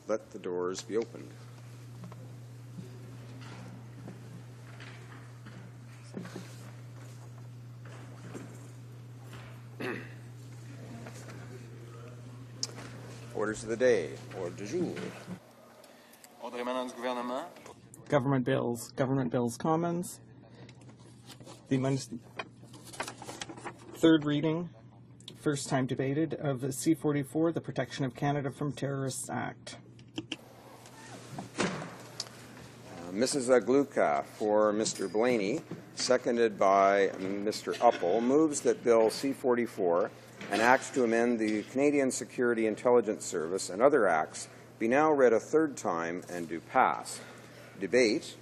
Let the doors be opened. Orders of the day, ordre du jour. Ordre émanant du gouvernement. Government bills commons. The third reading, first time debated, of C-44, the Protection of Canada from Terrorists Act. Mrs. Agluka for Mr. Blaney, seconded by Mr. Uppel, moves that Bill C-44, an act to amend the Canadian Security Intelligence Service and other acts, be now read a third time and do pass. Debate.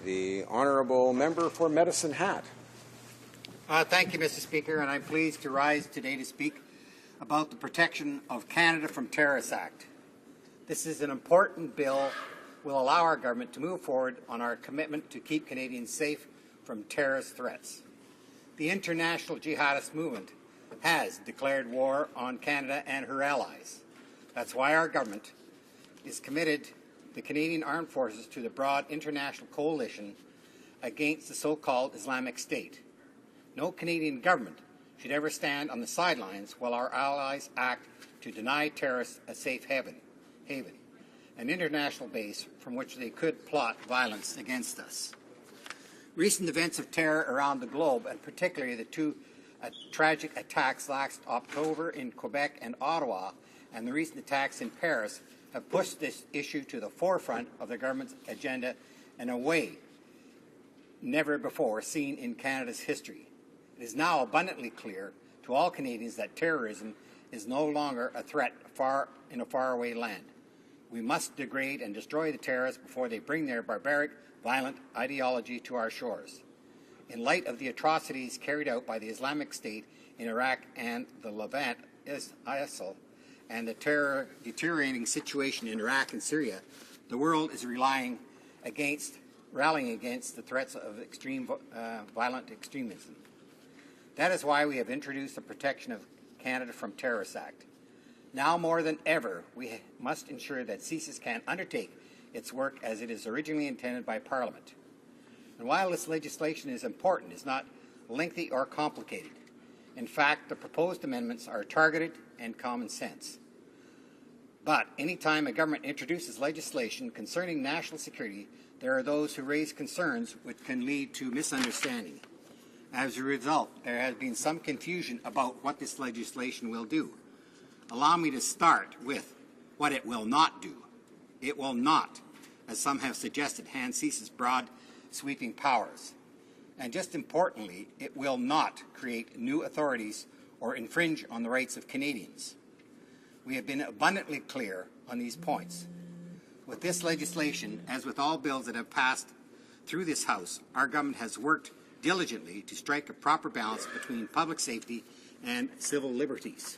The Honourable Member for Medicine Hat. Thank you, Mr. Speaker, and I'm pleased to rise today to speak about the Protection of Canada from Terrorists Act. This is an important bill will allow our government to move forward on our commitment to keep Canadians safe from terrorist threats. The international jihadist movement has declared war on Canada and her allies. That's why our government is committed the Canadian Armed Forces to the broad international coalition against the so-called Islamic State. No Canadian government should ever stand on the sidelines while our allies act to deny terrorists a safe haven, an international base from which they could plot violence against us. Recent events of terror around the globe, and particularly the two tragic attacks last October in Quebec and Ottawa, and the recent attacks in Paris, have pushed this issue to the forefront of the government's agenda in a way never before seen in Canada's history. It is now abundantly clear to all Canadians that terrorism is no longer a threat in a faraway land. We must degrade and destroy the terrorists before they bring their barbaric, violent ideology to our shores. In light of the atrocities carried out by the Islamic State in Iraq and the Levant, ISIL, and the deteriorating situation in Iraq and Syria, the world is rallying against the threats of extreme violent extremism. That is why we have introduced the Protection of Canada from Terrorists Act. Now more than ever, we must ensure that CSIS can undertake its work as it is originally intended by Parliament. And while this legislation is important, it's not lengthy or complicated. In fact, the proposed amendments are targeted and common sense. But any time a government introduces legislation concerning national security, there are those who raise concerns which can lead to misunderstanding. As a result, there has been some confusion about what this legislation will do. Allow me to start with what it will not do. It will not, as some have suggested, hand CSIS broad, sweeping powers. And just importantly, it will not create new authorities or infringe on the rights of Canadians. We have been abundantly clear on these points. With this legislation, as with all bills that have passed through this House, our government has worked diligently to strike a proper balance between public safety and civil liberties.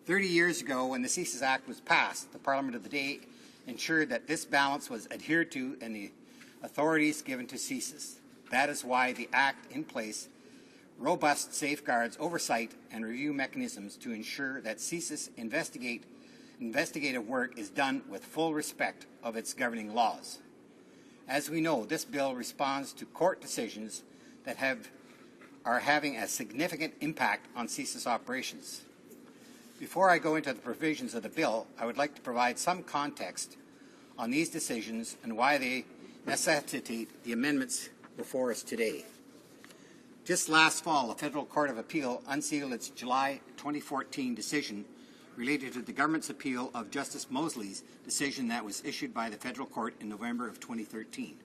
30 years ago, when the CSIS Act was passed, the Parliament of the day ensured that this balance was adhered to and the authorities given to CSIS. That is why the Act in place robust safeguards, oversight, and review mechanisms to ensure that CSIS investigative work is done with full respect of its governing laws. As we know, this bill responds to court decisions that are having a significant impact on CSIS operations. Before I go into the provisions of the bill, I would like to provide some context on these decisions and why they necessitate the amendments before us today. Just last fall, the Federal Court of Appeal unsealed its July 2014 decision related to the government's appeal of Justice Mosley's decision that was issued by the Federal Court in November of 2013.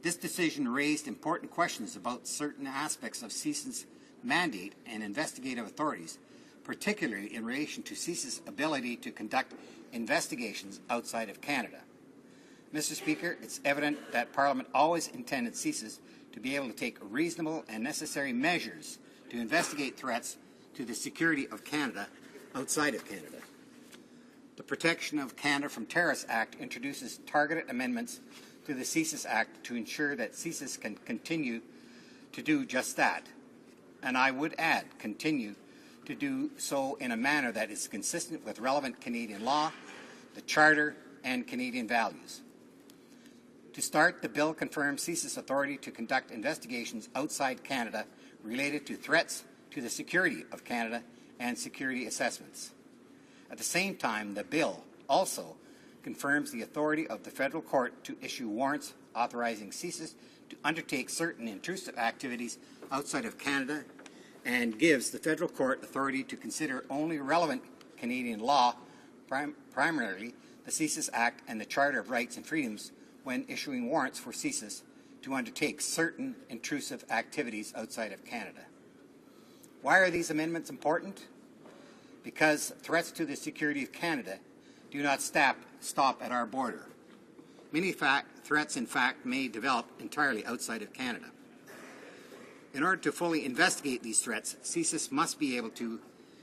This decision raised important questions about certain aspects of CSIS mandate and investigative authorities, particularly in relation to CSIS' ability to conduct investigations outside of Canada. Mr. Speaker, it's evident that Parliament always intended CSIS to be able to take reasonable and necessary measures to investigate threats to the security of Canada outside of Canada. The Protection of Canada from Terrorists Act introduces targeted amendments to the CSIS Act to ensure that CSIS can continue to do just that. And I would add, continue to do so in a manner that is consistent with relevant Canadian law, the Charter, and Canadian values. To start, the bill confirms CSIS authority to conduct investigations outside Canada related to threats to the security of Canada and security assessments. At the same time, the bill also confirms the authority of the Federal Court to issue warrants authorizing CSIS to undertake certain intrusive activities outside of Canada and gives the Federal Court authority to consider only relevant Canadian law, primarily the CSIS Act and the Charter of Rights and Freedoms, when issuing warrants for CSIS to undertake certain intrusive activities outside of Canada. Why are these amendments important? Because threats to the security of Canada do not stop at our border. Many threats, in fact, may develop entirely outside of Canada. In order to fully investigate these threats, CSIS must be able to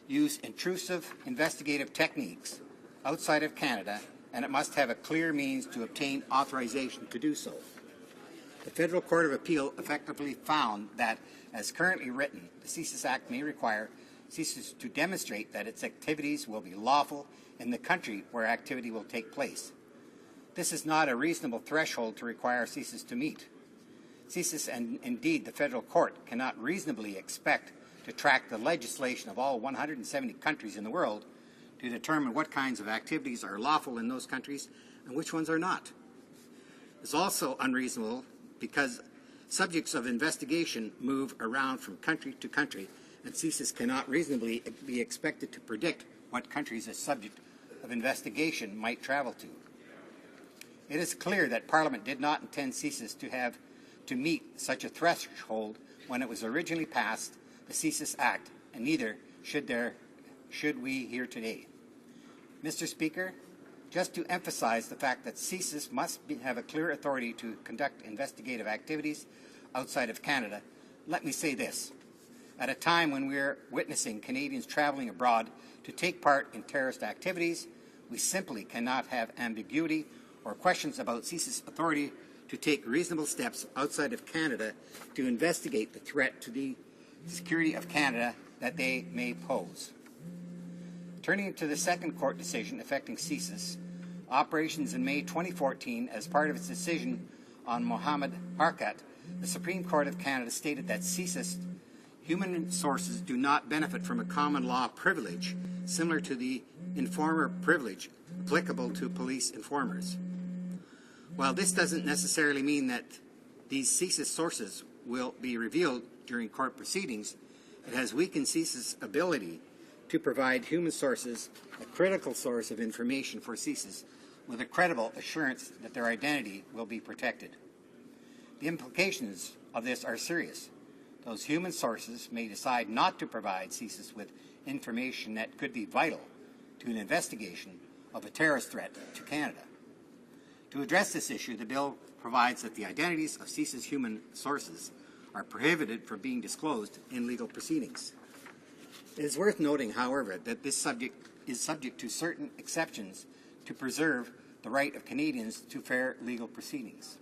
use intrusive investigative techniques outside of Canada, and it must have a clear means to obtain authorization to do so. The Federal Court of Appeal effectively found that, as currently written, the CSIS Act may require CSIS to demonstrate that its activities will be lawful in the country where activity will take place. This is not a reasonable threshold to require CSIS to meet. CSIS and indeed the Federal Court cannot reasonably expect to track the legislation of all 170 countries in the world to determine what kinds of activities are lawful in those countries and which ones are not. It's also unreasonable because subjects of investigation move around from country to country, and CSIS cannot reasonably be expected to predict what countries a subject of investigation might travel to. It is clear that Parliament did not intend CSIS to meet such a threshold when it was originally passed the CSIS Act, and neither should we here today. Mr. Speaker, just to emphasize the fact that CSIS must have a clear authority to conduct investigative activities outside of Canada, let me say this. At a time when we're witnessing Canadians traveling abroad to take part in terrorist activities, we simply cannot have ambiguity or questions about CSIS authority to take reasonable steps outside of Canada to investigate the threat to the the security of Canada that they may pose. Turning to the second court decision affecting CSIS, operations in May 2014, as part of its decision on Mohammed Harkat, the Supreme Court of Canada stated that CSIS human sources do not benefit from a common law privilege similar to the informer privilege applicable to police informers. While this doesn't necessarily mean that these CSIS sources will be revealed during court proceedings, it has weakened CSIS' ability to provide human sources a critical source of information for CSIS with a credible assurance that their identity will be protected. The implications of this are serious. Those human sources may decide not to provide CSIS with information that could be vital to an investigation of a terrorist threat to Canada. To address this issue, the bill provides that the identities of CSIS human sources are prohibited from being disclosed in legal proceedings. It is worth noting, however, that this subject is subject to certain exceptions to preserve the right of Canadians to fair legal proceedings.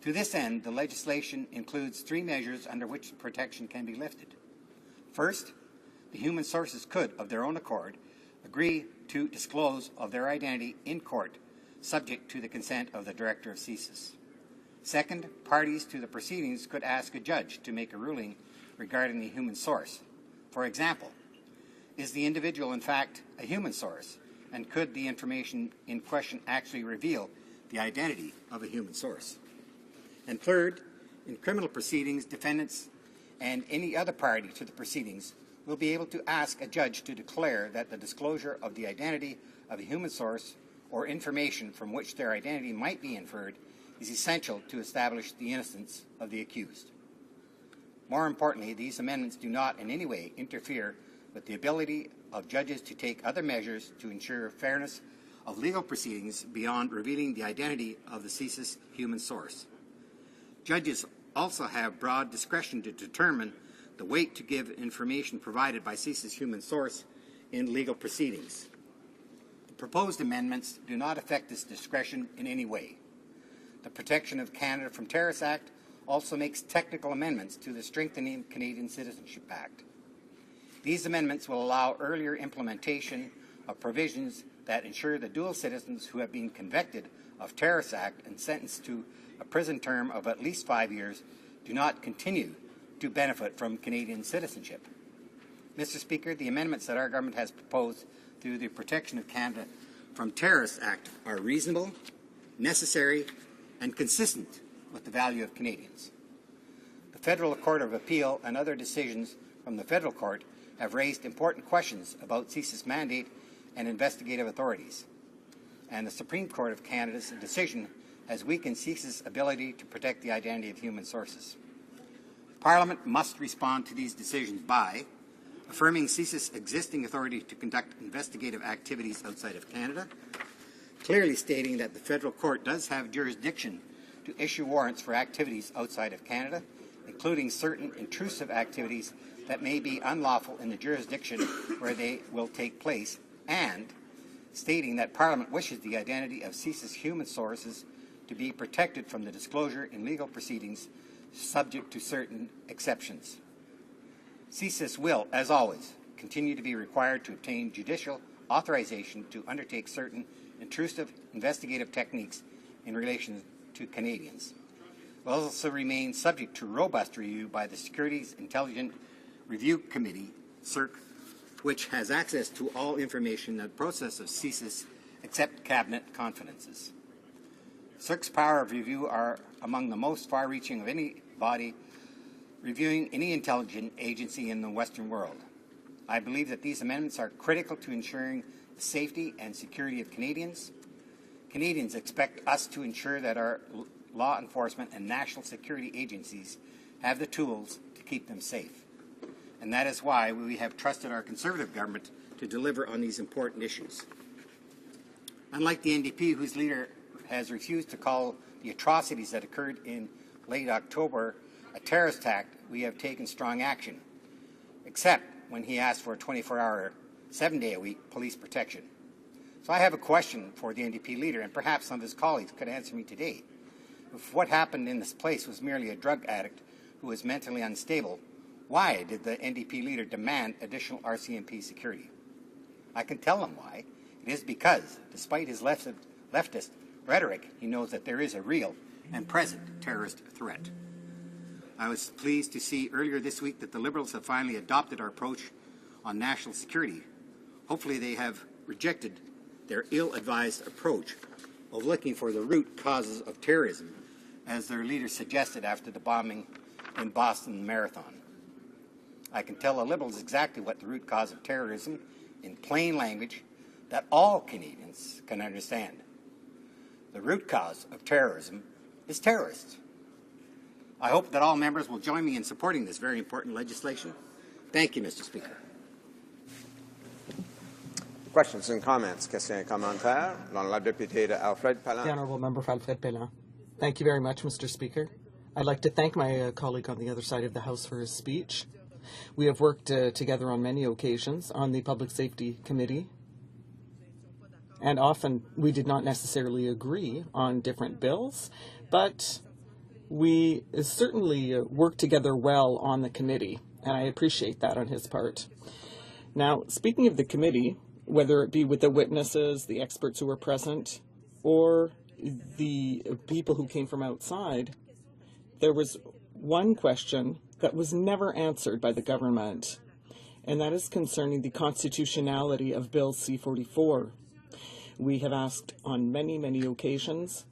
To this end, the legislation includes 3 measures under which protection can be lifted. First, the human sources could, of their own accord, agree to disclose of their identity in court, subject to the consent of the Director of CSIS. Second, parties to the proceedings could ask a judge to make a ruling regarding the human source. For example, is the individual in fact a human source, and could the information in question actually reveal the identity of a human source? And third, in criminal proceedings, defendants and any other party to the proceedings will be able to ask a judge to declare that the disclosure of the identity of a human source or information from which their identity might be inferred is essential to establish the innocence of the accused. More importantly, these amendments do not in any way interfere with the ability of judges to take other measures to ensure fairness of legal proceedings beyond revealing the identity of the CSIS human source. Judges also have broad discretion to determine the weight to give information provided by CSIS human source in legal proceedings. The proposed amendments do not affect this discretion in any way. The Protection of Canada from Terrorists Act also makes technical amendments to the Strengthening Canadian Citizenship Act. These amendments will allow earlier implementation of provisions that ensure the dual citizens who have been convicted of terrorist act and sentenced to a prison term of at least 5 years do not continue to benefit from Canadian citizenship. Mr. Speaker, the amendments that our government has proposed through the Protection of Canada from Terrorists Act are reasonable, necessary, and consistent with the value of Canadians. The Federal Court of Appeal and other decisions from the Federal Court have raised important questions about CSIS mandate and investigative authorities, and the Supreme Court of Canada's decision has weakened CSIS' ability to protect the identity of human sources. Parliament must respond to these decisions by affirming CSIS' existing authority to conduct investigative activities outside of Canada, clearly stating that the Federal Court does have jurisdiction to issue warrants for activities outside of Canada, including certain intrusive activities that may be unlawful in the jurisdiction where they will take place, and stating that Parliament wishes the identity of CSIS human sources to be protected from the disclosure in legal proceedings, subject to certain exceptions. CSIS will, as always, continue to be required to obtain judicial authorization to undertake certain intrusive investigative techniques in relation to Canadians. Will also remain subject to robust review by the Securities Intelligence Review Committee, CIRC, which has access to all information in the process of CSIS except cabinet confidences. CIRC's power of review are among the most far-reaching of any body reviewing any intelligence agency in the Western world. I believe that these amendments are critical to ensuring the safety and security of Canadians. Canadians expect us to ensure that our law enforcement and national security agencies have the tools to keep them safe. And that is why we have trusted our Conservative government to deliver on these important issues. Unlike the NDP, whose leader has refused to call the atrocities that occurred in late October a terrorist attack, we have taken strong action, except when he asked for a 24-hour, 7-day-a-week police protection. So I have a question for the NDP leader, and perhaps some of his colleagues could answer me today. If what happened in this place was merely a drug addict who was mentally unstable, Why did the NDP leader demand additional RCMP security? I can tell him why. It is because, despite his leftist rhetoric, he knows that there is a real and present terrorist threat. I was pleased to see earlier this week that the Liberals have finally adopted our approach on national security. Hopefully they have rejected their ill-advised approach of looking for the root causes of terrorism, as their leader suggested after the bombing in Boston Marathon. I can tell the Liberals exactly what the root cause of terrorism, in plain language, that all Canadians can understand. The root cause of terrorism is terrorists. I hope that all members will join me in supporting this very important legislation. Thank you, Mr. Speaker. Questions and comments? Questions et commentaires? L'honorable député de Alfred The Palan. Honourable Member for Alfred Pellan. Thank you very much, Mr. Speaker. I'd like to thank my colleague on the other side of the House for his speech. We have worked together on many occasions on the Public Safety Committee, and often we did not necessarily agree on different bills, but we certainly worked together well on the committee, and I appreciate that on his part. Now, speaking of the committee, whether it be with the witnesses, the experts who were present, or the people who came from outside, there was one question that was never answered by the government, and that is concerning the constitutionality of Bill C-44. We have asked on many, many occasions,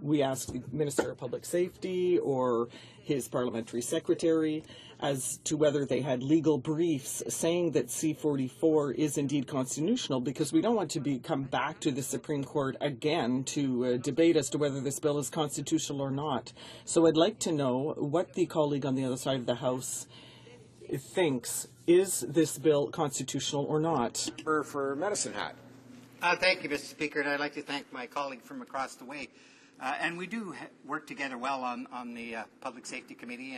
we asked the Minister of Public Safety or his parliamentary secretary as to whether they had legal briefs saying that C-44 is indeed constitutional, because we don't want to come back to the Supreme Court again to debate as to whether this bill is constitutional or not. So I'd like to know what the colleague on the other side of the House thinks. Is this bill constitutional or not? For Medicine Hat. Thank you, Mr. Speaker, and I'd like to thank my colleague from across the way. And we do work together well on the Public Safety Committee,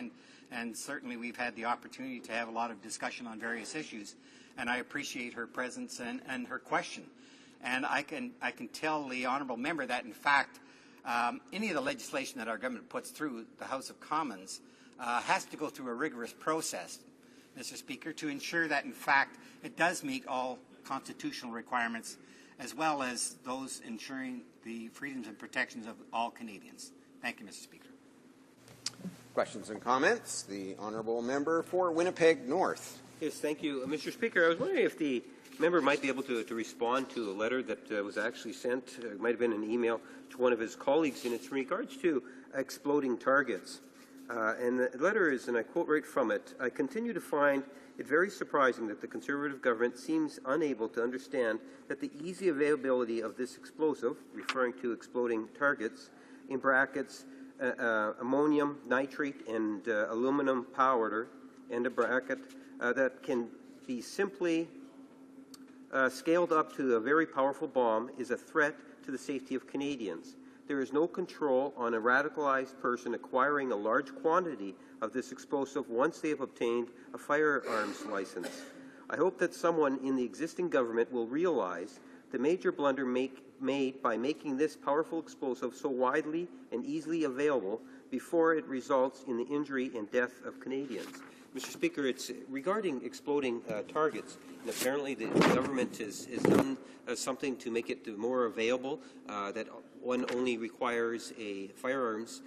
and certainly we've had the opportunity to have a lot of discussion on various issues. And I appreciate her presence and her question. And I can tell the honourable member that, in fact, any of the legislation that our government puts through the House of Commons has to go through a rigorous process, Mr. Speaker, to ensure that, in fact, it does meet all constitutional requirements, as well as those ensuring the freedoms and protections of all Canadians. Thank you, Mr. Speaker. Questions and comments? The honourable member for Winnipeg North. Yes, thank you. Mr. Speaker, I was wondering if the member might be able to respond to a letter that was actually sent, it might have been an email, to one of his colleagues, and it's in regards to exploding targets. And the letter is, and I quote right from it, "I continue to find it very surprising that the Conservative government seems unable to understand that the easy availability of this explosive," referring to exploding targets, in brackets, ammonium nitrate and aluminum powder, and a bracket, that can be simply scaled up to a very powerful bomb, is a threat to the safety of Canadians. There is no control on a radicalized person acquiring a large quantity of this explosive once they have obtained a firearms license. I hope that someone in the existing government will realize the major blunder made by making this powerful explosive so widely and easily available before it results in the injury and death of Canadians. Mr. Speaker, it's regarding exploding targets, and apparently the government has done something to make it more available, that one only requires a firearms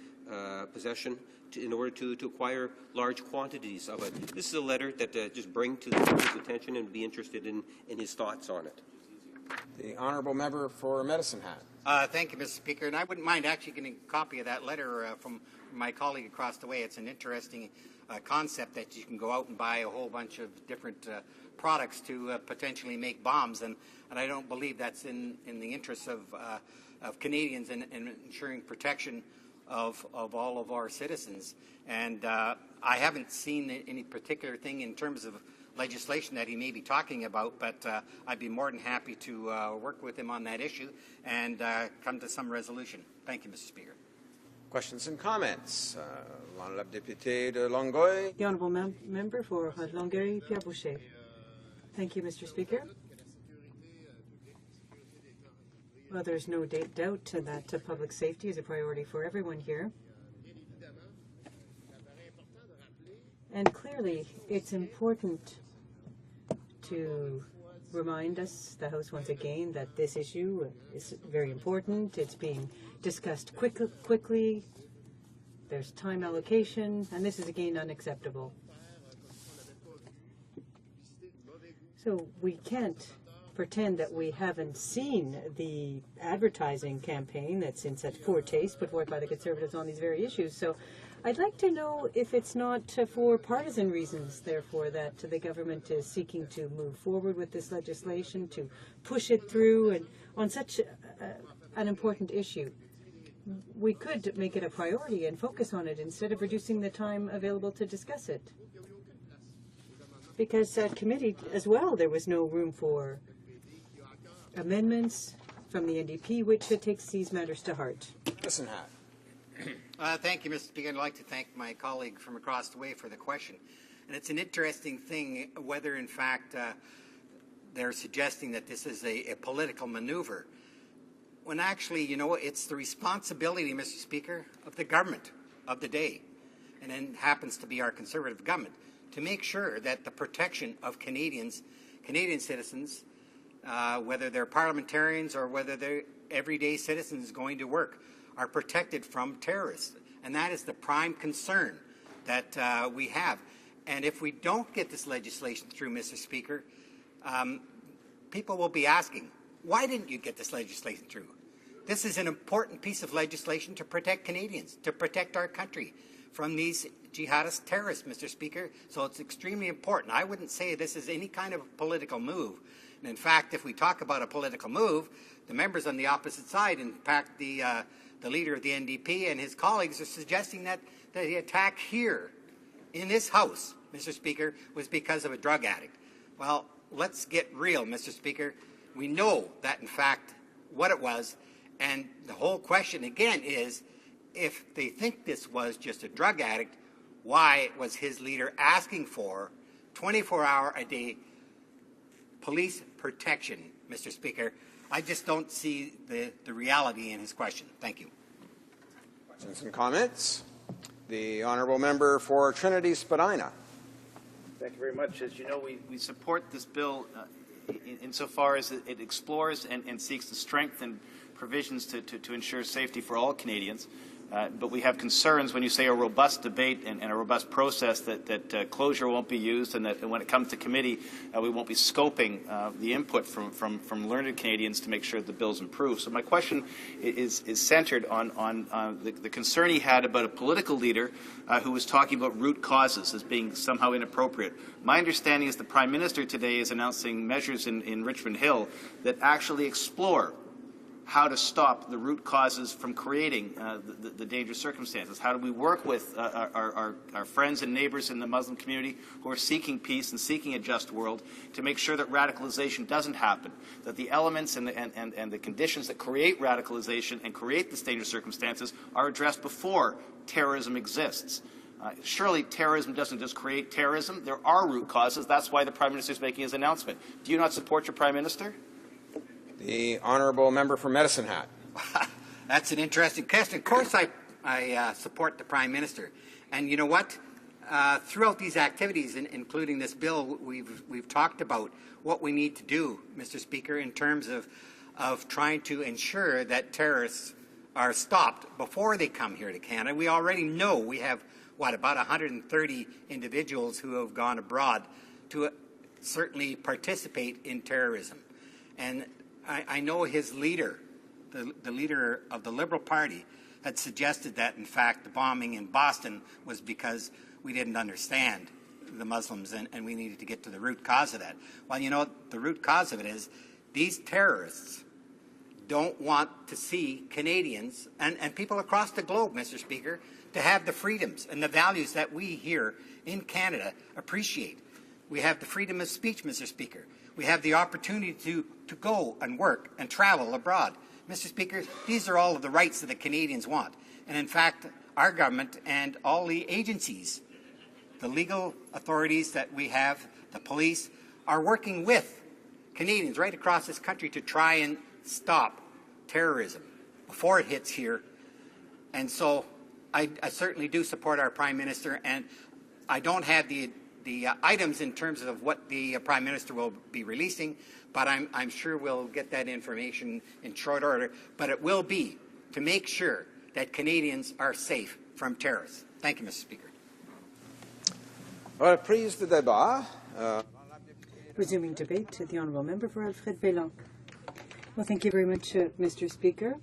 possession in order to acquire large quantities of it. This is a letter that just bring to the Speaker's attention and be interested in his thoughts on it. The honourable member for Medicine Hat. Thank you, Mr. Speaker. And I wouldn't mind actually getting a copy of that letter from my colleague across the way. It's an interesting concept that you can go out and buy a whole bunch of different products to potentially make bombs. And I don't believe that's in the interests of Canadians and ensuring protection of all of our citizens. And I haven't seen any particular thing in terms of legislation that he may be talking about, but I'd be more than happy to work with him on that issue and come to some resolution. Thank you, Mr. Speaker. Questions and comments? L'honorable député de Longueuil. The Honourable Member for Longueuil, Pierre Boucher. Thank you, Mr. Speaker. Well, there's no doubt that public safety is a priority for everyone here. And Surely it's important to remind us, the House once again, that this issue is very important. It's being discussed quickly. There's time allocation, and this is again unacceptable. So we can't pretend that we haven't seen the advertising campaign that's in such poor taste put forth by the Conservatives on these very issues. So I'd like to know if it's not for partisan reasons, therefore, that the government is seeking to move forward with this legislation, to push it through, and on such an important issue. We could make it a priority and focus on it instead of reducing the time available to discuss it. Because at committee as well, there was no room for amendments from the NDP, which takes these matters to heart. Listen, Hat. Thank you, Mr. Speaker. I'd like to thank my colleague from across the way for the question. And it's an interesting thing whether, in fact, they're suggesting that this is a political maneuver, when actually, you know, it's the responsibility, Mr. Speaker, of the government of the day, and then happens to be our Conservative government, to make sure that the protection of Canadian citizens, whether they're parliamentarians or whether they're everyday citizens going to work, are protected from terrorists. And that is the prime concern that we have. And if we don't get this legislation through, Mr. Speaker, people will be asking, why didn't you get this legislation through? This is an important piece of legislation to protect Canadians, to protect our country from these jihadist terrorists, Mr. Speaker. So it's extremely important. I wouldn't say this is any kind of political move. And in fact, if we talk about a political move, the members on the opposite side, in fact, the leader of the NDP and his colleagues are suggesting that the attack here in this House, Mr. Speaker, was because of a drug addict. Well, let's get real, Mr. Speaker. We know that, in fact, what it was. And the whole question, again, is if they think this was just a drug addict, why was his leader asking for 24-hour-a-day police protection, Mr. Speaker? I just don't see the reality in his question. Thank you. Questions and comments? The honourable member for Trinity Spadina. Thank you very much. As you know, we support this bill insofar as it explores and seeks to strengthen provisions to ensure safety for all Canadians. But we have concerns when you say a robust debate and a robust process that closure won't be used, and that when it comes to committee, we won't be scoping the input from learned Canadians to make sure the bill's improved. So my question is centered on the concern he had about a political leader who was talking about root causes as being somehow inappropriate. My understanding is the Prime Minister today is announcing measures in Richmond Hill that actually explore how to stop the root causes from creating the dangerous circumstances. How do we work with our friends and neighbors in the Muslim community who are seeking peace and seeking a just world to make sure that radicalization doesn't happen, that the elements and the conditions that create radicalization and create these dangerous circumstances are addressed before terrorism exists. Surely terrorism doesn't just create terrorism. There are root causes. That's why the Prime Minister is making his announcement. Do you not support your Prime Minister? The honourable member for Medicine Hat. That's an interesting question. Of course I support the Prime Minister. And you know what? Throughout these activities, including this bill, we've talked about what we need to do, Mr. Speaker, in terms of trying to ensure that terrorists are stopped before they come here to Canada. We already know we have, about 130 individuals who have gone abroad to certainly participate in terrorism. And I know his leader, the leader of the Liberal Party, had suggested that, in fact, the bombing in Boston was because we didn't understand the Muslims and we needed to get to the root cause of that. Well, you know, the root cause of it is these terrorists don't want to see Canadians and people across the globe, Mr. Speaker, to have the freedoms and the values that we here in Canada appreciate. We have the freedom of speech, Mr. Speaker. We have the opportunity to go and work and travel abroad. Mr. Speaker, these are all of the rights that the Canadians want. And in fact, our government and all the agencies, the legal authorities that we have, the police, are working with Canadians right across this country to try and stop terrorism before it hits here. And so I certainly do support our Prime Minister, and I don't have the the items in terms of what the Prime Minister will be releasing, but I'm sure we'll get that information in short order. But it will be to make sure that Canadians are safe from terrorists. Thank you, Mr. Speaker. Reprise de débat. Resuming debate, the Honourable Member for Alfred Bélan. Well, thank you very much, Mr. Speaker.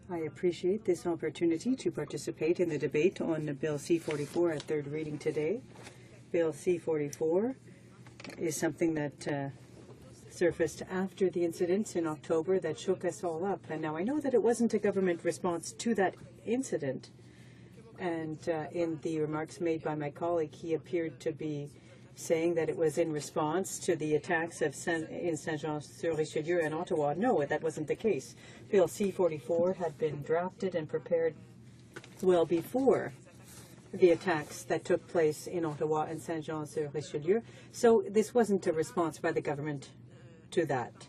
I appreciate this opportunity to participate in the debate on Bill C-44 at third reading today. Bill C-44 is something that surfaced after the incidents in October that shook us all up. And now I know that it wasn't a government response to that incident. And in the remarks made by my colleague, he appeared to be saying that it was in response to the attacks in Saint-Jean-sur-Richelieu and Ottawa. No, that wasn't the case. Bill C-44 had been drafted and prepared well before the attacks that took place in Ottawa and Saint-Jean-sur-Richelieu. So this wasn't a response by the government to that.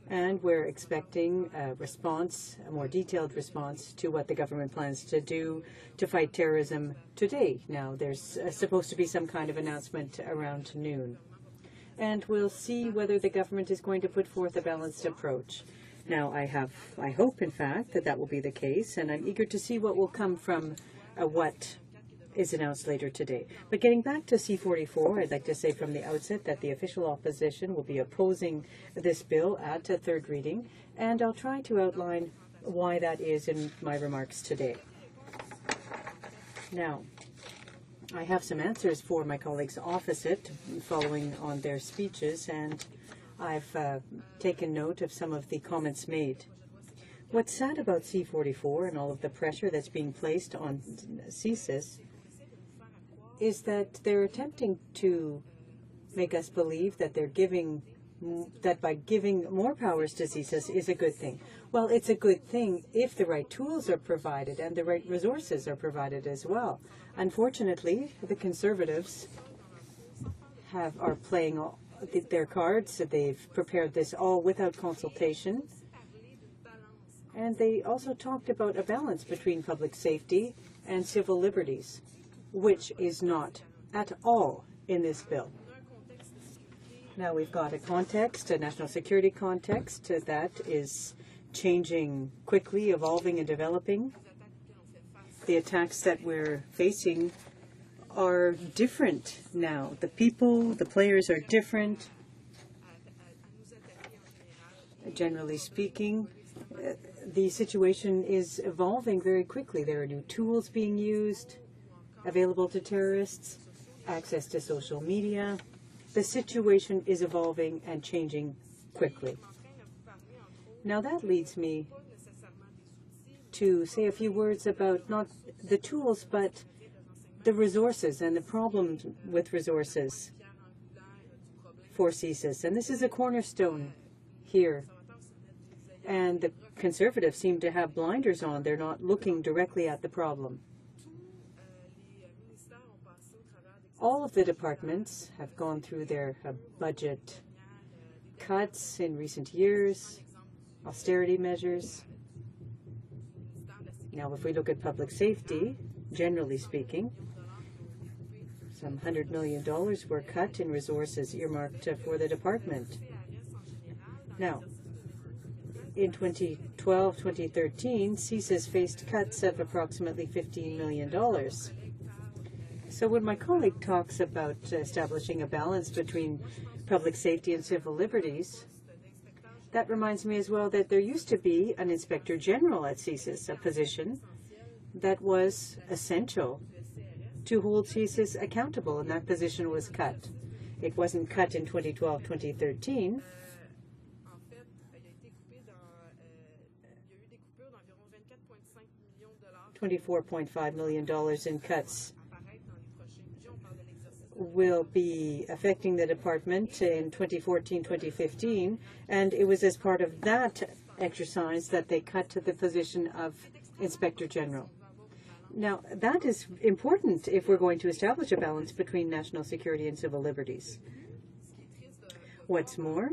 And we're expecting a response, a more detailed response to what the government plans to do to fight terrorism today. Now, there's supposed to be some kind of announcement around noon. And we'll see whether the government is going to put forth a balanced approach. Now, I hope, in fact, that will be the case, and I'm eager to see what will come from what is announced later today. But getting back to C-44, I'd like to say from the outset that the official opposition will be opposing this bill at a third reading, and I'll try to outline why that is in my remarks today. Now, I have some answers for my colleagues opposite following on their speeches, and I've taken note of some of the comments made. What's sad about C-44 and all of the pressure that's being placed on CSIS is that they're attempting to make us believe that that by giving more powers to CSIS is a good thing. Well, it's a good thing if the right tools are provided and the right resources are provided as well. Unfortunately, the Conservatives are playing their cards. They've prepared this all without consultation. And they also talked about a balance between public safety and civil liberties, which is not at all in this bill. Now we've got a context, a national security context that is changing quickly, evolving and developing. The attacks that we're facing are different now. The people, the players are different. Generally speaking, the situation is evolving very quickly. There are new tools being used, available to terrorists, access to social media. The situation is evolving and changing quickly. Now that leads me to say a few words about not the tools, but the resources and the problems with resources for CSIS. And this is a cornerstone here. And the Conservatives seem to have blinders on. They're not looking directly at the problem. All of the departments have gone through their budget cuts in recent years, austerity measures. Now, if we look at public safety, generally speaking, some $100 million were cut in resources earmarked for the department. Now, in 2012-2013, CSIS faced cuts of approximately $15 million. So when my colleague talks about establishing a balance between public safety and civil liberties, that reminds me as well that there used to be an Inspector General at CSIS, a position that was essential to hold CSIS accountable, and that position was cut. It wasn't cut in 2012-2013. $24.5 million in cuts will be affecting the department in 2014-2015, and it was as part of that exercise that they cut to the position of Inspector General. Now, that is important if we're going to establish a balance between national security and civil liberties. What's more,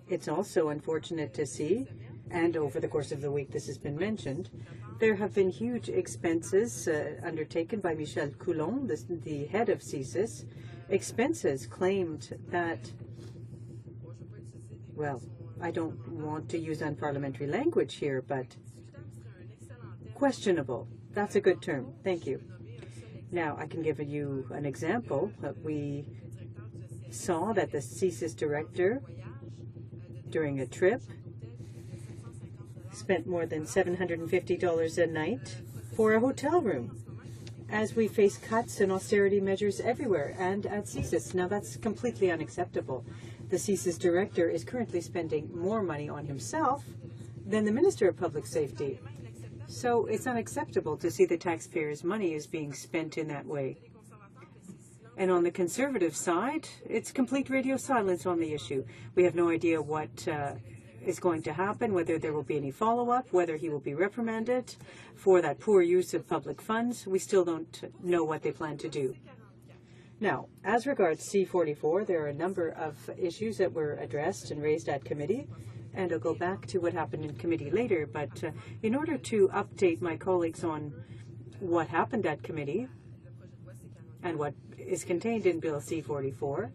it's also unfortunate to see and over the course of the week this has been mentioned, there have been huge expenses undertaken by Michel Coulon, the head of CSIS, expenses claimed that, well, I don't want to use unparliamentary language here, but questionable. That's a good term. Thank you. Now, I can give you an example. We saw that the CSIS director, during a trip, spent more than $750 a night for a hotel room, as we face cuts and austerity measures everywhere and at CSIS. Now, that's completely unacceptable. The CSIS director is currently spending more money on himself than the Minister of Public Safety. So it's unacceptable to see the taxpayers' money is being spent in that way. And on the Conservative side, it's complete radio silence on the issue. We have no idea what is going to happen, whether there will be any follow-up, whether he will be reprimanded for that poor use of public funds. We still don't know what they plan to do. Now, as regards C-44, there are a number of issues that were addressed and raised at committee, and I'll go back to what happened in committee later. But in order to update my colleagues on what happened at committee and what is contained in Bill C-44,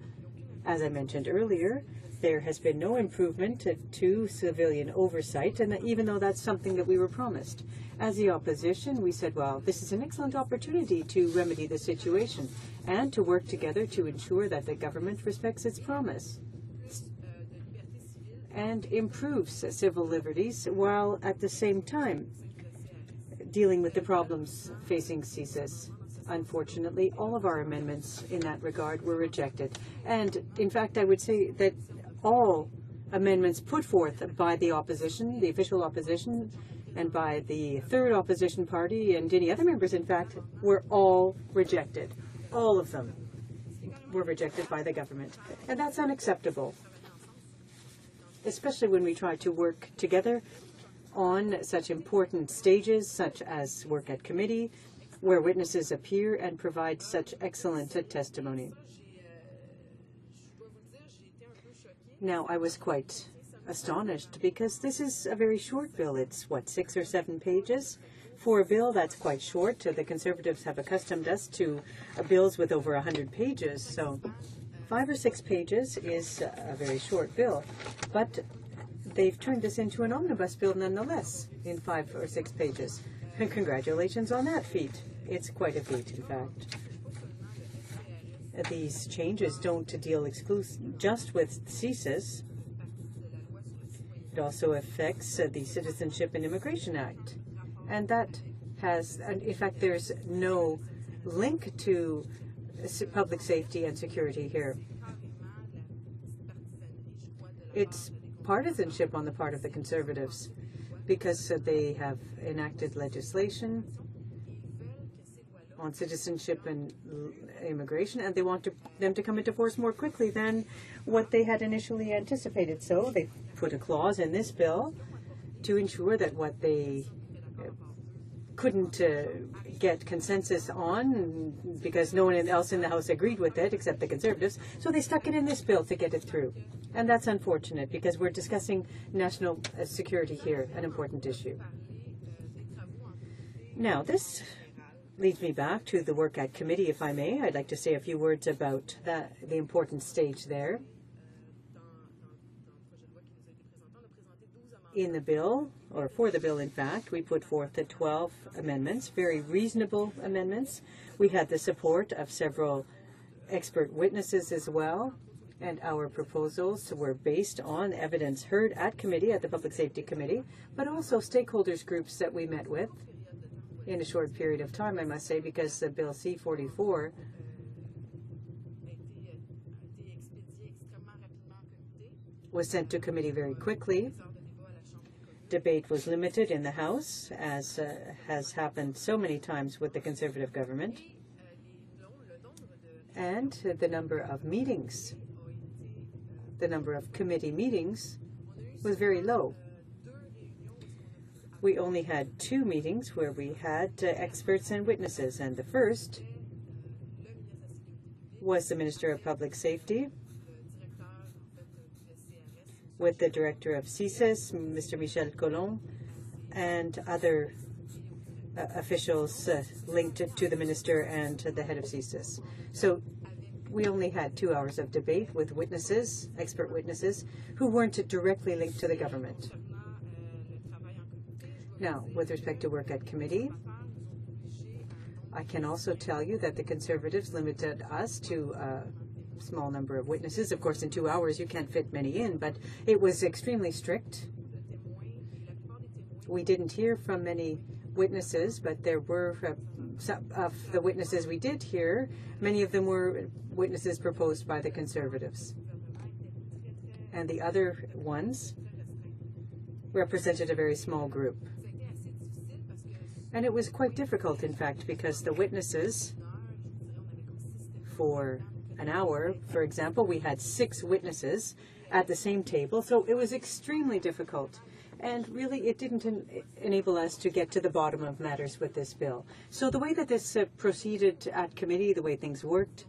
as I mentioned earlier, there has been no improvement to civilian oversight, and even though that's something that we were promised. As the opposition, we said, well, this is an excellent opportunity to remedy the situation and to work together to ensure that the government respects its promise and improves civil liberties while at the same time dealing with the problems facing CSIS. Unfortunately, all of our amendments in that regard were rejected. And in fact, I would say that all amendments put forth by the opposition, the official opposition, and by the third opposition party and any other members, in fact, were all rejected. All of them were rejected by the government. And that's unacceptable, especially when we try to work together on such important stages, such as work at committee, where witnesses appear and provide such excellent testimony. Now, I was quite astonished because this is a very short bill. It's, what, 6 or 7 pages? For a bill that's quite short, the Conservatives have accustomed us to bills with over 100 pages. So 5 or 6 pages is a very short bill. But they've turned this into an omnibus bill nonetheless in 5 or 6 pages. And congratulations on that feat. It's quite a feat, in fact. These changes don't deal just with CSIS. It also affects the Citizenship and Immigration Act. And that has, in fact, there's no link to public safety and security here. It's partisanship on the part of the Conservatives because they have enacted legislation on citizenship and immigration, and they want them to come into force more quickly than what they had initially anticipated. So they put a clause in this bill to ensure that what they couldn't get consensus on, because no one else in the House agreed with it except the Conservatives, so they stuck it in this bill to get it through. And that's unfortunate because we're discussing national security here, an important issue. Now, this leads me back to the work at committee, if I may. I'd like to say a few words about the important stage there. In the bill, or for the bill, in fact, we put forth the 12 amendments, very reasonable amendments. We had the support of several expert witnesses as well, and our proposals were based on evidence heard at committee, at the Public Safety Committee, but also stakeholders groups that we met with in a short period of time, I must say, because the Bill C-44 was sent to committee very quickly. Debate was limited in the House, as has happened so many times with the Conservative government. And the number of meetings, the number of committee meetings was very low. We only had 2 meetings where we had experts and witnesses, and the first was the Minister of Public Safety, with the director of CSIS, Mr. Michel Collomb, and other officials linked to the minister and to the head of CSIS. So we only had 2 hours of debate with witnesses, expert witnesses, who weren't directly linked to the government. Now, with respect to work at committee, I can also tell you that the Conservatives limited us to a small number of witnesses. Of course, in 2 hours, you can't fit many in, but it was extremely strict. We didn't hear from many witnesses, but there were some of the witnesses we did hear. Many of them were witnesses proposed by the Conservatives. And the other ones represented a very small group. And it was quite difficult, in fact, because the witnesses, for an hour, for example, we had 6 witnesses at the same table, so it was extremely difficult. And really, it didn't enable us to get to the bottom of matters with this bill. So the way that this proceeded at committee, the way things worked,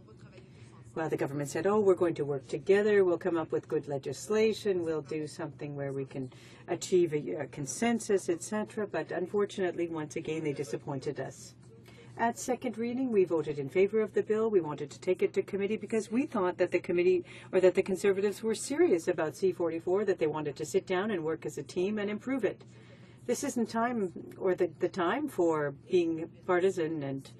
well, the government said, oh, we're going to work together, we'll come up with good legislation, we'll do something where we can achieve a consensus, etc. But unfortunately, once again, they disappointed us. At second reading, we voted in favor of the bill. We wanted to take it to committee because we thought that the committee, or that the Conservatives were serious about C-44, that they wanted to sit down and work as a team and improve it. This isn't time, or the time for being partisan, and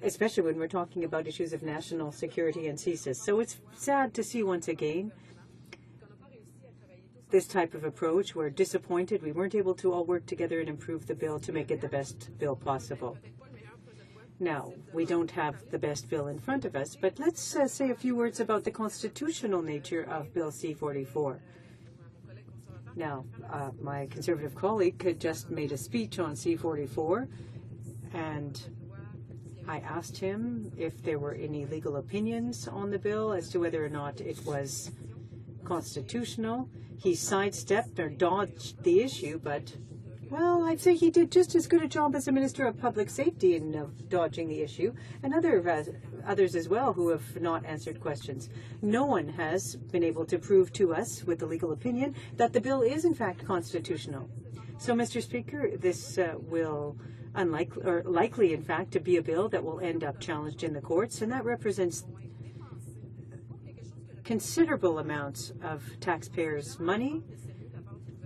especially when we're talking about issues of national security and CSIS. So it's sad to see once again this type of approach. We're disappointed. We weren't able to all work together and improve the bill to make it the best bill possible. Now, we don't have the best bill in front of us, but let's say a few words about the constitutional nature of Bill C-44. Now, my Conservative colleague had just made a speech on C-44, and I asked him if there were any legal opinions on the bill as to whether or not it was constitutional. He sidestepped or dodged the issue, but well, I'd say he did just as good a job as a Minister of Public Safety in dodging the issue, and others as well who have not answered questions. No one has been able to prove to us with the legal opinion that the bill is in fact constitutional. So, Mr. Speaker, this will likely, in fact, to be a bill that will end up challenged in the courts, and that represents considerable amounts of taxpayers' money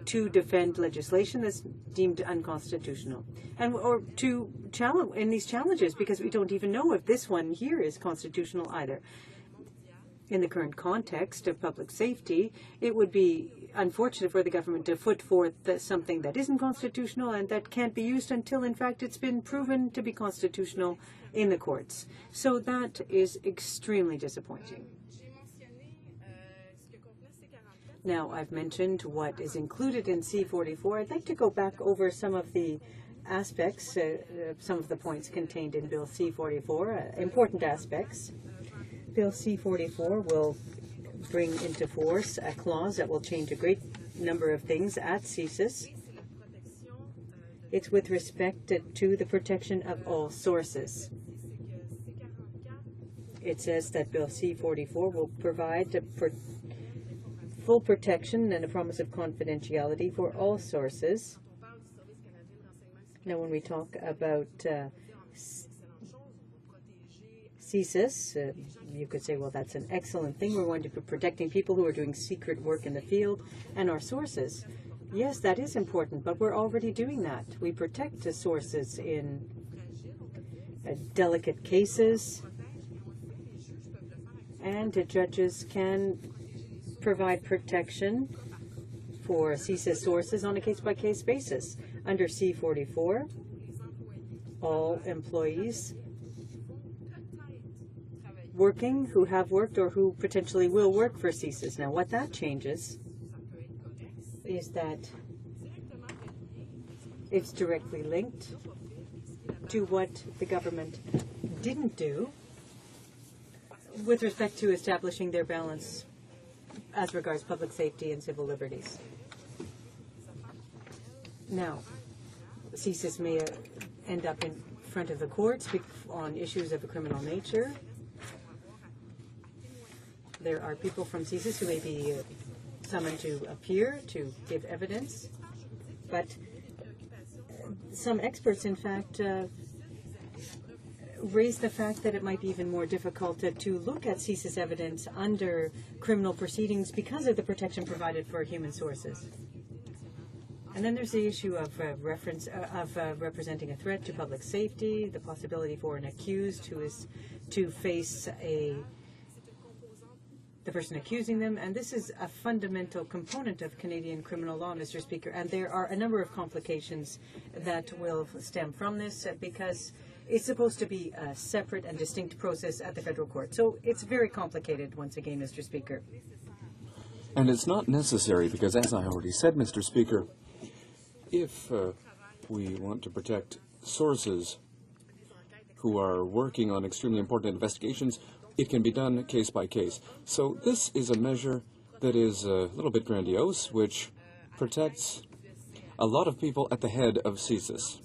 to defend legislation that's deemed unconstitutional, and or to challenge in these challenges, because we don't even know if this one here is constitutional either. In the current context of public safety, it would be unfortunate for the government to put forth something that isn't constitutional and that can't be used until, in fact, it's been proven to be constitutional in the courts. So that is extremely disappointing. Now, I've mentioned what is included in C-44. I'd like to go back over some of the aspects, some of the points contained in Bill C-44, important aspects. Bill C-44 will bring into force a clause that will change a great number of things at CSIS. It's with respect to the protection of all sources. It says that Bill C-44 will provide full protection and a promise of confidentiality for all sources. Now, when we talk about CSIS, you could say, well, that's an excellent thing. We're going to be protecting people who are doing secret work in the field and our sources. Yes, that is important, but we're already doing that. We protect the sources in delicate cases, and the judges can provide protection for CSIS sources on a case-by-case basis. Under C-44, all employees working, who have worked or who potentially will work for CSIS. Now, what that changes is that it's directly linked to what the government didn't do with respect to establishing their balance as regards public safety and civil liberties. Now, CSIS may end up in front of the courts on issues of a criminal nature. There are people from CSIS who may be summoned to appear, to give evidence. But some experts, in fact, raised the fact that it might be even more difficult to look at CSIS evidence under criminal proceedings because of the protection provided for human sources. And then there's the issue of representing a threat to public safety, the possibility for an accused who is to face the person accusing them, and this is a fundamental component of Canadian criminal law, Mr. Speaker, and there are a number of complications that will stem from this because it's supposed to be a separate and distinct process at the federal court. So it's very complicated, once again, Mr. Speaker. And it's not necessary because, as I already said, Mr. Speaker, if we want to protect sources who are working on extremely important investigations, it can be done case by case. So this is a measure that is a little bit grandiose, which protects a lot of people at the head of CSIS.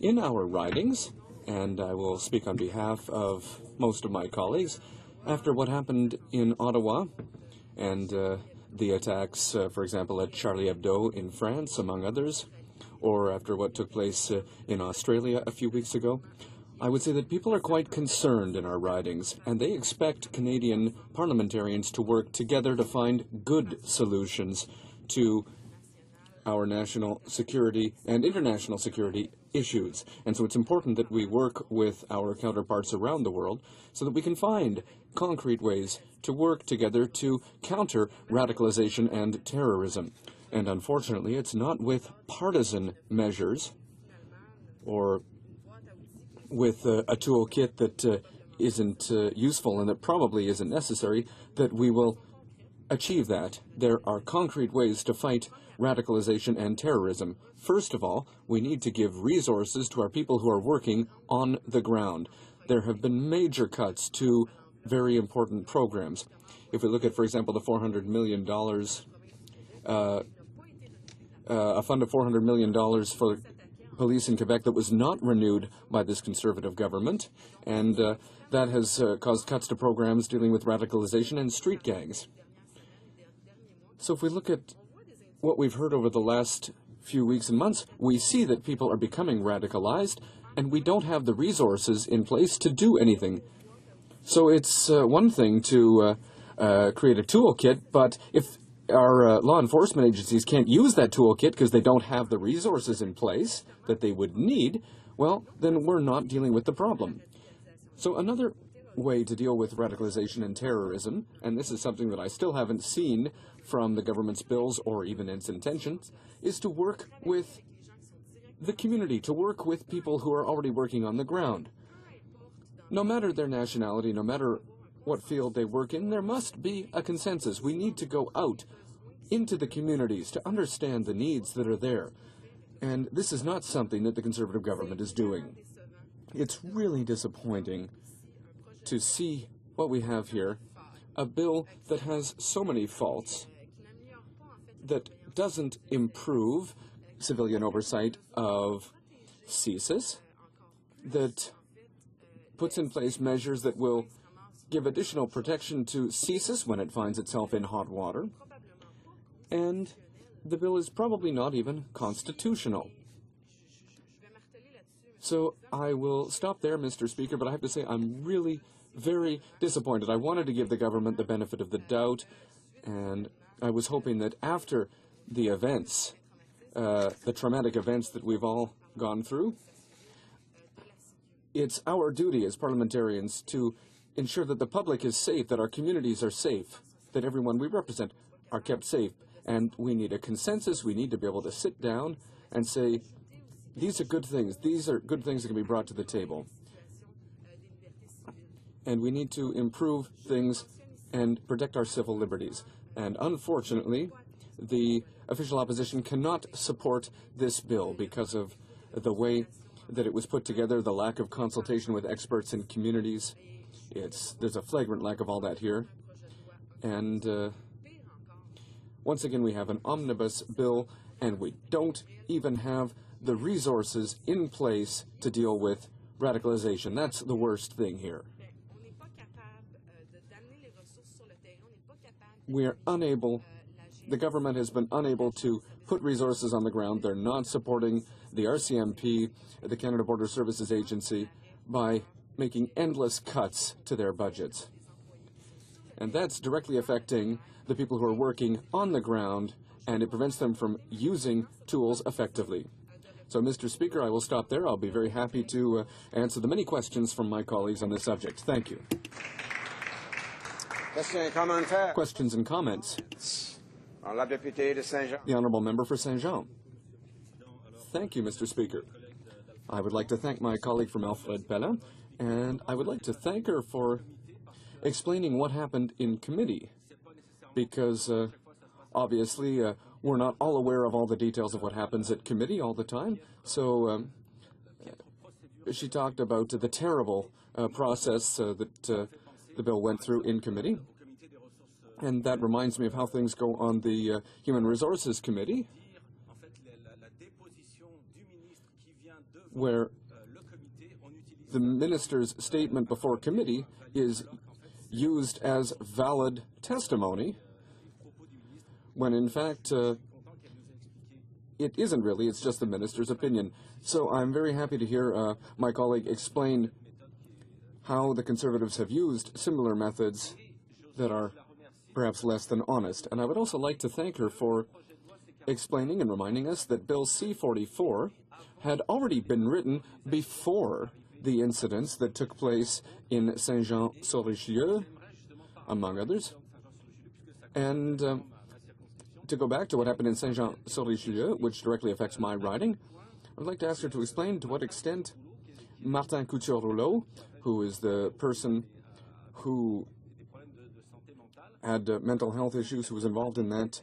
In our ridings, and I will speak on behalf of most of my colleagues, after what happened in Ottawa and the attacks, for example, at Charlie Hebdo in France, among others, or after what took place in Australia a few weeks ago, I would say that people are quite concerned in our ridings, and they expect Canadian parliamentarians to work together to find good solutions to our national security and international security issues. And so it's important that we work with our counterparts around the world so that we can find concrete ways to work together to counter radicalization and terrorism. And unfortunately, it's not with partisan measures or with a toolkit that isn't useful and that probably isn't necessary that we will achieve that. There are concrete ways to fight radicalization and terrorism. First of all, we need to give resources to our people who are working on the ground. There have been major cuts to very important programs. If we look at, for example, the $400 million, a fund of $400 million for police in Quebec that was not renewed by this Conservative government, and that has caused cuts to programs dealing with radicalization and street gangs. So if we look at what we've heard over the last few weeks and months, we see that people are becoming radicalized, and we don't have the resources in place to do anything. So it's one thing to create a toolkit, but if our law enforcement agencies can't use that toolkit because they don't have the resources in place that they would need, well, then we're not dealing with the problem. So another way to deal with radicalization and terrorism, and this is something that I still haven't seen from the government's bills or even its intentions, is to work with the community, to work with people who are already working on the ground. No matter their nationality, no matter what field they work in, there must be a consensus. We need to go out into the communities to understand the needs that are there. And this is not something that the Conservative government is doing. It's really disappointing to see what we have here, a bill that has so many faults, that doesn't improve civilian oversight of CSIS, that puts in place measures that will give additional protection to CSIS when it finds itself in hot water, and the bill is probably not even constitutional. So I will stop there, Mr. Speaker, but I have to say I'm really very disappointed. I wanted to give the government the benefit of the doubt, and I was hoping that after the events, the traumatic events that we've all gone through, it's our duty as parliamentarians to ensure that the public is safe, that our communities are safe, that everyone we represent are kept safe. And we need a consensus. We need to be able to sit down and say, these are good things. These are good things that can be brought to the table. And we need to improve things and protect our civil liberties. And unfortunately, the official opposition cannot support this bill because of the way that it was put together, the lack of consultation with experts and communities. There's a flagrant lack of all that here. And once again, we have an omnibus bill, and we don't even have the resources in place to deal with radicalization. That's the worst thing here. the government has been unable to put resources on the ground. They're not supporting the RCMP, the Canada Border Services Agency, by making endless cuts to their budgets. And that's directly affecting the people who are working on the ground, and it prevents them from using tools effectively. So, Mr. Speaker, I will stop there. I'll be very happy to answer the many questions from my colleagues on this subject. Thank you. Questions and comments? The Honourable Member for Saint-Jean. Thank you, Mr. Speaker. I would like to thank my colleague from Alfred Bellin, and I would like to thank her for explaining what happened in committee, because obviously we're not all aware of all the details of what happens at committee all the time. So she talked about the terrible process that the bill went through in committee. And that reminds me of how things go on the Human Resources Committee, where the minister's statement before committee is used as valid testimony, when in fact it isn't really, it's just the minister's opinion. So I'm very happy to hear my colleague explain how the Conservatives have used similar methods that are perhaps less than honest. And I would also like to thank her for explaining and reminding us that Bill C-44 had already been written before the incidents that took place in Saint-Jean-sur-Richelieu, among others. And to go back to what happened in Saint-Jean-sur-Richelieu, which directly affects my riding, I'd like to ask her to explain to what extent Martin Couture-Rouleau, who is the person who had mental health issues, who was involved in that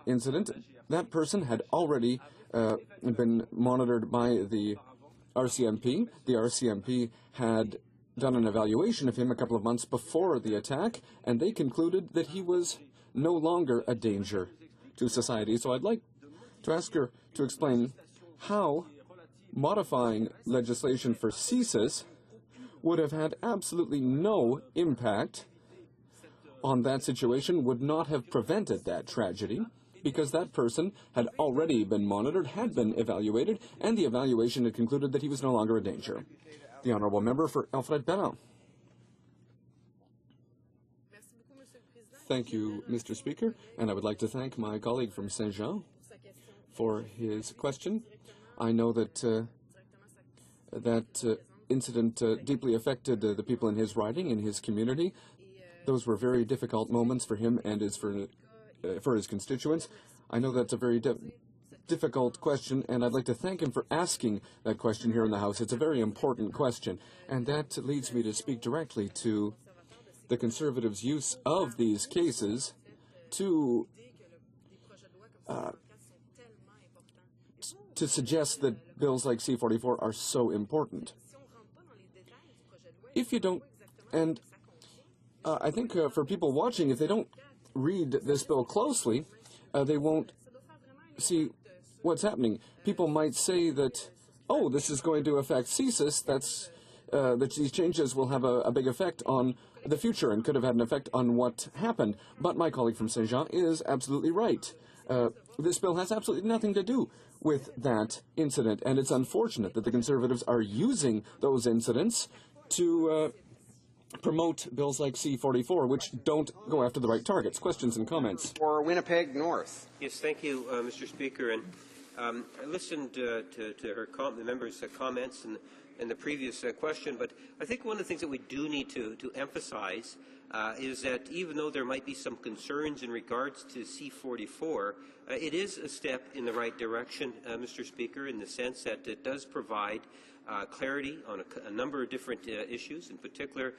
incident, that person had already been monitored by the RCMP. The RCMP had done an evaluation of him a couple of months before the attack, and they concluded that he was no longer a danger to society. So I'd like to ask her to explain how modifying legislation for CSIS would have had absolutely no impact on that situation, would not have prevented that tragedy, because that person had already been monitored, had been evaluated, and the evaluation had concluded that he was no longer a danger. The Honourable Member for Alfred Bellin. Thank you, Mr. Speaker, and I would like to thank my colleague from Saint-Jean for his question. I know that that incident deeply affected the people in his riding, in his community. Those were very difficult moments for him and for his constituents. I know that's a very difficult question, and I'd like to thank him for asking that question here in the House. It's a very important question, and that leads me to speak directly to the Conservatives' use of these cases to suggest that bills like C-44 are so important. If you don't, and I think for people watching, if they don't read this bill closely, they won't see what's happening. People might say that, oh, this is going to affect CSIS, that these changes will have a big effect on the future and could have had an effect on what happened. But my colleague from Saint-Jean is absolutely right. This bill has absolutely nothing to do with that incident, and it's unfortunate that the Conservatives are using those incidents to promote bills like C-44, which don't go after the right targets. Questions and comments? For Winnipeg North. Yes, thank you, Mr. Speaker. And I listened to the members' comments and the previous question, but I think one of the things that we do need to emphasize is that even though there might be some concerns in regards to C-44, it is a step in the right direction, Mr. Speaker, in the sense that it does provide clarity on a number of different issues, in particular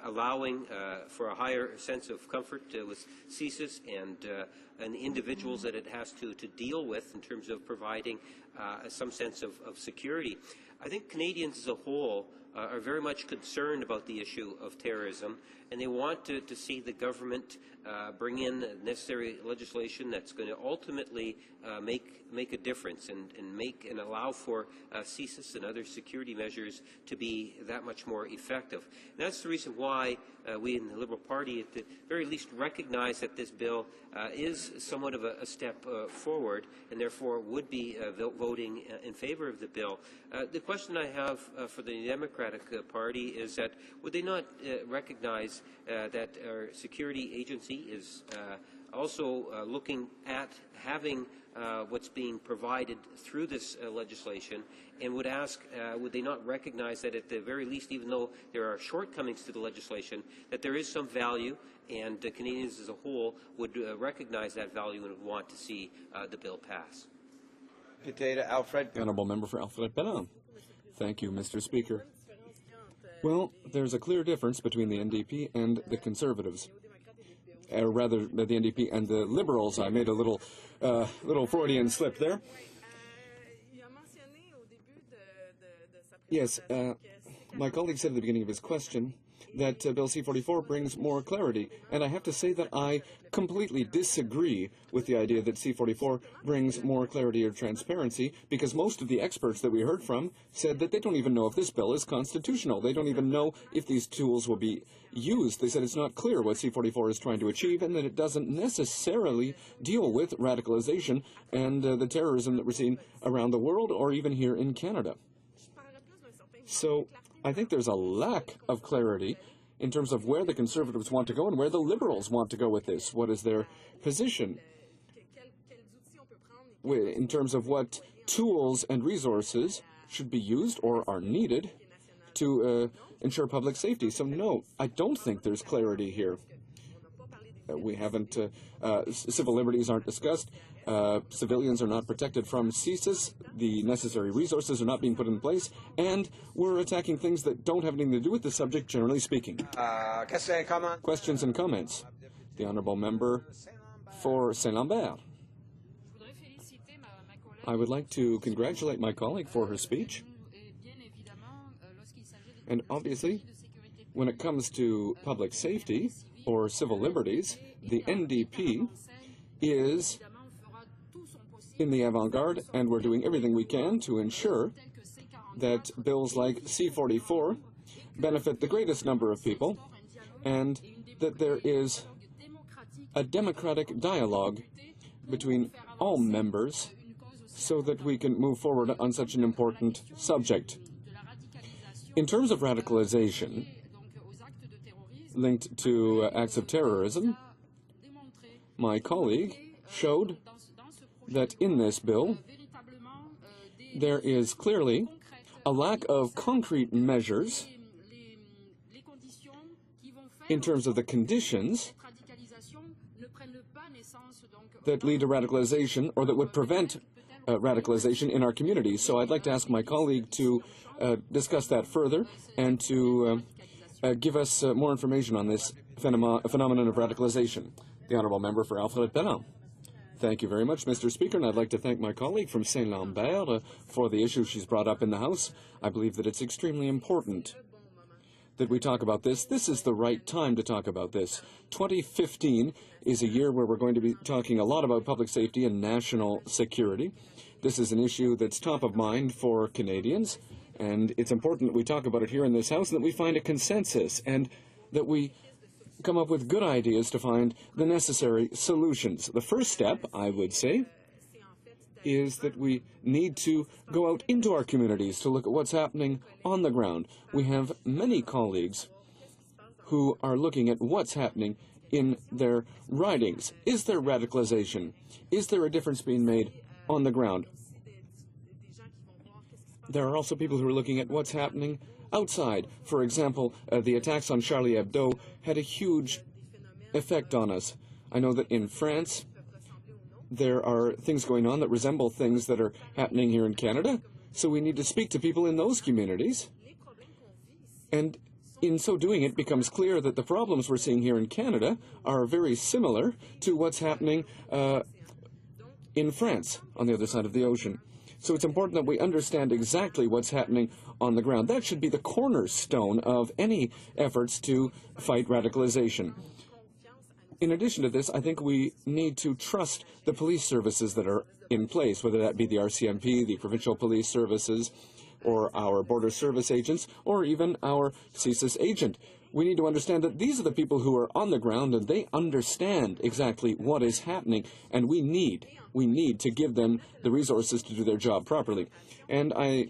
allowing for a higher sense of comfort with CSIS and the individuals that it has to deal with in terms of providing some sense of security. I think Canadians as a whole are very much concerned about the issue of terrorism, and they want to see the government bring in necessary legislation that's going to ultimately make a difference and allow for CSIS and other security measures to be that much more effective. And that's the reason why we in the Liberal Party at the very least recognize that this bill is somewhat of a step forward, and therefore would be voting in favor of the bill. The question I have for the Democratic Party is that would they not recognize that our security agency is also looking at having what's being provided through this legislation, and would ask, would they not recognize that at the very least, even though there are shortcomings to the legislation, that there is some value, and Canadians as a whole would recognize that value and would want to see the bill pass? Alfred. Honourable Member for Alfred Pelham. Thank you, Mr. Speaker. Well, there's a clear difference between the NDP and the Conservatives. Or rather, the NDP and the Liberals. I made a little Freudian slip there. Yes, my colleague said at the beginning of his question that Bill C-44 brings more clarity, and I have to say that I completely disagree with the idea that C-44 brings more clarity or transparency, because most of the experts that we heard from said that they don't even know if this bill is constitutional. They don't even know if these tools will be used. They said it's not clear what C-44 is trying to achieve, and that it doesn't necessarily deal with radicalization and the terrorism that we're seeing around the world or even here in Canada. So I think there's a lack of clarity in terms of where the Conservatives want to go and where the Liberals want to go with this. What is their position in terms of what tools and resources should be used or are needed to ensure public safety? So no, I don't think there's clarity here. We haven't, civil liberties aren't discussed. Civilians are not protected from CSIS. The necessary resources are not being put in place. And we're attacking things that don't have anything to do with the subject, generally speaking. Questions and comments. The Honourable Member for Saint-Lambert. I would like to congratulate my colleague for her speech. And obviously, when it comes to public safety or civil liberties, the NDP is in the avant-garde, and we're doing everything we can to ensure that bills like C-44 benefit the greatest number of people, and that there is a democratic dialogue between all members so that we can move forward on such an important subject. In terms of radicalization linked to acts of terrorism, my colleague showed that in this bill there is clearly a lack of concrete measures in terms of the conditions that lead to radicalization or that would prevent radicalization in our communities. So I'd like to ask my colleague to discuss that further and to give us more information on this phenomenon of radicalization. The Honourable Member for Alfred Pelham. Thank you very much, Mr. Speaker, and I'd like to thank my colleague from Saint-Lambert for the issue she's brought up in the House. I believe that it's extremely important that we talk about this. This is the right time to talk about this. 2015 is a year where we're going to be talking a lot about public safety and national security. This is an issue that's top of mind for Canadians, and it's important that we talk about it here in this House and that we find a consensus and that we come up with good ideas to find the necessary solutions. The first step, I would say, is that we need to go out into our communities to look at what's happening on the ground. We have many colleagues who are looking at what's happening in their ridings. Is there radicalization? Is there a difference being made on the ground? There are also people who are looking at what's happening outside. For example, the attacks on Charlie Hebdo had a huge effect on us. I know that in France, there are things going on that resemble things that are happening here in Canada, so we need to speak to people in those communities. And in so doing, it becomes clear that the problems we're seeing here in Canada are very similar to what's happening in France, on the other side of the ocean. So it's important that we understand exactly what's happening on the ground. That should be the cornerstone of any efforts to fight radicalization. In addition to this, I think we need to trust the police services that are in place, whether that be the RCMP, the provincial police services, or our border service agents, or even our CSIS agent. We need to understand that these are the people who are on the ground and they understand exactly what is happening, and we need to give them the resources to do their job properly. And I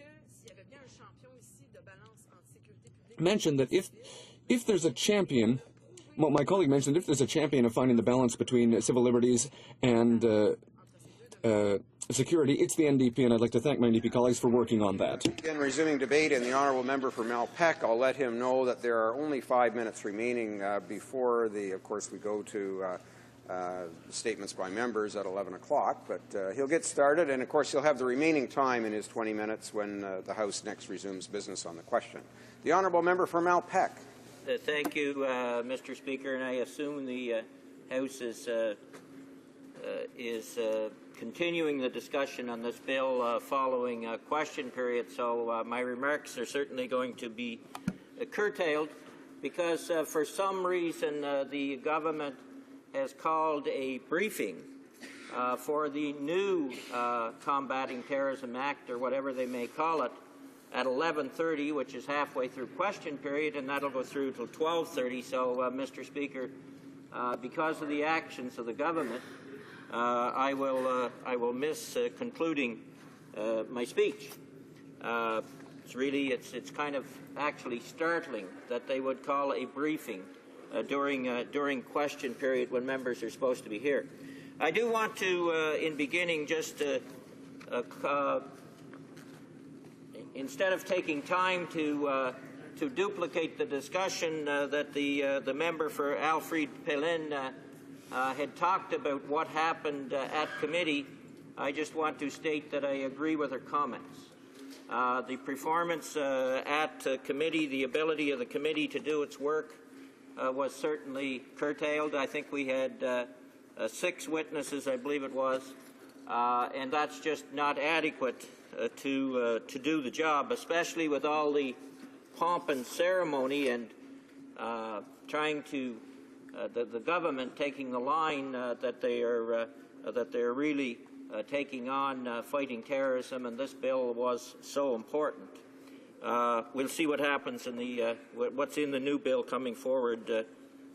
mentioned that if there's a champion, well, my colleague mentioned if there's a champion of finding the balance between civil liberties and security, it's the NDP, and I'd like to thank my NDP colleagues for working on that. Again, resuming debate, and the honourable member for Malpeque, I'll let him know that there are only 5 minutes remaining before of course, we go to statements by members at 11 o'clock, but he'll get started, and of course he'll have the remaining time in his 20 minutes when the House next resumes business on the question. The honourable member for Malpeque. Thank you, Mr. Speaker, and I assume the House is continuing the discussion on this bill following a question period, so my remarks are certainly going to be curtailed because for some reason the government has called a briefing for the new Combating Terrorism Act, or whatever they may call it, at 11:30, which is halfway through question period, and that'll go through till 12:30. So, Mr. Speaker, because of the actions of the government, I will miss concluding my speech. It's kind of actually startling that they would call a briefing during question period when members are supposed to be here. I do want to, in beginning, just instead of taking time to duplicate the discussion that the member for Alfred Pellin had talked about what happened at committee, I just want to state that I agree with her comments. The performance at committee, the ability of the committee to do its work was certainly curtailed. I think we had 6 witnesses, I believe it was, and that's just not adequate to do the job, especially with all the pomp and ceremony and trying to the government taking the line that they're really taking on fighting terrorism, and this bill was so important. We'll see what happens in the what's in the new bill coming forward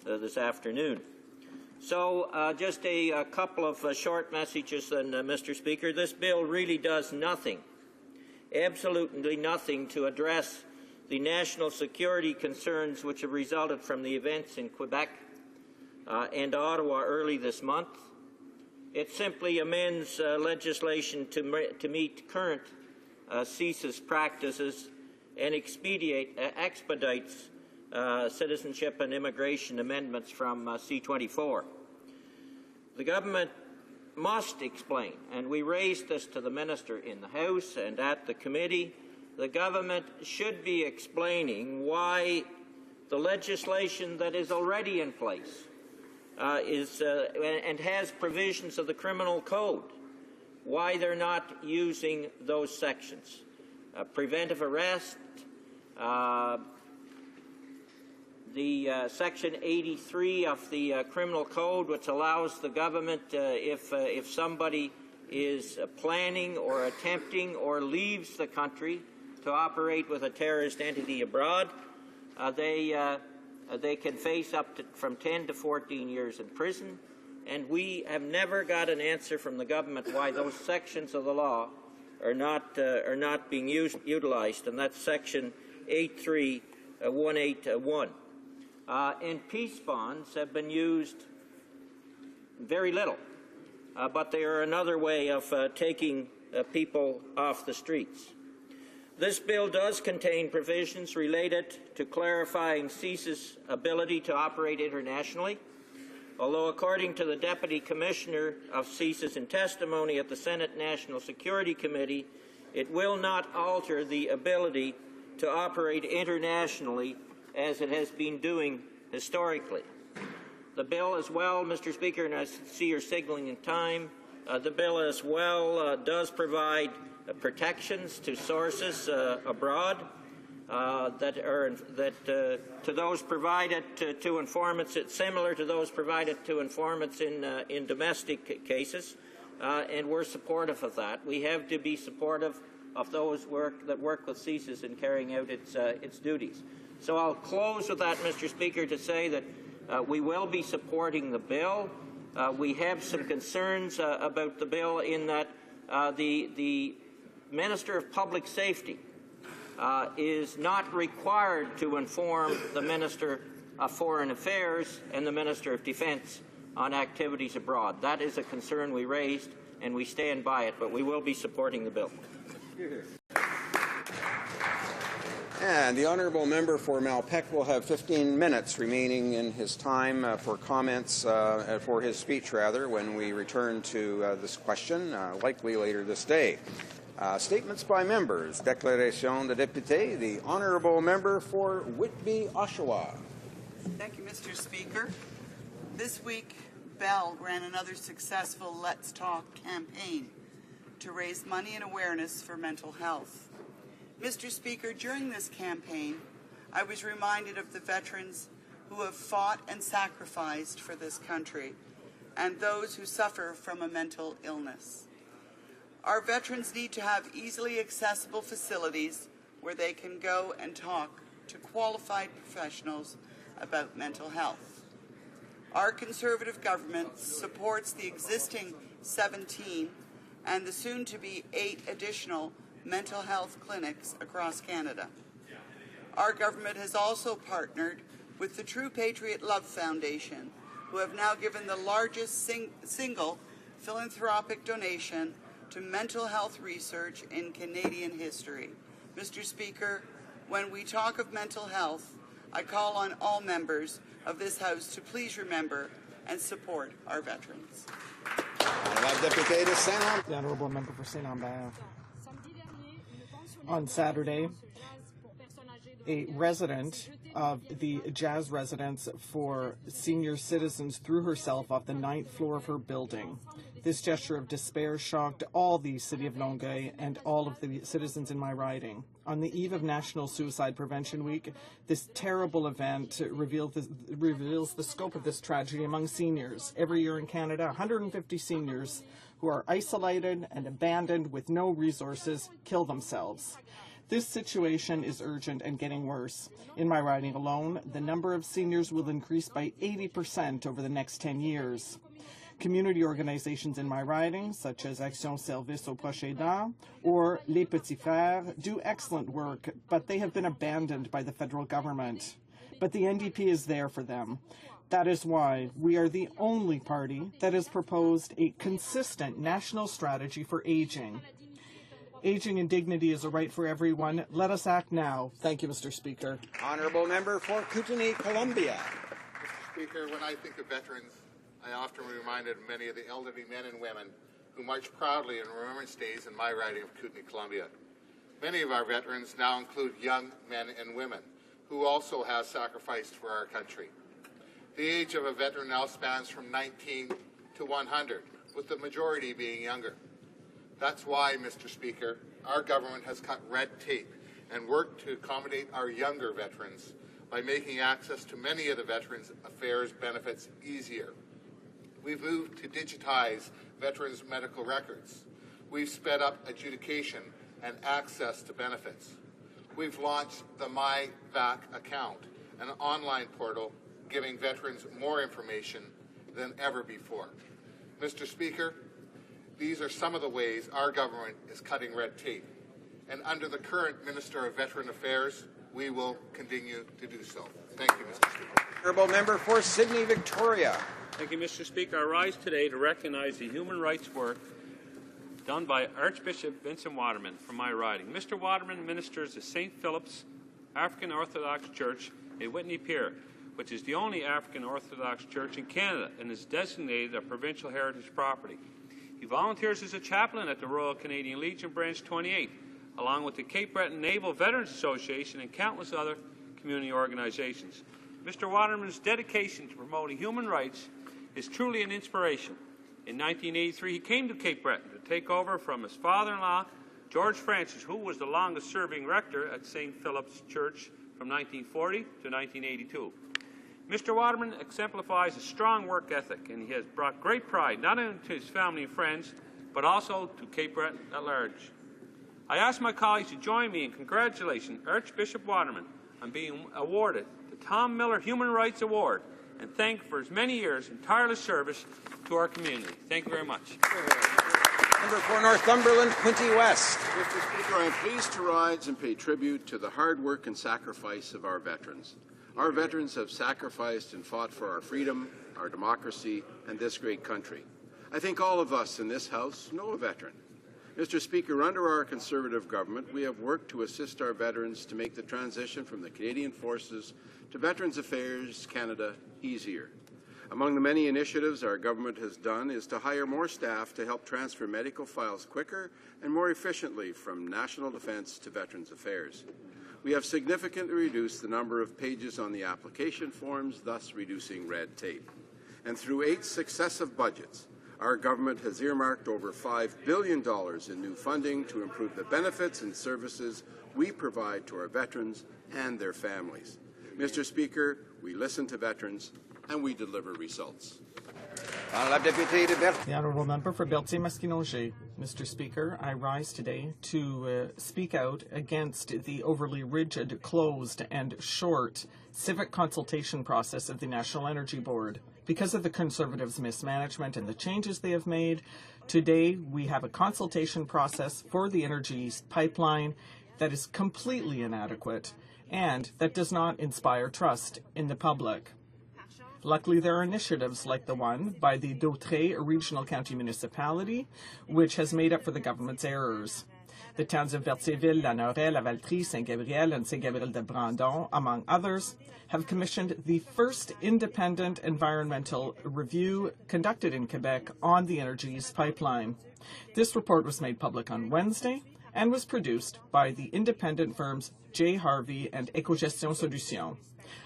this afternoon. So just a couple of short messages then, Mr. Speaker. This bill really does nothing, absolutely nothing, to address the national security concerns which have resulted from the events in Quebec and Ottawa early this month. It simply amends legislation to meet current CSIS practices and expedites citizenship and immigration amendments from C-24. The government must explain, and we raised this to the Minister in the House and at the committee, the government should be explaining why the legislation that is already in place and has provisions of the criminal code, why they're not using those sections. Preventive arrest, the Section 83 of the Criminal Code, which allows the government, if somebody is planning or attempting or leaves the country to operate with a terrorist entity abroad, they can face up to from 10 to 14 years in prison. And we have never got an answer from the government why those sections of the law are not being utilized, and that's Section 83181. And peace bonds have been used very little, but they are another way of taking people off the streets. This bill does contain provisions related to clarifying CSIS' ability to operate internationally, although according to the Deputy Commissioner of CSIS in testimony at the Senate National Security Committee, it will not alter the ability to operate internationally as it has been doing historically. The bill as well, Mr. Speaker, and I see you're signaling in time, The bill as well does provide protections to sources abroad to those provided to informants, similar to those provided to informants in domestic cases, and we're supportive of that. We have to be supportive of those that work with CSIS in carrying out its duties. So I'll close with that, Mr. Speaker, to say that we will be supporting the bill. We have some concerns about the bill in that the Minister of Public Safety is not required to inform the Minister of Foreign Affairs and the Minister of Defence on activities abroad. That is a concern we raised, and we stand by it, but we will be supporting the bill. And the honourable member for Malpeque will have 15 minutes remaining in his time for comments, for his speech rather, when we return to this question, likely later this day. Statements by members. Déclaration de député. The honourable member for Whitby, Oshawa. Thank you, Mr. Speaker. This week, Bell ran another successful Let's Talk campaign to raise money and awareness for mental health. Mr. Speaker, during this campaign, I was reminded of the veterans who have fought and sacrificed for this country and those who suffer from a mental illness. Our veterans need to have easily accessible facilities where they can go and talk to qualified professionals about mental health. Our Conservative government supports the existing 17 and the soon-to-be 8 additional mental health clinics across Canada. Our government has also partnered with the True Patriot Love Foundation, who have now given the largest single philanthropic donation to mental health research in Canadian history. Mr. Speaker, when we talk of mental health, I call on all members of this House to please remember and support our veterans. The honourable member for Saint-Lambert. On Saturday, a resident of the Jazz Residence for Senior Citizens threw herself off the 9th floor of her building. This gesture of despair shocked all the City of Longueuil and all of the citizens in my riding. On the eve of National Suicide Prevention Week, this terrible event reveals the scope of this tragedy among seniors. Every year in Canada, 150 seniors who are isolated and abandoned with no resources kill themselves. This situation is urgent and getting worse. In my riding alone, the number of seniors will increase by 80% over the next 10 years. Community organizations in my riding, such as Action Service aux Proches Aidants or Les Petits Frères, do excellent work, but they have been abandoned by the federal government. But the NDP is there for them. That is why we are the only party that has proposed a consistent national strategy for aging. Aging and dignity is a right for everyone. Let us act now. Thank you, Mr. Speaker. Honourable member for Kootenay, Columbia. Mr. Speaker, when I think of veterans, I often reminded of many of the elderly men and women who marched proudly in Remembrance Days in my riding of Kootenay, Columbia. Many of our veterans now include young men and women who also have sacrificed for our country. The age of a veteran now spans from 19 to 100, with the majority being younger. That's why, Mr. Speaker, our government has cut red tape and worked to accommodate our younger veterans by making access to many of the Veterans Affairs benefits easier. We've moved to digitize veterans' medical records. We've sped up adjudication and access to benefits. We've launched the MyVac account, an online portal giving veterans more information than ever before. Mr. Speaker, these are some of the ways our government is cutting red tape. And under the current Minister of Veteran Affairs, we will continue to do so. Thank you, Mr. Speaker. Honourable member for Sydney, Victoria. Thank you, Mr. Speaker. I rise today to recognize the human rights work done by Archbishop Vincent Waterman from my riding. Mr. Waterman ministers at St. Philip's African Orthodox Church in Whitney Pier, which is the only African Orthodox church in Canada and is designated a provincial heritage property. He volunteers as a chaplain at the Royal Canadian Legion Branch 28, along with the Cape Breton Naval Veterans Association and countless other community organizations. Mr. Waterman's dedication to promoting human rights is truly an inspiration. In 1983, he came to Cape Breton to take over from his father-in-law, George Francis, who was the longest-serving rector at St. Philip's Church from 1940 to 1982. Mr. Waterman exemplifies a strong work ethic, and he has brought great pride not only to his family and friends, but also to Cape Breton at large. I ask my colleagues to join me in congratulating Archbishop Waterman on being awarded the Tom Miller Human Rights Award and thank for his many years in tireless service to our community. Thank you very much. Member for Northumberland, Quinte West. Mr. Speaker, I am pleased to rise and pay tribute to the hard work and sacrifice of our veterans. Our veterans have sacrificed and fought for our freedom, our democracy, and this great country. I think all of us in this House know a veteran. Mr. Speaker, under our Conservative government, we have worked to assist our veterans to make the transition from the Canadian Forces to Veterans Affairs Canada easier. Among the many initiatives our government has done is to hire more staff to help transfer medical files quicker and more efficiently from National Defence to Veterans Affairs. We have significantly reduced the number of pages on the application forms, thus reducing red tape. And through 8 successive budgets, our government has earmarked over $5 billion in new funding to improve the benefits and services we provide to our veterans and their families. Mr. Speaker, we listen to veterans and we deliver results. The Honourable Member for Berthier-Masquinongé. Mr. Speaker, I rise today to speak out against the overly rigid, closed and short civic consultation process of the National Energy Board. Because of the Conservatives' mismanagement and the changes they have made, today we have a consultation process for the energy pipeline that is completely inadequate and that does not inspire trust in the public. Luckily, there are initiatives like the one by the Dautrey Regional County Municipality, which has made up for the government's errors. The towns of Berthierville, La Noret, La Valtrie, Saint-Gabriel, and Saint-Gabriel-de-Brandon, among others, have commissioned the first independent environmental review conducted in Quebec on the Energy's pipeline. This report was made public on Wednesday and was produced by the independent firms J. Harvey and Écogestion Solutions.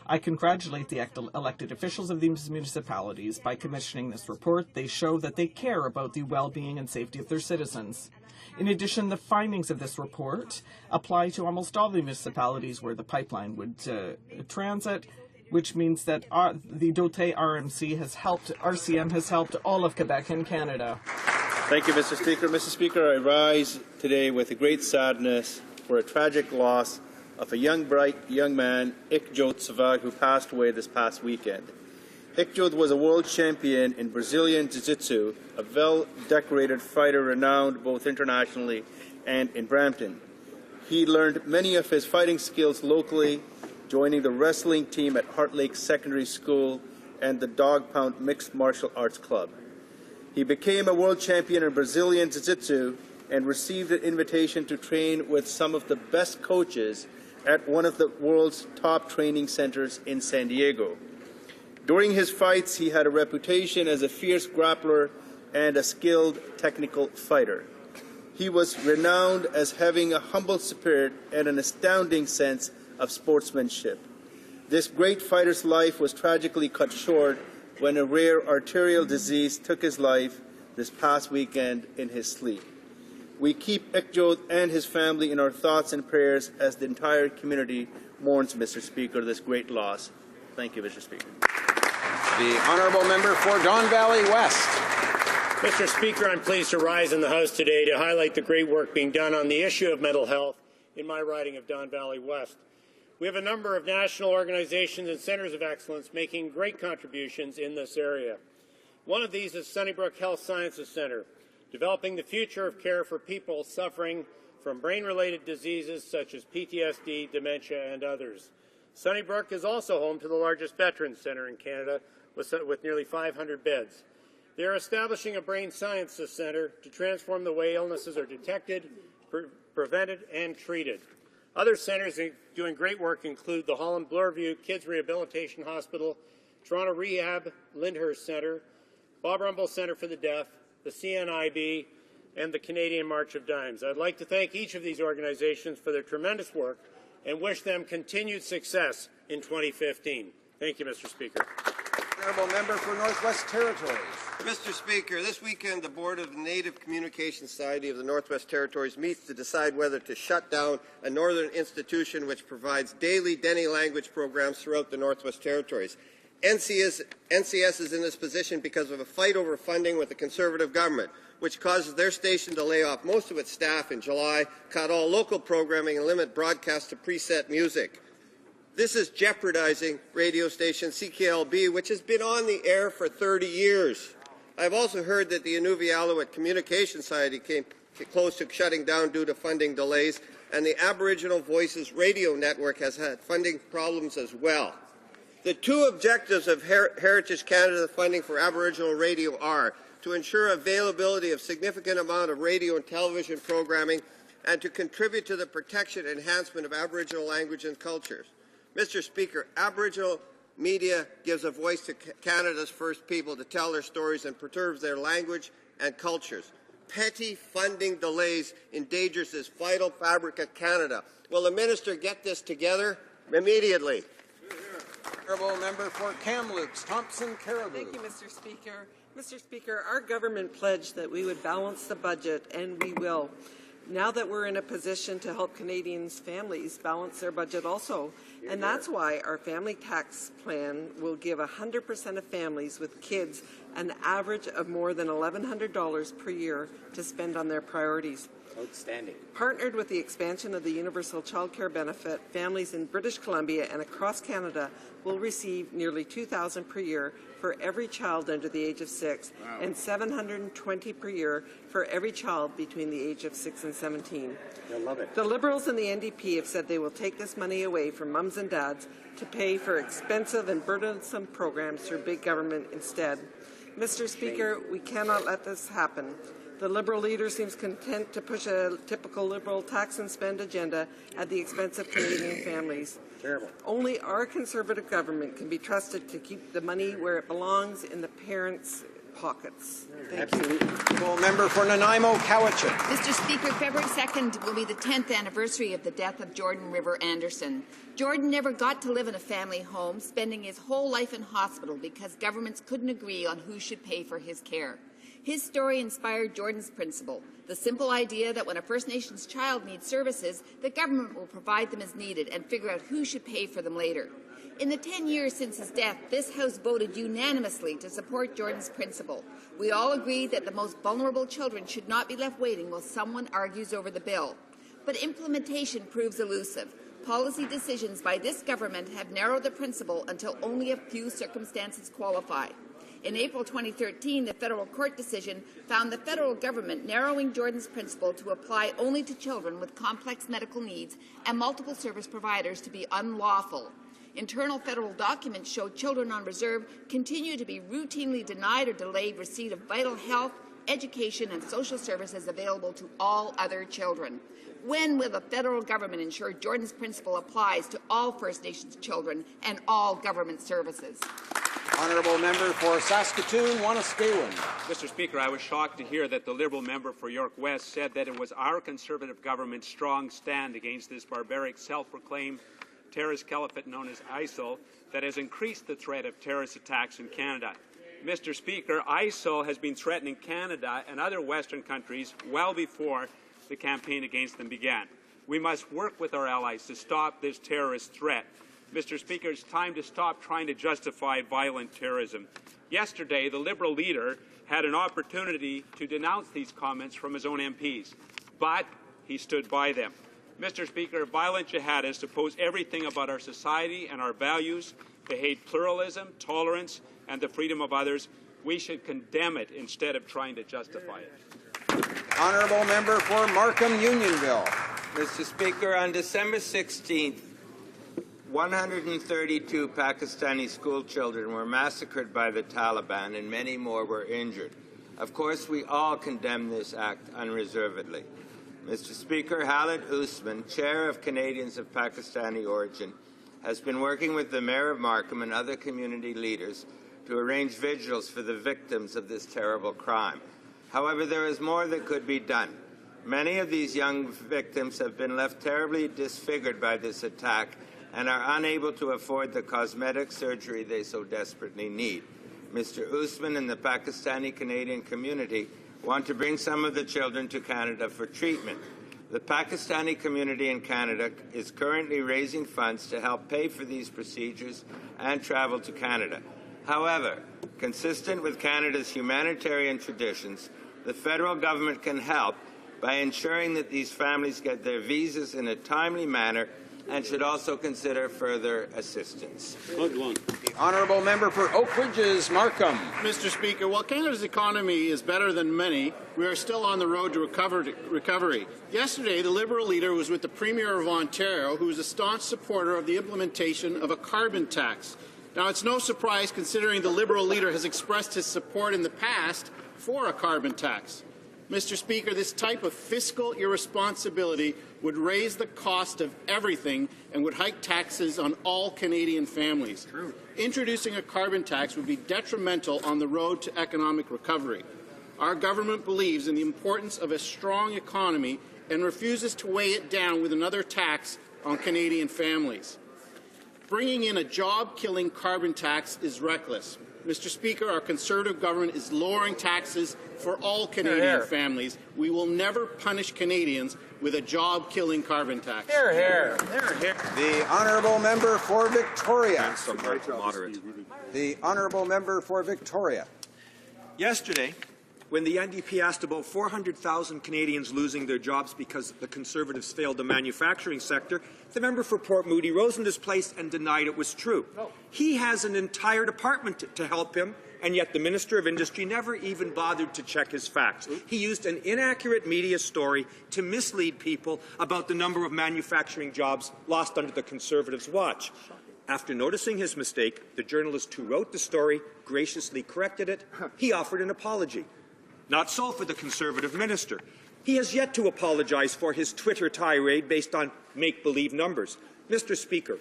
I congratulate the elected officials of these municipalities by commissioning this report. They show that they care about the well-being and safety of their citizens. In addition, the findings of this report apply to almost all the municipalities where the pipeline would transit, which means that the Dautrey RCM has helped all of Quebec and Canada. Thank you, Mr. Speaker. Mr. Speaker, I rise today with a great sadness for a tragic loss of a young, bright young man, Ikjot Savag, who passed away this past weekend. Ikjot was a world champion in Brazilian Jiu-Jitsu, a well-decorated fighter renowned both internationally and in Brampton. He learned many of his fighting skills locally, joining the wrestling team at Heart Lake Secondary School and the Dog Pound Mixed Martial Arts Club. He became a world champion in Brazilian Jiu-Jitsu and received an invitation to train with some of the best coaches at one of the world's top training centers in San Diego. During his fights, he had a reputation as a fierce grappler and a skilled technical fighter. He was renowned as having a humble spirit and an astounding sense of sportsmanship. This great fighter's life was tragically cut short when a rare arterial disease took his life this past weekend in his sleep. We keep Ikjot and his family in our thoughts and prayers as the entire community mourns, Mr. Speaker, this great loss. Thank you, Mr. Speaker. The Honourable Member for Don Valley West. Mr. Speaker, I'm pleased to rise in the House today to highlight the great work being done on the issue of mental health in my riding of Don Valley West. We have a number of national organizations and centres of excellence making great contributions in this area. One of these is Sunnybrook Health Sciences Centre, developing the future of care for people suffering from brain-related diseases such as PTSD, dementia, and others. Sunnybrook is also home to the largest veterans centre in Canada with nearly 500 beds. They are establishing a brain sciences centre to transform the way illnesses are detected, prevented, and treated. Other centres doing great work include the Holland Bloorview Kids Rehabilitation Hospital, Toronto Rehab Lyndhurst Centre, Bob Rumble Centre for the Deaf, the CNIB, and the Canadian March of Dimes. I'd like to thank each of these organizations for their tremendous work and wish them continued success in 2015. Thank you, Mr. Speaker. Honourable Member for Northwest Territories. Mr. Speaker, this weekend the Board of the Native Communication Society of the Northwest Territories meets to decide whether to shut down a northern institution which provides daily Dene language programs throughout the Northwest Territories. NCS is in this position because of a fight over funding with the Conservative government, which causes their station to lay off most of its staff in July, cut all local programming, and limit broadcast to preset music. This is jeopardizing radio station CKLB, which has been on the air for 30 years. I've also heard that the Inuvialuit Communication Society came close to shutting down due to funding delays, and the Aboriginal Voices Radio Network has had funding problems as well. The two objectives of Heritage Canada funding for Aboriginal radio are to ensure availability of significant amount of radio and television programming and to contribute to the protection and enhancement of Aboriginal language and cultures. Mr. Speaker, Aboriginal media gives a voice to Canada's First People to tell their stories and preserves their language and cultures. Petty funding delays endangers this vital fabric of Canada. Will the minister get this together immediately? Honourable member for Kamloops, Thompson Caribou. Thank you, Mr. Speaker. Mr. Speaker, our government pledged that we would balance the budget, and we will. Now that we're in a position to help Canadians' families balance their budget also, and that's why our family tax plan will give 100% of families with kids an average of more than $1,100 per year to spend on their priorities. Outstanding. Partnered with the expansion of the universal child care benefit, families in British Columbia and across Canada will receive nearly $2,000 per year for every child under the age of 6, wow, and $720 per year for every child between the age of 6 and 17. I love it. The Liberals and the NDP have said they will take this money away from mums and dads to pay for expensive and burdensome programs through big government instead. Mr. Speaker, we cannot let this happen. The Liberal leader seems content to push a typical Liberal tax and spend agenda at the expense of Canadian families. Terrible. Only our Conservative government can be trusted to keep the money where it belongs, in the parents' pockets. Thank you. Full member for Nanaimo, Cowichan. Mr. Speaker, February 2nd will be the 10th anniversary of the death of Jordan River Anderson. Jordan never got to live in a family home, spending his whole life in hospital because governments couldn't agree on who should pay for his care. His story inspired Jordan's principle, the simple idea that when a First Nations child needs services, the government will provide them as needed and figure out who should pay for them later. In the 10 years since his death, this House voted unanimously to support Jordan's principle. We all agreed that the most vulnerable children should not be left waiting while someone argues over the bill. But implementation proves elusive. Policy decisions by this government have narrowed the principle until only a few circumstances qualify. In April 2013, the federal court decision found the federal government narrowing Jordan's principle to apply only to children with complex medical needs and multiple service providers to be unlawful. Internal federal documents show children on reserve continue to be routinely denied or delayed receipt of vital health, education, and social services available to all other children. When will the federal government ensure Jordan's principle applies to all First Nations children and all government services? Honourable member for Saskatoon, Wanuskewin. Mr. Speaker, I was shocked to hear that the Liberal member for York West said that it was our Conservative government's strong stand against this barbaric, self-proclaimed terrorist caliphate known as ISIL that has increased the threat of terrorist attacks in Canada. Mr. Speaker, ISIL has been threatening Canada and other Western countries well before the campaign against them began. We must work with our allies to stop this terrorist threat. Mr. Speaker, it's time to stop trying to justify violent terrorism. Yesterday, the Liberal leader had an opportunity to denounce these comments from his own MPs, but he stood by them. Mr. Speaker, violent jihadists oppose everything about our society and our values. They hate pluralism, tolerance, and the freedom of others. We should condemn it instead of trying to justify it. Honourable member for Markham, Unionville. Mr. Speaker, on December 16th, 132 Pakistani school children were massacred by the Taliban and many more were injured. Of course, we all condemn this act unreservedly. Mr. Speaker, Khalid Usman, Chair of Canadians of Pakistani origin, has been working with the Mayor of Markham and other community leaders to arrange vigils for the victims of this terrible crime. However, there is more that could be done. Many of these young victims have been left terribly disfigured by this attack and are unable to afford the cosmetic surgery they so desperately need. Mr. Usman and the Pakistani Canadian community want to bring some of the children to Canada for treatment. The Pakistani community in Canada is currently raising funds to help pay for these procedures and travel to Canada. However, consistent with Canada's humanitarian traditions, the federal government can help by ensuring that these families get their visas in a timely manner and should also consider further assistance. The honourable member for Oak Ridges, Markham. Mr. Speaker, while Canada's economy is better than many, we are still on the road to recovery. Yesterday, the Liberal leader was with the Premier of Ontario, who is a staunch supporter of the implementation of a carbon tax. Now, it's no surprise considering the Liberal leader has expressed his support in the past for a carbon tax. Mr. Speaker, this type of fiscal irresponsibility would raise the cost of everything and would hike taxes on all Canadian families. True. Introducing a carbon tax would be detrimental on the road to economic recovery. Our government believes in the importance of a strong economy and refuses to weigh it down with another tax on Canadian families. Bringing in a job-killing carbon tax is reckless. Mr. Speaker, our Conservative government is lowering taxes for all Canadian families. We will never punish Canadians with a job-killing carbon tax. Hear, hear. The honourable member for Victoria. The honourable member for Victoria. Yesterday, when the NDP asked about 400,000 Canadians losing their jobs because the Conservatives failed the manufacturing sector, the member for Port Moody rose in his place and denied it was true. No. He has an entire department to help him, and yet the Minister of Industry never even bothered to check his facts. He used an inaccurate media story to mislead people about the number of manufacturing jobs lost under the Conservatives' watch. After noticing his mistake, the journalist who wrote the story graciously corrected it. He offered an apology. Not so for the Conservative minister. He has yet to apologize for his Twitter tirade based on make-believe numbers. Mr. Speaker,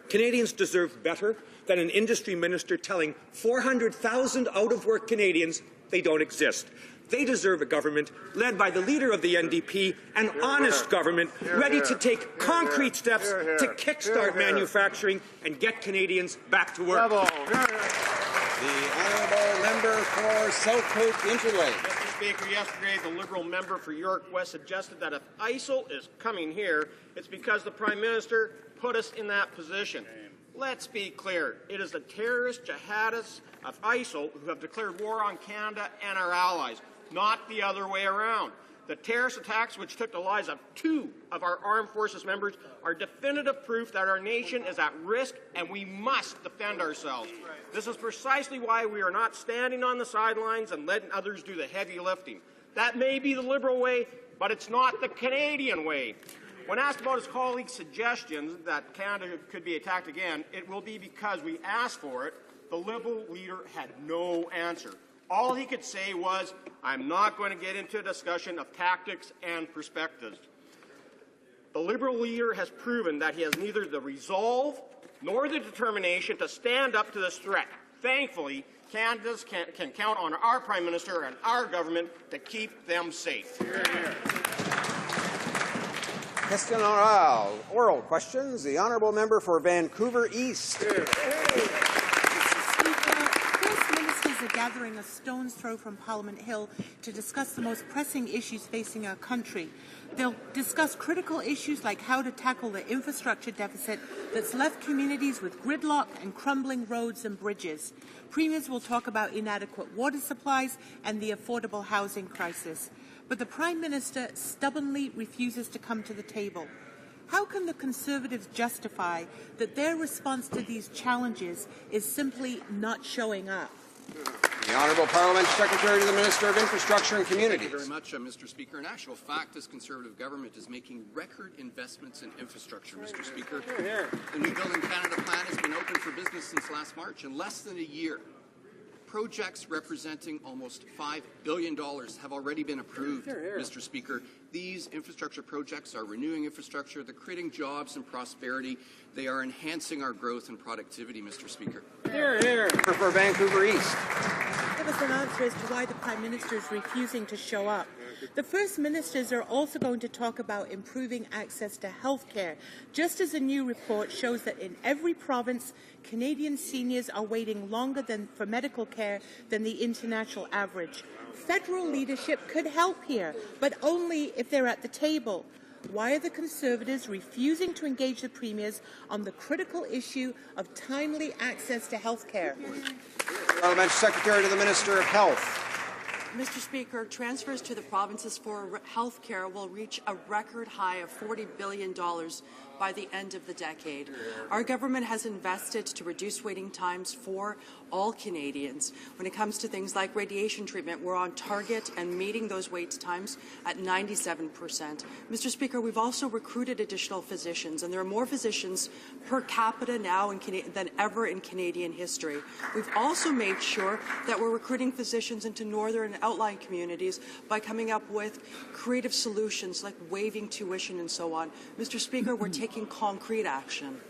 Canadians deserve better than an industry minister telling 400,000 out-of-work Canadians they don't exist. They deserve a government led by the leader of the NDP, an honest government ready to take concrete steps to kickstart manufacturing and get Canadians back to work. The honourable member for Southcote Interlake. Mr. Speaker, yesterday the Liberal member for York West suggested that if ISIL is coming here, it's because the Prime Minister put us in that position. Let's be clear. It is the terrorist jihadists of ISIL who have declared war on Canada and our allies, not the other way around. The terrorist attacks which took the lives of 2 of our armed forces members are definitive proof that our nation is at risk and we must defend ourselves. This is precisely why we are not standing on the sidelines and letting others do the heavy lifting. That may be the Liberal way, but it's not the Canadian way. When asked about his colleagues' suggestions that Canada could be attacked again, it will be because we asked for it. The Liberal leader had no answer. All he could say was, I'm not going to get into a discussion of tactics and perspectives. The Liberal leader has proven that he has neither the resolve nor the determination to stand up to this threat. Thankfully, Canadians can count on our Prime Minister and our government to keep them safe. Question oral. Oral questions. The honourable member for Vancouver East. Are gathering a stone's throw from Parliament Hill to discuss the most pressing issues facing our country. They'll discuss critical issues like how to tackle the infrastructure deficit that's left communities with gridlock and crumbling roads and bridges. Premiers will talk about inadequate water supplies and the affordable housing crisis. But the Prime Minister stubbornly refuses to come to the table. How can the Conservatives justify that their response to these challenges is simply not showing up? The Honourable Parliament Secretary to the Minister of Infrastructure and Communities. Thank you very much, Mr. Speaker. In actual fact, this Conservative government is making record investments in infrastructure, Mr. Speaker. The New Building Canada plan has been open for business since last March. In less than a year, projects representing almost $5 billion have already been approved, Mr. Speaker. These infrastructure projects are renewing infrastructure, they're creating jobs and prosperity, they are enhancing our growth and productivity, Mr. Speaker. For Vancouver East. Give us an answer as to why the Prime Minister is refusing to show up. The First Ministers are also going to talk about improving access to health care, just as a new report shows that in every province, Canadian seniors are waiting longer for medical care than the international average. Federal leadership could help here, but only if they're at the table. Why are the Conservatives refusing to engage the Premiers on the critical issue of timely access to health care? Parliamentary Secretary to the Minister of Health. Mr. Speaker, transfers to the provinces for health care will reach a record high of $40 billion by the end of the decade. Our government has invested to reduce waiting times for all Canadians. When it comes to things like radiation treatment, we're on target and meeting those wait times at 97%. Mr. Speaker, we've also recruited additional physicians, and there are more physicians per capita now than ever in Canadian history. We've also made sure that we're recruiting physicians into northern and outlying communities by coming up with creative solutions like waiving tuition and so on. Mr. Speaker, we're taking concrete action.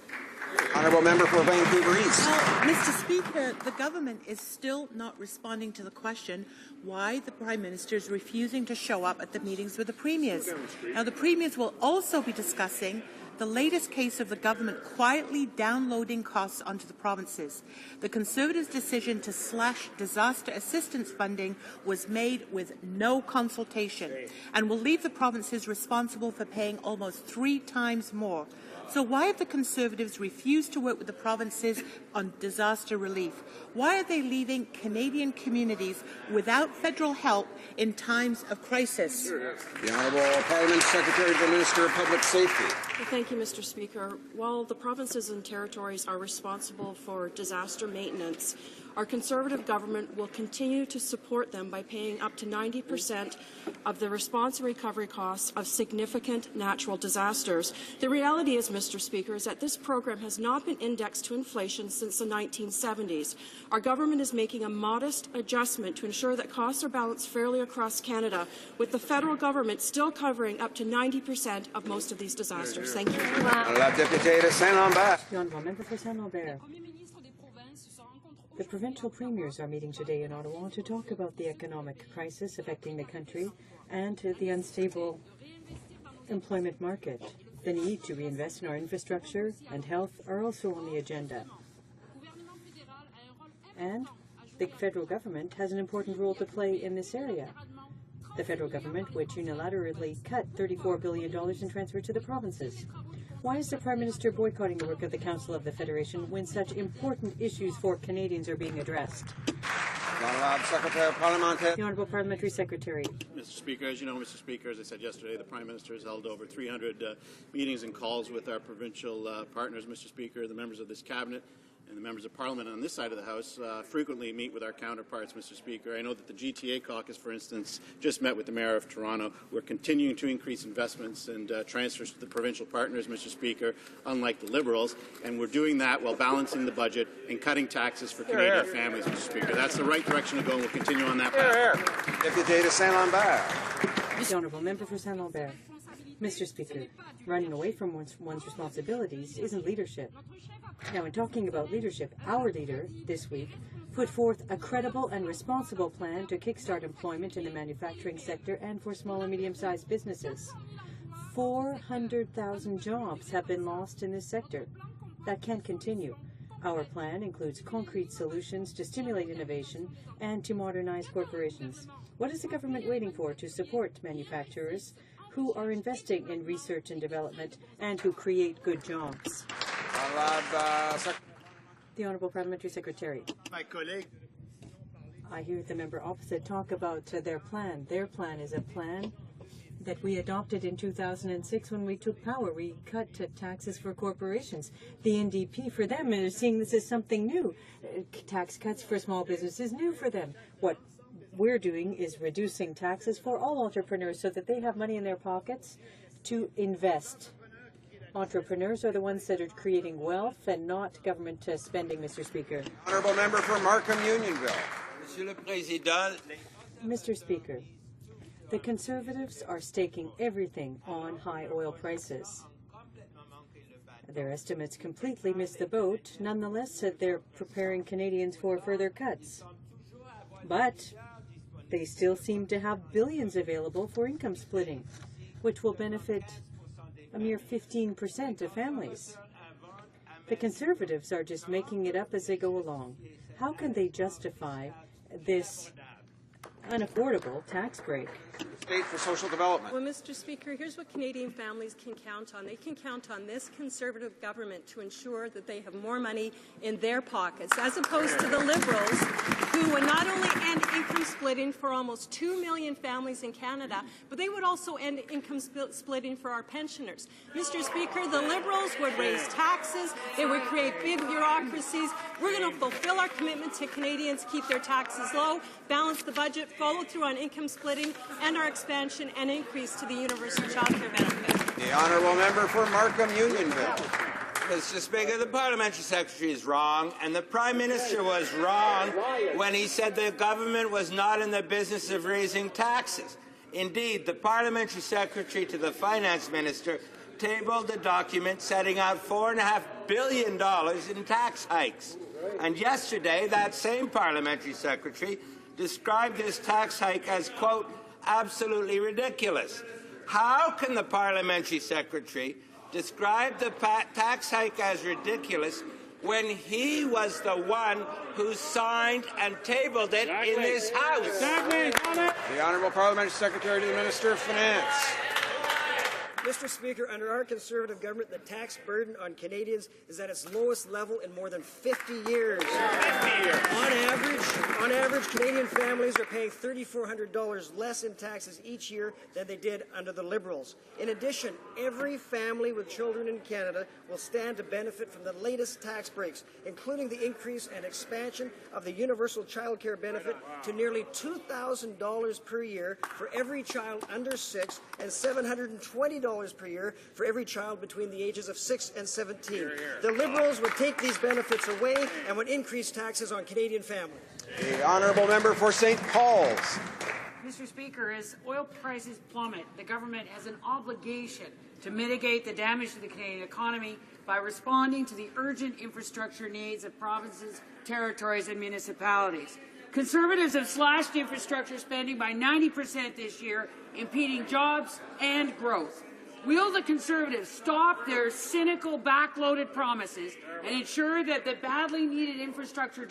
Honourable Member for Vancouver East. Well, Mr. Speaker, the government is still not responding to the question why the Prime Minister is refusing to show up at the meetings with the Premiers. Now, the Premiers will also be discussing the latest case of the government quietly downloading costs onto the provinces. The Conservatives' decision to slash disaster assistance funding was made with no consultation and will leave the provinces responsible for paying almost 3 times more. So why have the Conservatives refused to work with the provinces on disaster relief? Why are they leaving Canadian communities without federal help in times of crisis? The Honourable Parliament Secretary to the Minister of Public Safety. Thank you, Mr. Speaker. While the provinces and territories are responsible for disaster maintenance, our Conservative government will continue to support them by paying up to 90% of the response and recovery costs of significant natural disasters. The reality is, Mr. Speaker, is that this program has not been indexed to inflation since the 1970s. Our government is making a modest adjustment to ensure that costs are balanced fairly across Canada, with the federal government still covering up to 90% of most of these disasters. Thank you. La députée de Saint-Lambert. The Honourable Member for Saint-Lambert. The provincial premiers are meeting today in Ottawa to talk about the economic crisis affecting the country and the unstable employment market. The need to reinvest in our infrastructure and health are also on the agenda. And the federal government has an important role to play in this area. The federal government, which unilaterally cut $34 billion in transfer to the provinces. Why is the Prime Minister boycotting the work of the Council of the Federation when such important issues for Canadians are being addressed? The Honourable Parliamentary Secretary. Mr. Speaker, as you know, Mr. Speaker, as I said yesterday, the Prime Minister has held over 300 meetings and calls with our provincial partners, Mr. Speaker, the members of this Cabinet, and the members of Parliament on this side of the House frequently meet with our counterparts, Mr. Speaker. I know that the GTA caucus, for instance, just met with the Mayor of Toronto. We're continuing to increase investments and transfers to the provincial partners, Mr. Speaker, unlike the Liberals, and we're doing that while balancing the budget and cutting taxes for Canadian families, Mr. Speaker. That's the right direction to go, and we'll continue on that path. Député de Saint-Lambert. The Honourable Member for Saint-Lambert. Mr. Speaker, running away from one's responsibilities isn't leadership. Now, in talking about leadership, our leader this week put forth a credible and responsible plan to kickstart employment in the manufacturing sector and for small and medium-sized businesses. 400,000 jobs have been lost in this sector. That can't continue. Our plan includes concrete solutions to stimulate innovation and to modernize corporations. What is the government waiting for to support manufacturers who are investing in research and development and who create good jobs? The Honourable Parliamentary Secretary. My colleague. I hear the member opposite talk about their plan. Their plan is a plan that we adopted in 2006 when we took power. We cut taxes for corporations. The NDP, for them, is seeing this as something new. Tax cuts for small businesses, new for them. What we're doing is reducing taxes for all entrepreneurs so that they have money in their pockets to invest. Entrepreneurs are the ones that are creating wealth and not government spending, Mr. Speaker. Honourable Member for Markham Unionville. Monsieur le Président. Mr. Speaker, the Conservatives are staking everything on high oil prices. Their estimates completely miss the boat. Nonetheless, they're preparing Canadians for further cuts. But They still seem to have billions available for income splitting, which will benefit a mere 15% of families. The Conservatives are just making it up as they go along. How can they justify this unaffordable tax break? State for Social Development. Well, Mr. Speaker, here's what Canadian families can count on. They can count on this Conservative government to ensure that they have more money in their pockets, as opposed to the Liberals, who would not only end income splitting for almost 2 million families in Canada, but they would also end income splitting for our pensioners. Mr. Speaker, the Liberals would raise taxes. They would create big bureaucracies. We're going to fulfill our commitment to Canadians, keep their taxes low, balance the budget, follow through on income splitting, and our expansion and increase to the universal child care benefit. The honourable member for Markham Unionville. Mr. Speaker, the parliamentary secretary is wrong, and the Prime Minister was wrong when he said the government was not in the business of raising taxes. Indeed, the parliamentary secretary to the finance minister tabled a document setting out $4.5 billion in tax hikes. And yesterday, that same parliamentary secretary described this tax hike as, quote, absolutely ridiculous. How can the parliamentary secretary describe the tax hike as ridiculous when he was the one who signed and tabled it in this House? The Honourable Parliamentary Secretary to the Minister of Finance. Mr. Speaker, under our Conservative government, the tax burden on Canadians is at its lowest level in more than 50 years. On average, Canadian families are paying $3,400 less in taxes each year than they did under the Liberals. In addition, every family with children in Canada will stand to benefit from the latest tax breaks, including the increase and expansion of the universal child care benefit to nearly $2,000 per year for every child under 6 and $720 per year for every child between the ages of 6 and 17. The Liberals would take these benefits away and would increase taxes on Canadian families. The honourable member for St. Paul's. Mr. Speaker, as oil prices plummet, the government has an obligation to mitigate the damage to the Canadian economy by responding to the urgent infrastructure needs of provinces, territories and municipalities. Conservatives have slashed infrastructure spending by 90% this year, impeding jobs and growth. Will the Conservatives stop their cynical, backloaded promises and ensure that the badly needed infrastructure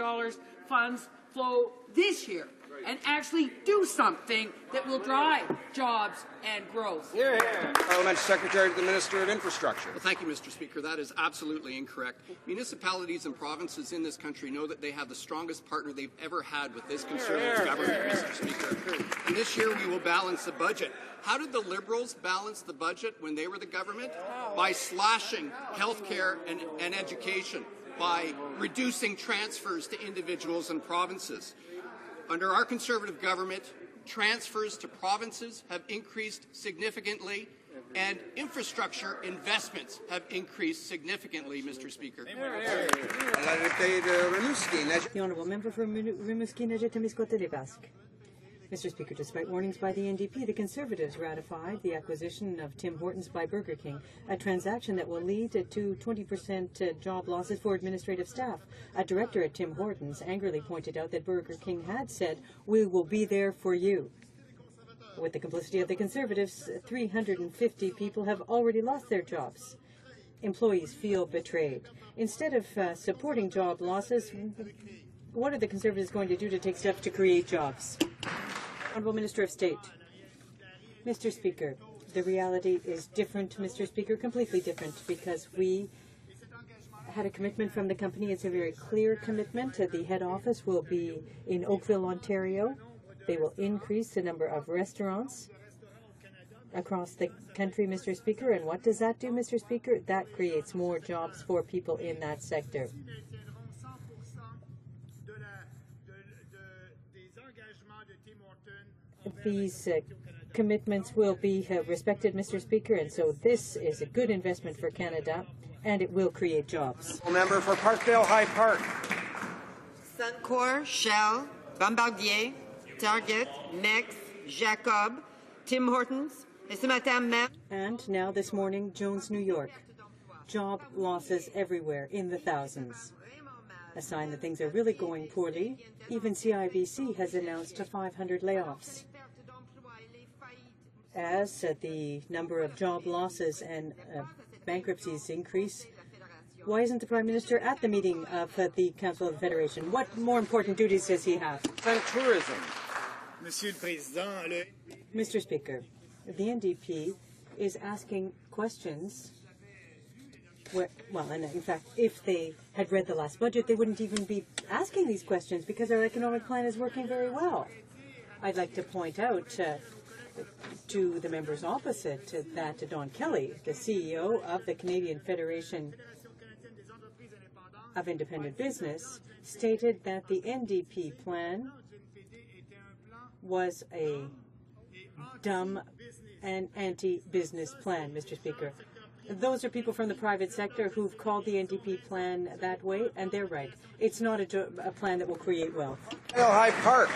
funds flow this year and actually do something that will drive jobs and growth? Parliamentary Secretary to the Minister of Infrastructure. Well, thank you, Mr. Speaker. That is absolutely incorrect. Municipalities and provinces in this country know that they have the strongest partner they've ever had with this Conservative government, Mr. Speaker. And this year we will balance the budget. How did the Liberals balance the budget when they were the government? By slashing health care and education, by reducing transfers to individuals and provinces. Under our Conservative government, transfers to provinces have increased signiorigantly, and infrastructure investments have increased significantly, Mr. Speaker. The Honourable Member for Rimouski-Nejet-Témiscouata-Les-Basques. Mr. Speaker, despite warnings by the NDP, the Conservatives ratified the acquisition of Tim Hortons by Burger King, a transaction that will lead to 20% job losses for administrative staff. A director at Tim Hortons angrily pointed out that Burger King had said, "We will be there for you." With the complicity of the Conservatives, 350 people have already lost their jobs. Employees feel betrayed. Instead of supporting job losses, what are the Conservatives going to do to take steps to create jobs? Honourable Minister of State. Mr. Speaker, the reality is different, Mr. Speaker, completely different, because we had a commitment from the company. It's a very clear commitment. The head office will be in Oakville, Ontario. They will increase the number of restaurants across the country, Mr. Speaker. And what does that do, Mr. Speaker? That creates more jobs for people in that sector. These commitments will be respected, Mr. Speaker, and so this is a good investment for Canada, and it will create jobs. Member for Parkdale High Park. Suncor, Shell, Bombardier, Target, Next, Jacob, Tim Hortons, et ce matin même. And now this morning, Jones, New York. Job losses everywhere in the thousands. a sign that things are really going poorly. Even CIBC has announced 500 layoffs. As the number of job losses and bankruptcies increase, why isn't the Prime Minister at the meeting of the Council of the Federation? What more important duties does he have? And tourism. Mr. Speaker, the NDP is asking questions. And in fact, if they had read the last budget, they wouldn't even be asking these questions because our economic plan is working very well. I'd like to point out to the members opposite that Don Kelly, the CEO of the Canadian Federation of Independent Business, stated that the NDP plan was a dumb and anti-business plan, Mr. Speaker. Those are people from the private sector who've called the NDP plan that way, and they're right. It's not a plan that will create wealth. High Park.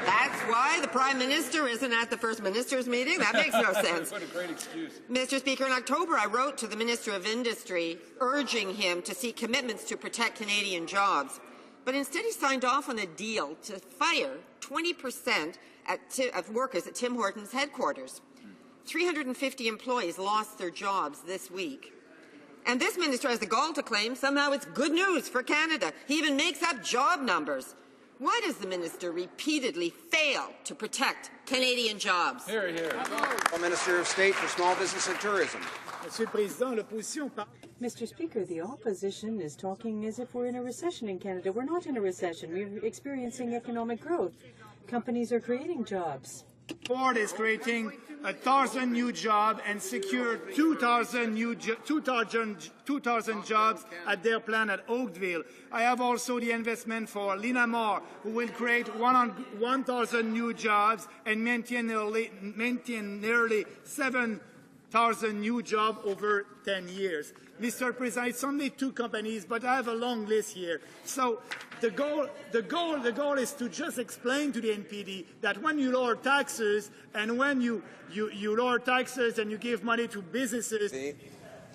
That's why the Prime Minister isn't at the First Minister's meeting? That makes no sense. What a great excuse. Mr. Speaker, in October, I wrote to the Minister of Industry urging him to seek commitments to protect Canadian jobs. But instead, he signed off on a deal to fire 20% of workers at Tim Hortons headquarters. 350 employees lost their jobs this week. And this minister has the gall to claim somehow it's good news for Canada. He even makes up job numbers. Why does the minister repeatedly fail to protect Canadian jobs? Here, here. Minister of State for Small Business and Tourism. Mr. Speaker, the opposition is talking as if we're in a recession in Canada. We're not in a recession. We're experiencing economic growth. Companies are creating jobs. Ford is creating 1,000 new jobs and secure 2,000 jobs at their plant at Oakville. I have also the investment for Linamar, who will create 1,000 new jobs and maintain nearly 7,000 new jobs over 10 years. Mr. President, it's only 2 companies, but I have a long list here. So the goal is to just explain to the NPD that when you lower taxes and when you lower taxes and you give money to businesses.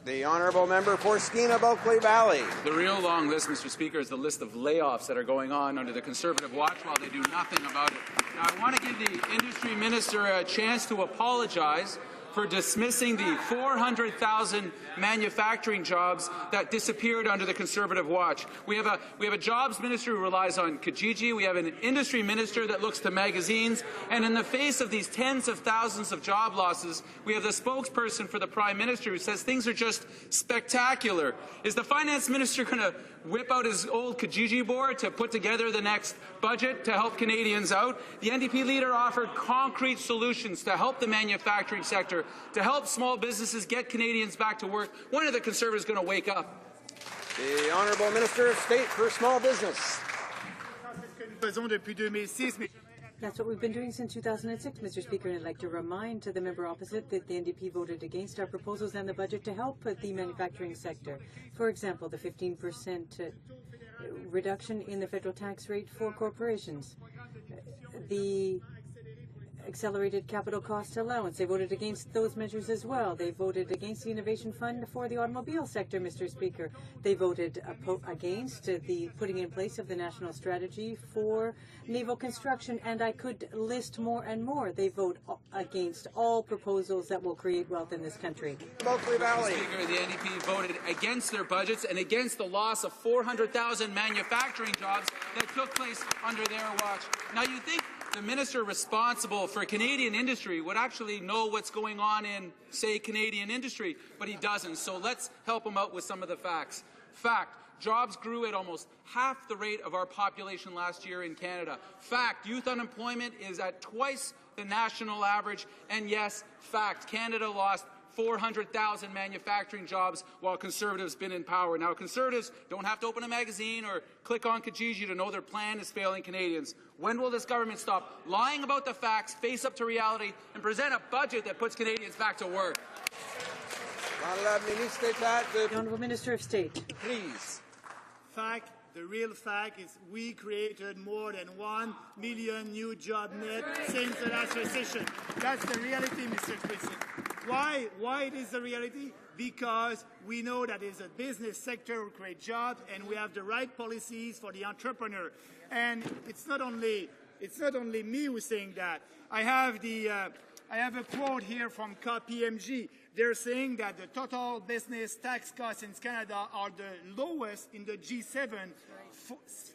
The honourable member for Skeena-Bulkley Valley. The real long list, Mr. Speaker, is the list of layoffs that are going on under the Conservative watch while they do nothing about it. Now, I want to give the industry minister a chance to apologize for dismissing the 400,000 manufacturing jobs that disappeared under the Conservative watch. We have a jobs minister who relies on Kijiji. We have an industry minister that looks to magazines. And in the face of these tens of thousands of job losses, we have the spokesperson for the Prime Minister who says things are just spectacular. Is the finance minister going to whip out his old Kijiji board to put together the next budget to help Canadians out? The NDP leader offered concrete solutions to help the manufacturing sector, to help small businesses get Canadians back to work. When are the Conservatives going to wake up? The Honourable Minister of State for Small Business. That's what we've been doing since 2006, Mr. Speaker, and I'd like to remind the member opposite that the NDP voted against our proposals and the budget to help the manufacturing sector. For example, the 15% reduction in the federal tax rate for corporations, the accelerated capital cost allowance. They voted against those measures as well. They voted against the Innovation Fund for the automobile sector, Mr. Speaker. They voted against the putting in place of the national strategy for naval construction, and I could list more and more. They vote against all proposals that will create wealth in this country. Mr. Speaker, the NDP voted against their budgets and against the loss of 400,000 manufacturing jobs that took place under their watch. Now, you think the minister responsible for Canadian industry would actually know what's going on in, say, Canadian industry, but he doesn't. So let's help him out with some of the facts. Fact, jobs grew at almost half the rate of our population last year in Canada. Fact, youth unemployment is at twice the national average. And yes, fact, Canada lost 400,000 manufacturing jobs while Conservatives have been in power. Now, Conservatives don't have to open a magazine or click on Kijiji to know their plan is failing Canadians. When will this government stop lying about the facts, face up to reality, and present a budget that puts Canadians back to work? The Honourable Minister of State. Please. The real fact is we created more than 1 million new jobs net since the last recession. That's the reality, Mr. President. Why it is the reality? Because we know that it's a business sector will create jobs, and we have the right policies for the entrepreneur. And it's not only me who's saying that. I have a quote here from KPMG. They're saying that the total business tax costs in Canada are the lowest in the G7,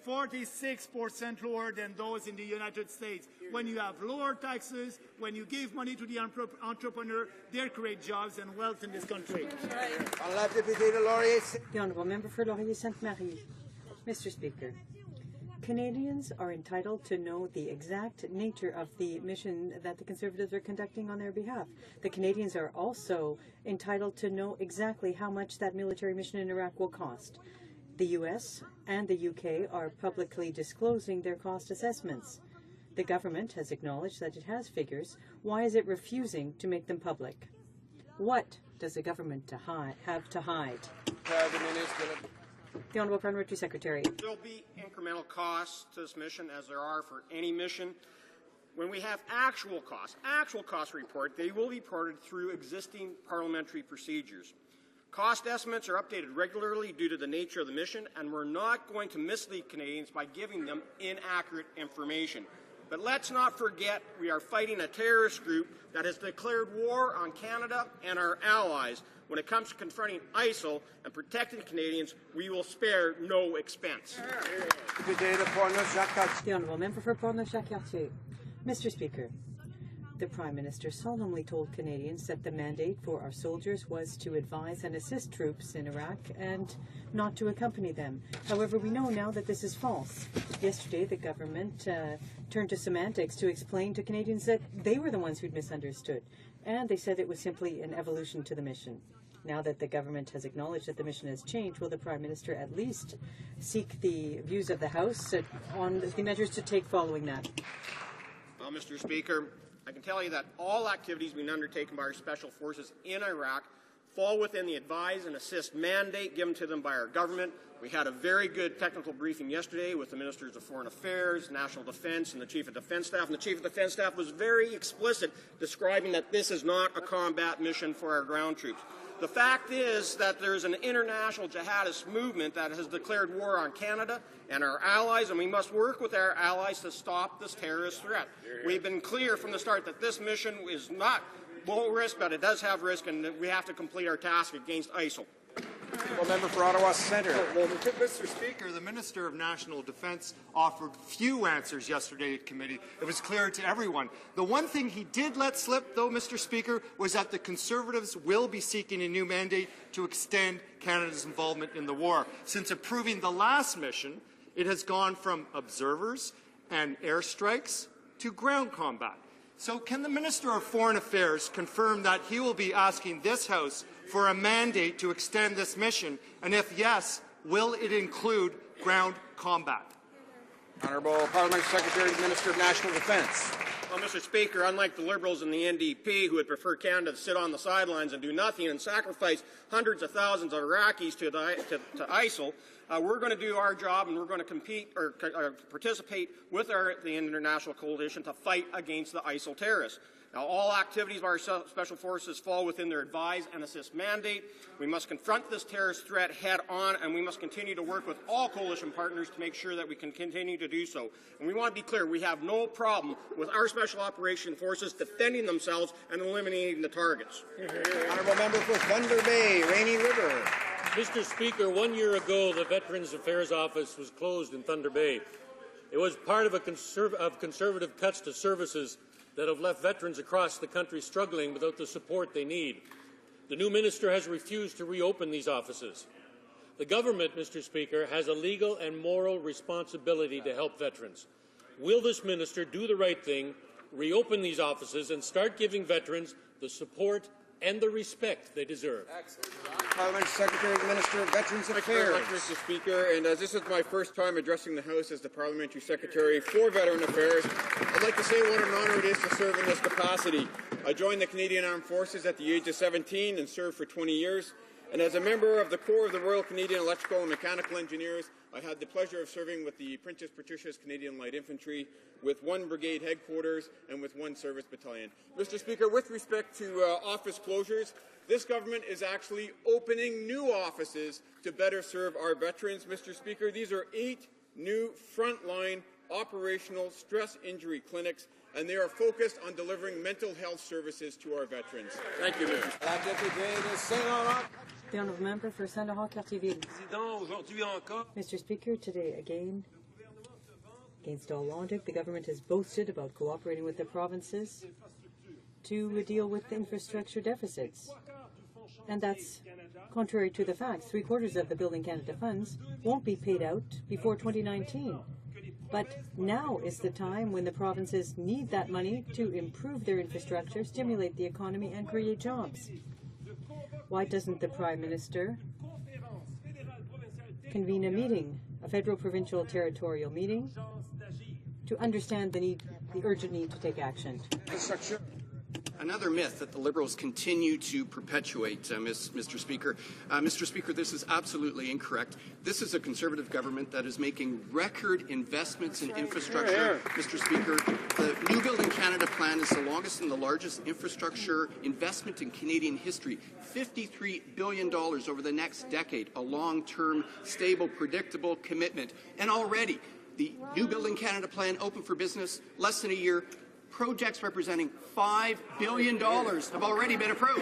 46% lower than those in the United States. When you have lower taxes, when you give money to the entrepreneur, they create jobs and wealth in this country. The Honourable Member for Laurier-Sainte-Marie. Mr. Speaker, Canadians are entitled to know the exact nature of the mission that the Conservatives are conducting on their behalf. The Canadians are also entitled to know exactly how much that military mission in Iraq will cost. The U.S. and the UK are publicly disclosing their cost assessments. The government has acknowledged that it has figures. Why is it refusing to make them public? What does the government have to hide? The Honourable Parliamentary Secretary. There will be incremental costs to this mission, as there are for any mission. When we have actual cost report, they will be reported through existing parliamentary procedures. Cost estimates are updated regularly due to the nature of the mission, and we're not going to mislead Canadians by giving them inaccurate information. But let's not forget we are fighting a terrorist group that has declared war on Canada and our allies. When it comes to confronting ISIL and protecting Canadians, we will spare no expense. The Honourable Member for Portneuf-Jacques-Cartier. Mr. Speaker, the Prime Minister solemnly told Canadians that the mandate for our soldiers was to advise and assist troops in Iraq and not to accompany them. However, we know now that this is false. Yesterday, the government turned to semantics to explain to Canadians that they were the ones who'd misunderstood, and they said it was simply an evolution to the mission. Now that the government has acknowledged that the mission has changed, will the Prime Minister at least seek the views of the House on the measures to take following that? Well, Mr. Speaker, I can tell you that all activities being undertaken by our special forces in Iraq fall within the advise and assist mandate given to them by our government. We had a very good technical briefing yesterday with the Ministers of Foreign Affairs, National Defence, and the Chief of Defence Staff. And the Chief of Defence Staff was very explicit describing that this is not a combat mission for our ground troops. The fact is that there's an international jihadist movement that has declared war on Canada and our allies, and we must work with our allies to stop this terrorist threat. We've been clear from the start that this mission is not low risk, but it does have risk, and we have to complete our task against ISIL. Member for Ottawa Centre. Well, Mr. Speaker, the Minister of National Defence offered few answers yesterday at committee. It was clear to everyone. The one thing he did let slip, though, Mr. Speaker, was that the Conservatives will be seeking a new mandate to extend Canada's involvement in the war. Since approving the last mission, it has gone from observers and airstrikes to ground combat. So can the Minister of Foreign Affairs confirm that he will be asking this House for a mandate to extend this mission? And if yes, will it include ground combat? Honourable Parliamentary Secretary to the Minister of National Defence. Well, Mr. Speaker, unlike the Liberals and the NDP, who would prefer Canada to sit on the sidelines and do nothing and sacrifice hundreds of thousands of Iraqis to ISIL, we're going to do our job, and we're going to compete or participate with the international coalition to fight against the ISIL terrorists. Now, all activities by our special forces fall within their advise and assist mandate. We must confront this terrorist threat head on, and we must continue to work with all coalition partners to make sure that we can continue to do so. And we want to be clear, we have no problem with our special operation forces defending themselves and eliminating the targets. Honourable Member for Thunder Bay, Rainy River. Mr. Speaker, 1 year ago, the Veterans Affairs Office was closed in Thunder Bay. It was part of conservative cuts to services that have left veterans across the country struggling without the support they need. The new minister has refused to reopen these offices. The government, Mr. Speaker, has a legal and moral responsibility to help veterans. Will this minister do the right thing, reopen these offices, and start giving veterans the support and the respect they deserve? Parliamentary Secretary to the Minister of Veterans Affairs. Mr. Speaker, and as this is my first time addressing the House as the Parliamentary Secretary for Veteran Affairs, I'd like to say what an honour it is to serve in this capacity. I joined the Canadian Armed Forces at the age of 17 and served for 20 years. And as a member of the Corps of the Royal Canadian Electrical and Mechanical Engineers, I had the pleasure of serving with the Princess Patricia's Canadian Light Infantry, with 1 brigade headquarters, and with 1 service battalion. Mr. Speaker, with respect to office closures, this government is actually opening new offices to better serve our veterans. Mr. Speaker, these are 8 new frontline operational stress injury clinics, and they are focused on delivering mental health services to our veterans. Thank you, Mr. Speaker. The Honourable Member for Saint-Laurent-Cartierville. Mr. Speaker, today again, against all logic, the government has boasted about cooperating with the provinces to deal with infrastructure deficits. And that's contrary to the facts. 3/4 of the Building Canada funds won't be paid out before 2019. But now is the time when the provinces need that money to improve their infrastructure, stimulate the economy, and create jobs. Why doesn't the Prime Minister convene a meeting, a federal, provincial, territorial meeting, to understand the urgent need to take action? Another myth that the Liberals continue to perpetuate, Mr. Speaker. Mr. Speaker, this is absolutely incorrect. This is a Conservative government that is making record investments in infrastructure. Mr. Speaker, the New Building Canada plan is the longest and the largest infrastructure investment in Canadian history. $53 billion over the next decade, a long-term, stable, predictable commitment. And already, the New Building Canada plan open for business less than a year. Projects representing $5 billion have already been approved.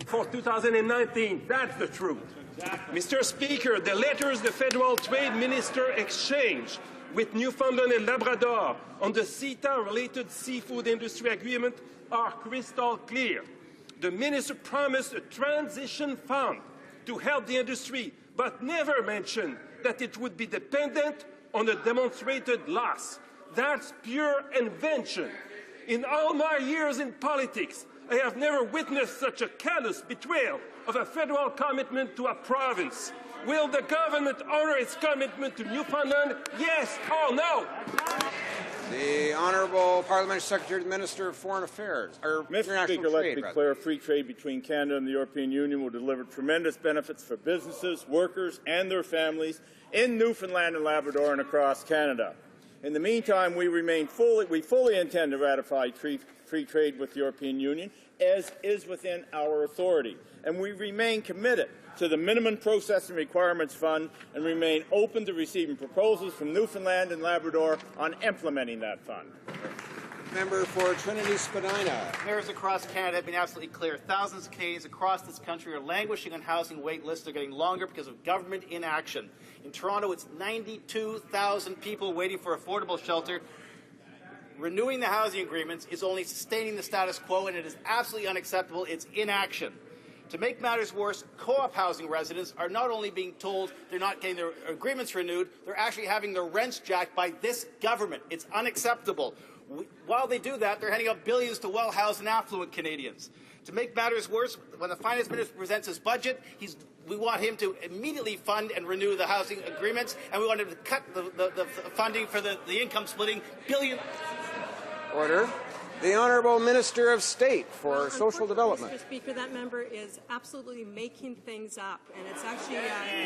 For 2019, that's the truth. Mr. Speaker, the letters the Federal Trade Minister exchanged with Newfoundland and Labrador on the CETA-related seafood industry agreement are crystal clear. The Minister promised a transition fund to help the industry, but never mentioned that it would be dependent on a demonstrated loss. That's pure invention. In all my years in politics, I have never witnessed such a callous betrayal of a federal commitment to a province. Will the government honor its commitment to Newfoundland? Yes or no? The Honourable Parliamentary Secretary to the Minister of Foreign Affairs, or Mr. Speaker, let's be clear, free trade between Canada and the European Union will deliver tremendous benefits for businesses, workers and their families in Newfoundland and Labrador and across Canada. In the meantime, we fully intend to ratify free trade with the European Union, as is within our authority, and we remain committed to the Minimum Processing Requirements Fund and remain open to receiving proposals from Newfoundland and Labrador on implementing that fund. Member for Trinity Spadina. Mayors across Canada have been absolutely clear. Thousands of Canadians across this country are languishing on housing wait lists. They're getting longer because of government inaction. In Toronto, it's 92,000 people waiting for affordable shelter. Renewing the housing agreements is only sustaining the status quo, and it is absolutely unacceptable. It's inaction. To make matters worse, co-op housing residents are not only being told they're not getting their agreements renewed, they're actually having their rents jacked by this government. It's unacceptable. While they do that, they're handing out billions to well-housed and affluent Canadians. To make matters worse, when the Finance Minister presents his budget, we want him to immediately fund and renew the housing agreements, and we want him to cut the funding for the income splitting billion. Order. The Honourable Minister of State for Social Development. Mr. Speaker, that member is absolutely making things up, and it's actually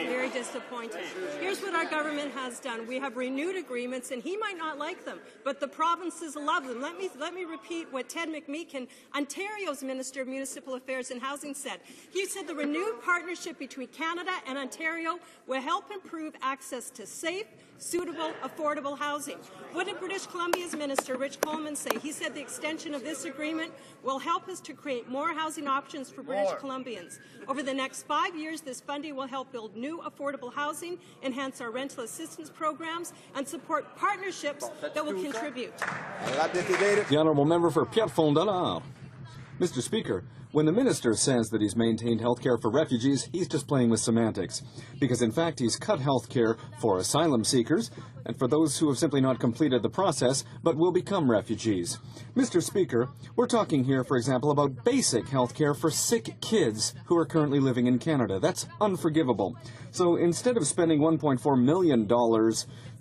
very disappointing. Here's what our government has done. We have renewed agreements, and he might not like them, but the provinces love them. Let me repeat what Ted McMeekin, Ontario's Minister of Municipal Affairs and Housing, said. He said the renewed partnership between Canada and Ontario will help improve access to safe, suitable, affordable housing. What did British Columbia's Minister, Rich Coleman, say? He said the extension of this agreement will help us to create more housing options for British Columbians. Over the next 5 years, this funding will help build new affordable housing, enhance our rental assistance programs, and support partnerships that will contribute. The Honourable Member for Pierrefonds-Dollard. Mr. Speaker, when the minister says that he's maintained health care for refugees, he's just playing with semantics. Because, in fact, he's cut health care for asylum seekers and for those who have simply not completed the process but will become refugees. Mr. Speaker, we're talking here, for example, about basic health care for sick kids who are currently living in Canada. That's unforgivable. So instead of spending $1.4 million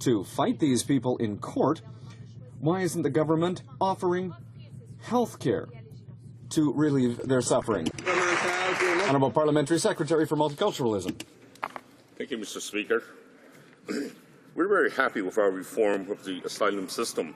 to fight these people in court, why isn't the government offering health care to relieve their suffering. Honourable Parliamentary Secretary for Multiculturalism. Thank you, Mr. Speaker. We're very happy with our reform of the asylum system,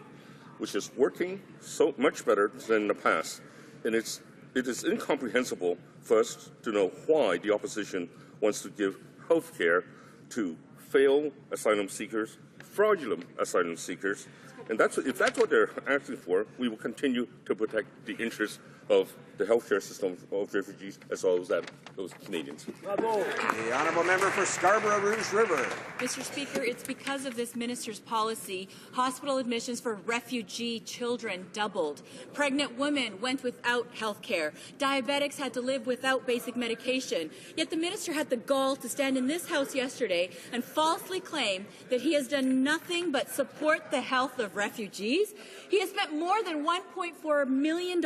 which is working so much better than in the past. And it is incomprehensible for us to know why the opposition wants to give health care to failed asylum seekers, fraudulent asylum seekers. And if that's what they're asking for, we will continue to protect the interests of the healthcare system of refugees as well as those Canadians. Bravo. The honourable member for Scarborough Rouge River. Mr. Speaker, it's because of this minister's policy, hospital admissions for refugee children doubled. Pregnant women went without health care. Diabetics had to live without basic medication. Yet the minister had the gall to stand in this House yesterday and falsely claim that he has done nothing but support the health of refugees. He has spent more than $1.4 million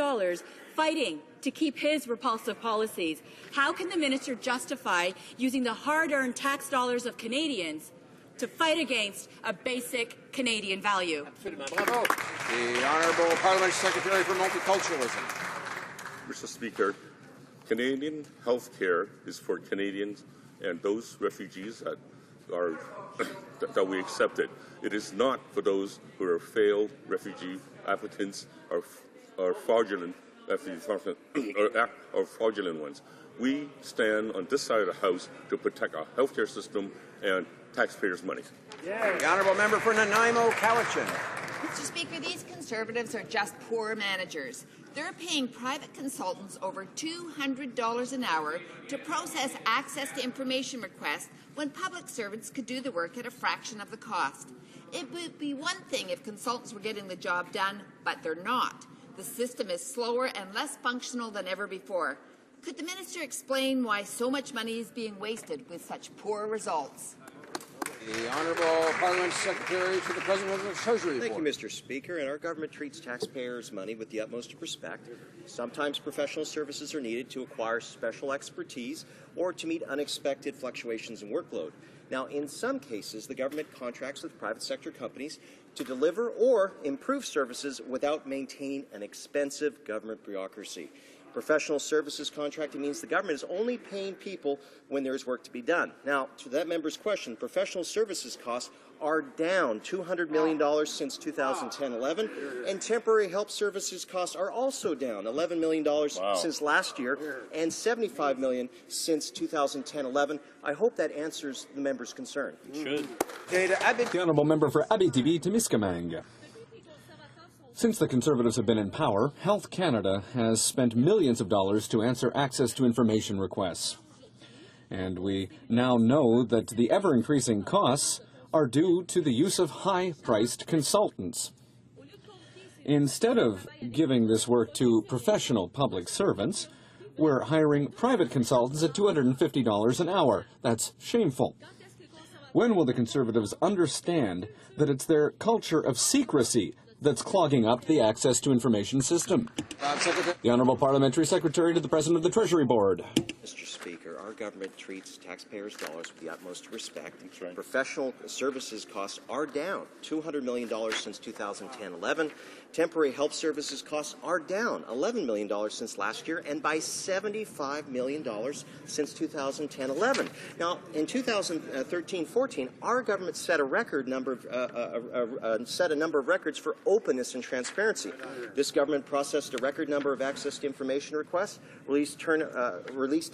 fighting to keep his repulsive policies. How can the minister justify using the hard-earned tax dollars of Canadians to fight against a basic Canadian value? Bravo. The Honourable Parliamentary Secretary for Multiculturalism. Mr. Speaker, Canadian health care is for Canadians and those refugees that are that we accepted. It is not for those who are failed refugee applicants or fraudulent or fraudulent ones. We stand on this side of the House to protect our healthcare system and taxpayers' money. The Honourable Member for Nanaimo, Cowichan. Mr. Speaker, these Conservatives are just poor managers. They're paying private consultants over $200 an hour to process access to information requests when public servants could do the work at a fraction of the cost. It would be one thing if consultants were getting the job done, but they're not. The system is slower and less functional than ever before. Could the minister explain why so much money is being wasted with such poor results? The Honourable Parliamentary Secretary to the President of the Treasury Board. Thank you, Mr. Speaker. And our government treats taxpayers' money with the utmost respect. Sometimes professional services are needed to acquire special expertise or to meet unexpected fluctuations in workload. Now, in some cases, the government contracts with private sector companies to deliver or improve services without maintaining an expensive government bureaucracy. Professional services contracting means the government is only paying people when there is work to be done. Now, to that member's question, professional services costs are down $200 million since 2010-11, and temporary help services costs are also down $11 million since last year and $75 million since 2010-11. I hope that answers the member's concern. It should. The Honourable Member for Abitibi-Témiscamingue. Since the Conservatives have been in power, Health Canada has spent millions of dollars to answer access to information requests. And we now know that the ever-increasing costs are due to the use of high-priced consultants. Instead of giving this work to professional public servants, we're hiring private consultants at $250 an hour. That's shameful. When will the Conservatives understand that it's their culture of secrecy that's clogging up the access to information system? The Honourable Parliamentary Secretary to the President of the Treasury Board. Mr. Speaker, our government treats taxpayers' dollars with the utmost respect. Professional services costs are down $200 million since 2010-11. Temporary help services costs are down $11 million since last year and by $75 million since 2010-11. Now, in 2013-14, our government set a record number of set a number of records for openness and transparency. This government processed a record number of access to information requests, released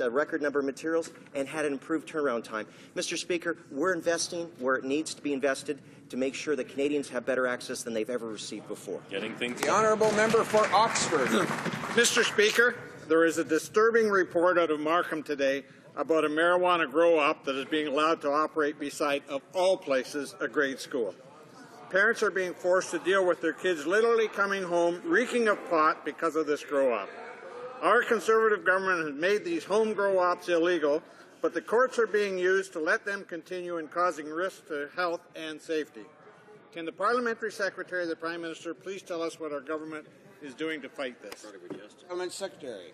a record number of materials, and had an improved turnaround time. Mr. Speaker, we're investing where it needs to be invested to make sure that Canadians have better access than they've ever received before. The Honourable Member for Oxford. Mr. Speaker, there is a disturbing report out of Markham today about a marijuana grow-op that is being allowed to operate beside, of all places, a grade school. Parents are being forced to deal with their kids literally coming home reeking of pot because of this grow-op. Our Conservative government has made these home grow-ops illegal, but the courts are being used to let them continue and causing risk to health and safety. Can the Parliamentary Secretary of the Prime Minister please tell us what our government is doing to fight this? Parliament Secretary.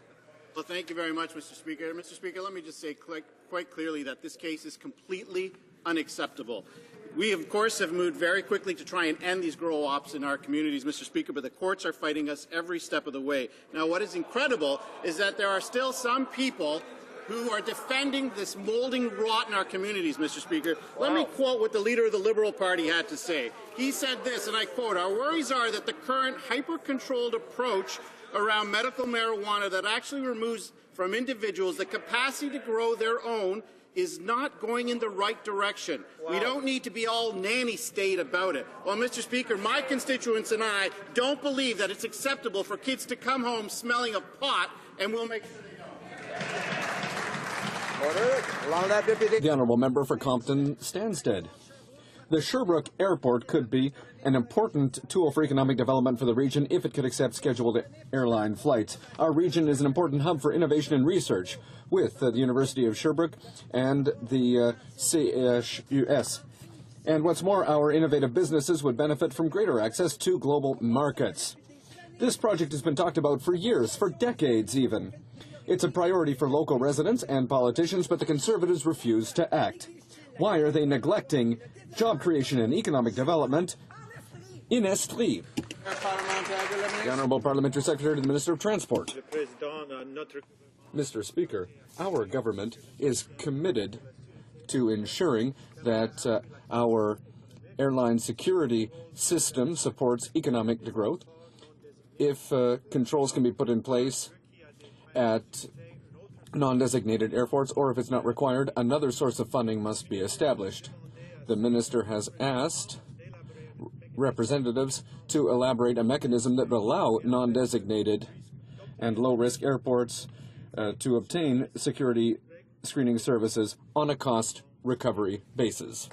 Well, thank you very much, Mr. Speaker. Mr. Speaker, let me just say quite clearly that this case is completely unacceptable. We, of course, have moved very quickly to try and end these grow-ops in our communities, Mr. Speaker, but the courts are fighting us every step of the way. Now, what is incredible is that there are still some people who are defending this molding rot in our communities, Mr. Speaker. Let me quote what the leader of the Liberal Party had to say. He said this, and I quote, "Our worries are that the current hyper-controlled approach around medical marijuana that actually removes from individuals the capacity to grow their own is not going in the right direction. We don't need to be all nanny state about it." Well, Mr. Speaker, my constituents and I don't believe that it's acceptable for kids to come home smelling of pot, and we'll make sure they don't. The Honourable Member for Compton Stansted. The Sherbrooke Airport could be an important tool for economic development for the region if it could accept scheduled airline flights. Our region is an important hub for innovation and research with the University of Sherbrooke and the CHUS. And what's more, our innovative businesses would benefit from greater access to global markets. This project has been talked about for years, for decades even. It's a priority for local residents and politicians, but the Conservatives refuse to act. Why are they neglecting job creation and economic development in Estrie? The Honourable Parliamentary Secretary to the Minister of Transport. Mr. Speaker, our government is committed to ensuring that our airline security system supports economic growth. If controls can be put in place at non-designated airports, or if it's not required, another source of funding must be established. The Minister has asked representatives to elaborate a mechanism that will allow non-designated and low-risk airports to obtain security screening services on a cost recovery basis.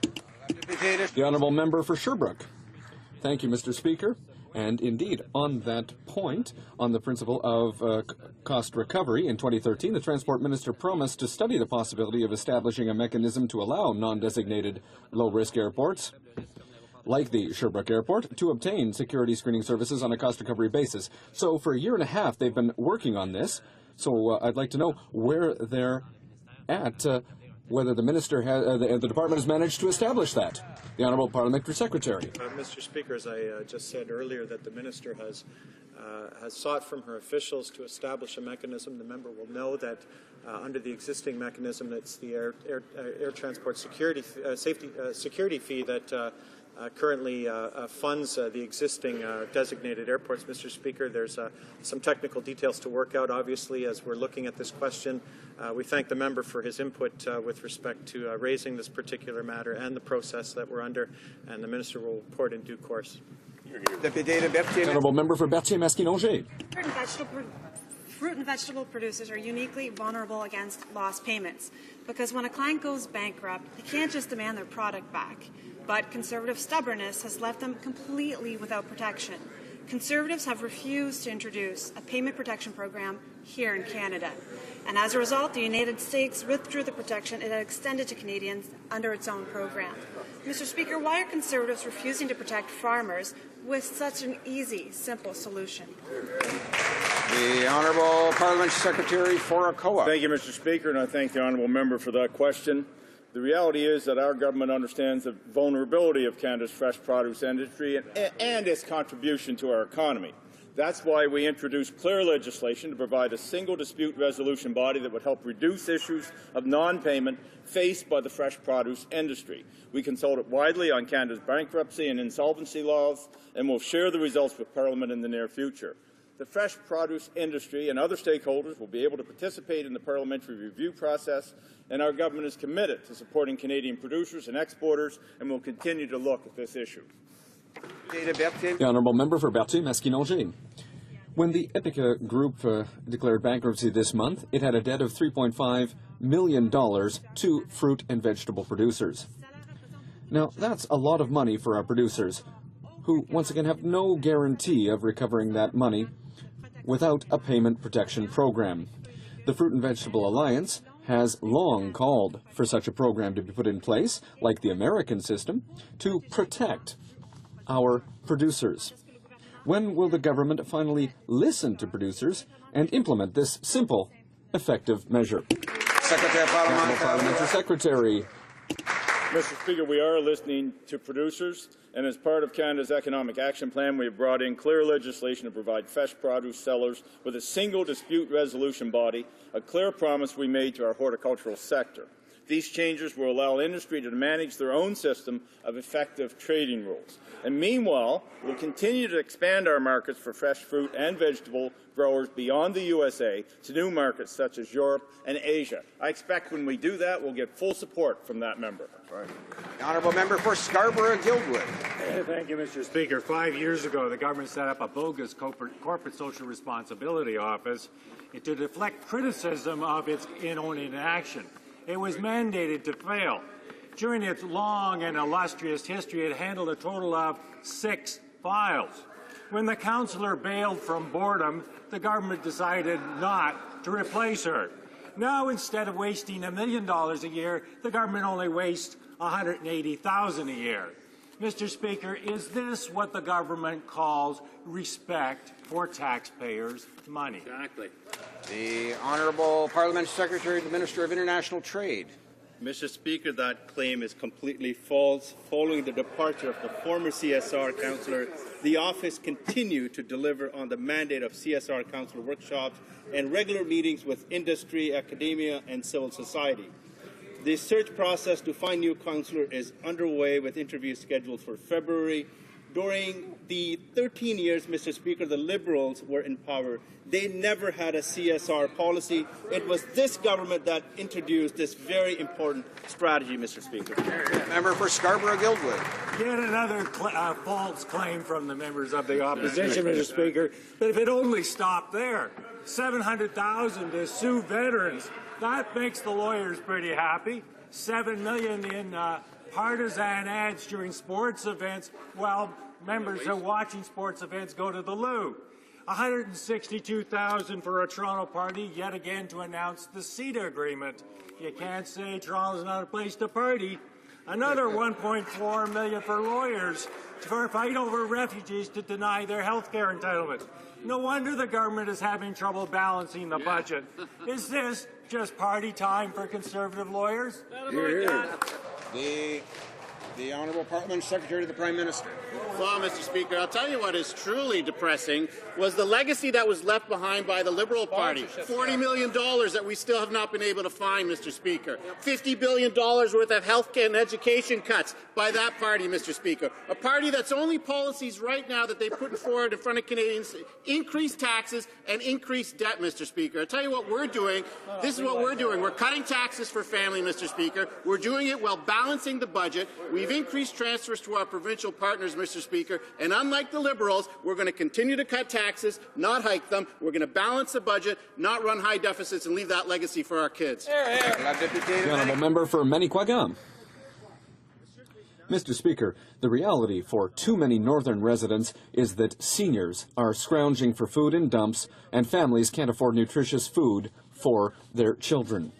The Honourable Member for Sherbrooke. Thank you, Mr. Speaker. And indeed, on that point, on the principle of cost recovery, in 2013, the Transport Minister promised to study the possibility of establishing a mechanism to allow non-designated low-risk airports, like the Sherbrooke Airport, to obtain security screening services on a cost recovery basis. So for a year and a half, they've been working on this. So I'd like to know where they're at, whether the Minister has, the Department has managed to establish that. The Honourable Parliamentary Secretary. Mr. Speaker, as I just said earlier, that the Minister has sought from her officials to establish a mechanism. The member will know that under the existing mechanism, it's the air transport security security fee that currently funds the existing designated airports. Mr. Speaker, there's some technical details to work out, obviously, as we're looking at this question. We thank the member for his input with respect to raising this particular matter and the process that we're under, and the Minister will report in due course. Honourable Member for Berthier-Masquinongé. Fruit and vegetable producers are uniquely vulnerable against lost payments because when a client goes bankrupt, they can't just demand their product back. But Conservative stubbornness has left them completely without protection. Conservatives have refused to introduce a payment protection program here in Canada. And as a result, the United States withdrew the protection it had extended to Canadians under its own program. Mr. Speaker, why are Conservatives refusing to protect farmers with such an easy, simple solution? The Honourable Parliamentary Secretary for HoC. Thank you, Mr. Speaker, and I thank the Honourable Member for that question. The reality is that our government understands the vulnerability of Canada's fresh produce industry and its contribution to our economy. That's why we introduced clear legislation to provide a single dispute resolution body that would help reduce issues of non-payment faced by the fresh produce industry. We consulted widely on Canada's bankruptcy and insolvency laws and will share the results with Parliament in the near future. The fresh produce industry and other stakeholders will be able to participate in the parliamentary review process, and our government is committed to supporting Canadian producers and exporters and will continue to look at this issue. The Honourable Member for Berthier-Masquinongé. When the Epica Group declared bankruptcy this month, it had a debt of $3.5 million to fruit and vegetable producers. Now, that's a lot of money for our producers, who once again have no guarantee of recovering that money without a payment protection program. The Fruit and Vegetable Alliance has long called for such a program to be put in place, like the American system, to protect our producers. When will the government finally listen to producers and implement this simple, effective measure? Secretary of Parliamentary Secretary. Mr. Speaker, we are listening to producers, and as part of Canada's Economic Action Plan, we have brought in clear legislation to provide fresh produce sellers with a single dispute resolution body, a clear promise we made to our horticultural sector. These changes will allow industry to manage their own system of effective trading rules. And meanwhile, we'll continue to expand our markets for fresh fruit and vegetable growers beyond the USA to new markets such as Europe and Asia. I expect when we do that, we'll get full support from that member. Right. The honourable member for Scarborough-Guildwood. Thank you, Mr. Speaker. 5 years ago, the government set up a bogus corporate social responsibility office to deflect criticism of its own inaction. It was mandated to fail. During its long and illustrious history, it handled a total of 6 files. When the councillor bailed from boredom, the government decided not to replace her. Now, instead of wasting $1 million a year, the government only wastes $180,000 a year. Mr. Speaker, is this what the government calls respect for taxpayers' money? Exactly. The Honourable Parliamentary Secretary to the Minister of International Trade. Mr. Speaker, that claim is completely false. Following the departure of the former CSR councillor, the office continued to deliver on the mandate of CSR councillor workshops and regular meetings with industry, academia, and civil society. The search process to find new councillor is underway with interviews scheduled for February. During the 13 years, Mr. Speaker, the Liberals were in power, they never had a CSR policy. It was this government that introduced this very important strategy, Mr. Speaker. Member for Scarborough-Guildwood. Yet another false claim from the members of the opposition, Mr. Speaker. But if it only stopped there, $700,000 to sue veterans, that makes the lawyers pretty happy. $7 million in partisan ads during sports events while members who are watching sports events go to the loo. $162,000 for a Toronto party, yet again to announce the CETA agreement. You can't say Toronto's not a place to party. Another $1.4 million for lawyers for a fight over refugees to deny their health care entitlement. No wonder the government is having trouble balancing the budget. Is this just party time for Conservative lawyers? The Honourable Parliamentary Secretary to the Prime Minister. Well, Mr. Speaker, I'll tell you what is truly depressing was the legacy that was left behind by the Liberal Party. $40 million that we still have not been able to find, Mr. Speaker. $50 billion worth of health care and education cuts by that party, Mr. Speaker. A party that's only policies right now that they put forward in front of Canadians, increase taxes and increase debt, Mr. Speaker. I'll tell you what we're doing. This is what we're doing. We're cutting taxes for family, Mr. Speaker. We're doing it while balancing the budget. We've increased transfers to our provincial partners, Mr. Speaker, and unlike the Liberals, we're going to continue to cut taxes, not hike them. We're going to balance the budget, not run high deficits, and leave that legacy for our kids. The honourable member for Manicouagan. Mr. Speaker, the reality for too many northern residents is that seniors are scrounging for food in dumps and families can't afford nutritious food for their children.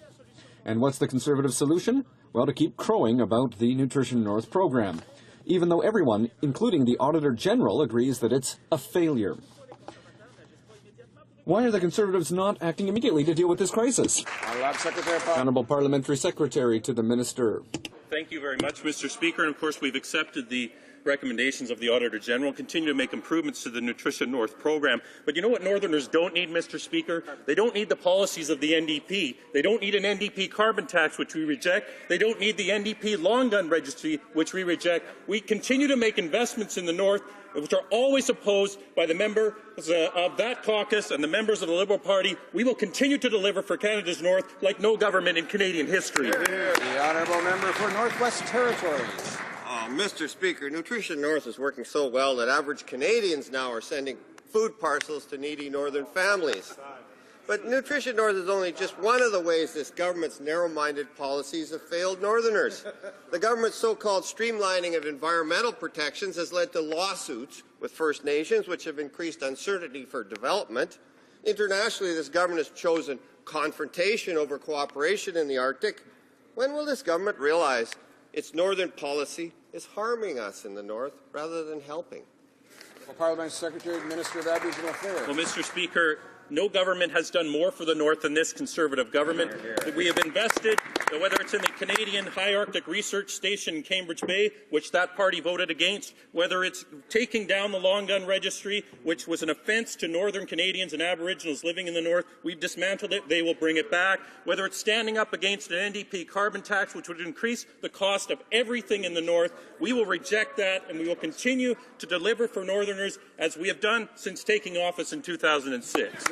And what's the Conservative solution? Well, to keep crowing about the Nutrition North program, even though everyone, including the Auditor General, agrees that it's a failure. Why are the Conservatives not acting immediately to deal with this crisis? Honourable Parliamentary Secretary to the Minister. Thank you very much, Mr. Speaker. And of course, we've accepted the recommendations of the Auditor General, continue to make improvements to the Nutrition North program. But you know what Northerners don't need, Mr. Speaker? They don't need the policies of the NDP. They don't need an NDP carbon tax, which we reject. They don't need the NDP long gun registry, which we reject. We continue to make investments in the North, which are always opposed by the members of that caucus and the members of the Liberal Party. We will continue to deliver for Canada's North like no government in Canadian history. The Honourable Member for Northwest Territories. Mr. Speaker, Nutrition North is working so well that average Canadians now are sending food parcels to needy northern families. But Nutrition North is only just one of the ways this government's narrow-minded policies have failed Northerners. The government's so-called streamlining of environmental protections has led to lawsuits with First Nations, which have increased uncertainty for development. Internationally, this government has chosen confrontation over cooperation in the Arctic. When will this government realize its northern policy is harming us in the north rather than helping? Parliamentary Secretary, Minister of Aboriginal Affairs. Well, Mr. Speaker, no government has done more for the North than this Conservative government. We have invested, whether it's in the Canadian High Arctic Research Station in Cambridge Bay, which that party voted against, whether it's taking down the long gun registry, which was an offence to Northern Canadians and Aboriginals living in the North. We've dismantled it. They will bring it back. Whether it's standing up against an NDP carbon tax, which would increase the cost of everything in the North, we will reject that, and we will continue to deliver for Northerners as we have done since taking office in 2006.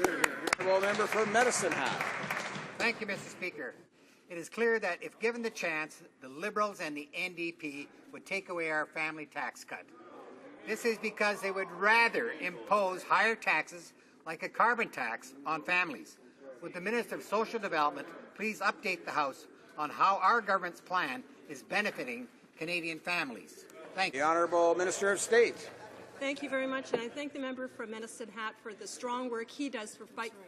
Honourable member for Medicine Hat. Thank you, Mr. Speaker. It is clear that if given the chance, the Liberals and the NDP would take away our family tax cut. This is because they would rather impose higher taxes like a carbon tax on families. Would the Minister of Social Development please update the House on how our government's plan is benefiting Canadian families? Thank you. The Honourable Minister of State. Thank you very much, and I thank the member from Medicine Hat for the strong work he does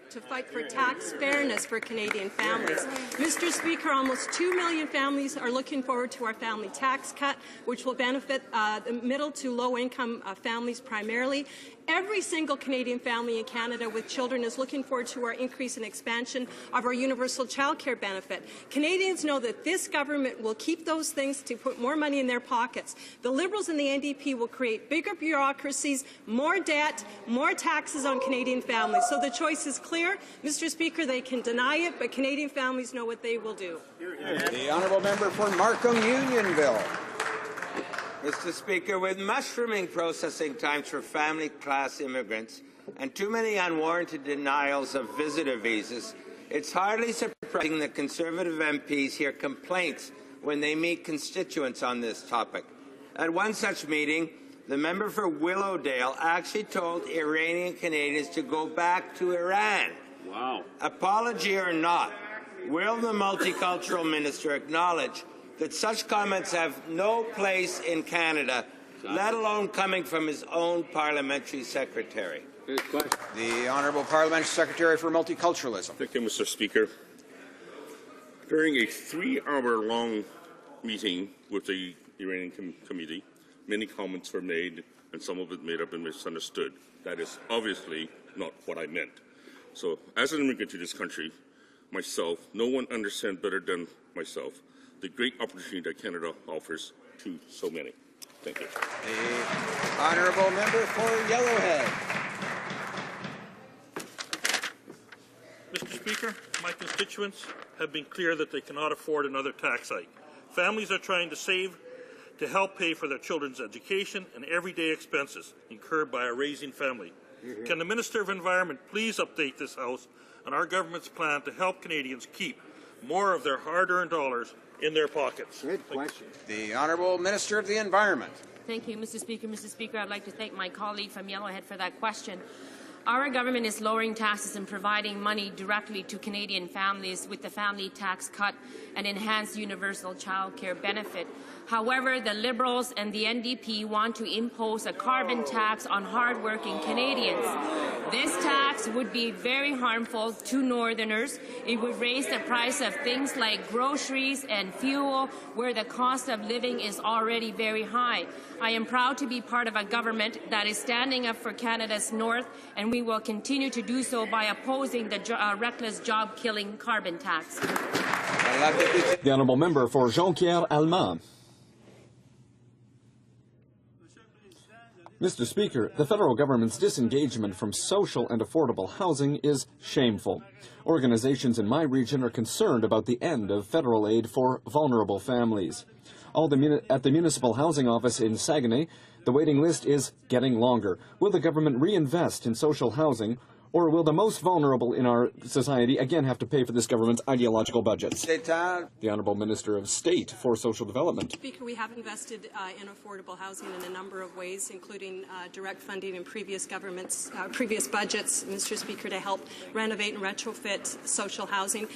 to fight for tax fairness for Canadian families. Mr. Speaker, almost 2 million families are looking forward to our family tax cut, which will benefit the middle to low-income families primarily. Every single Canadian family in Canada with children is looking forward to our increase and expansion of our universal childcare benefit. Canadians know that this government will keep those things to put more money in their pockets. The Liberals and the NDP will create bigger bureaucracies, more debt, more taxes on Canadian families. So the choice is clear. Mr. Speaker, they can deny it, but Canadian families know what they will do. The Honourable Member for Markham Unionville. Mr. Speaker, with mushrooming processing times for family class immigrants and too many unwarranted denials of visitor visas, it's hardly surprising that Conservative MPs hear complaints when they meet constituents on this topic. At one such meeting, the member for Willowdale actually told Iranian Canadians to go back to Iran. Wow. Apology or not, will the multicultural minister acknowledge that such comments have no place in Canada, let alone coming from his own parliamentary secretary? The Honourable Parliamentary Secretary for Multiculturalism. Thank you, Mr. Speaker. During a 3-hour-long meeting with the Iranian committee, many comments were made, and some of it made up and misunderstood. That is obviously not what I meant. So, as an immigrant to this country, myself, no one understands better than myself the great opportunity that Canada offers to so many. Thank you. The Honourable Member for Yellowhead. Mr. Speaker, my constituents have been clear that they cannot afford another tax hike. Families are trying to save to help pay for their children's education and everyday expenses incurred by a raising family. Can the Minister of Environment please update this House on our government's plan to help Canadians keep more of their hard-earned dollars in their pockets? Good question. The Honourable Minister of the Environment. Thank you, Mr. Speaker. Mr. Speaker, I'd like to thank my colleague from Yellowhead for that question. Our government is lowering taxes and providing money directly to Canadian families with the family tax cut and enhanced universal child care benefit. However, the Liberals and the NDP want to impose a carbon tax on hard-working Canadians. This tax would be very harmful to Northerners. It would raise the price of things like groceries and fuel, where the cost of living is already very high. I am proud to be part of a government that is standing up for Canada's North, and we will continue to do so by opposing the reckless job-killing carbon tax. The Honourable Member for Jonquière-Alma. Mr. Speaker, the federal government's disengagement from social and affordable housing is shameful. Organizations in my region are concerned about the end of federal aid for vulnerable families. At the Municipal Housing Office in Saguenay, the waiting list is getting longer. Will the government reinvest in social housing, or will the most vulnerable in our society again have to pay for this government's ideological budgets? The Honourable Minister of State for Social Development. Speaker, we have invested in affordable housing in a number of ways, including direct funding in previous governments, previous budgets, Mr. Speaker, to help renovate and retrofit social housing.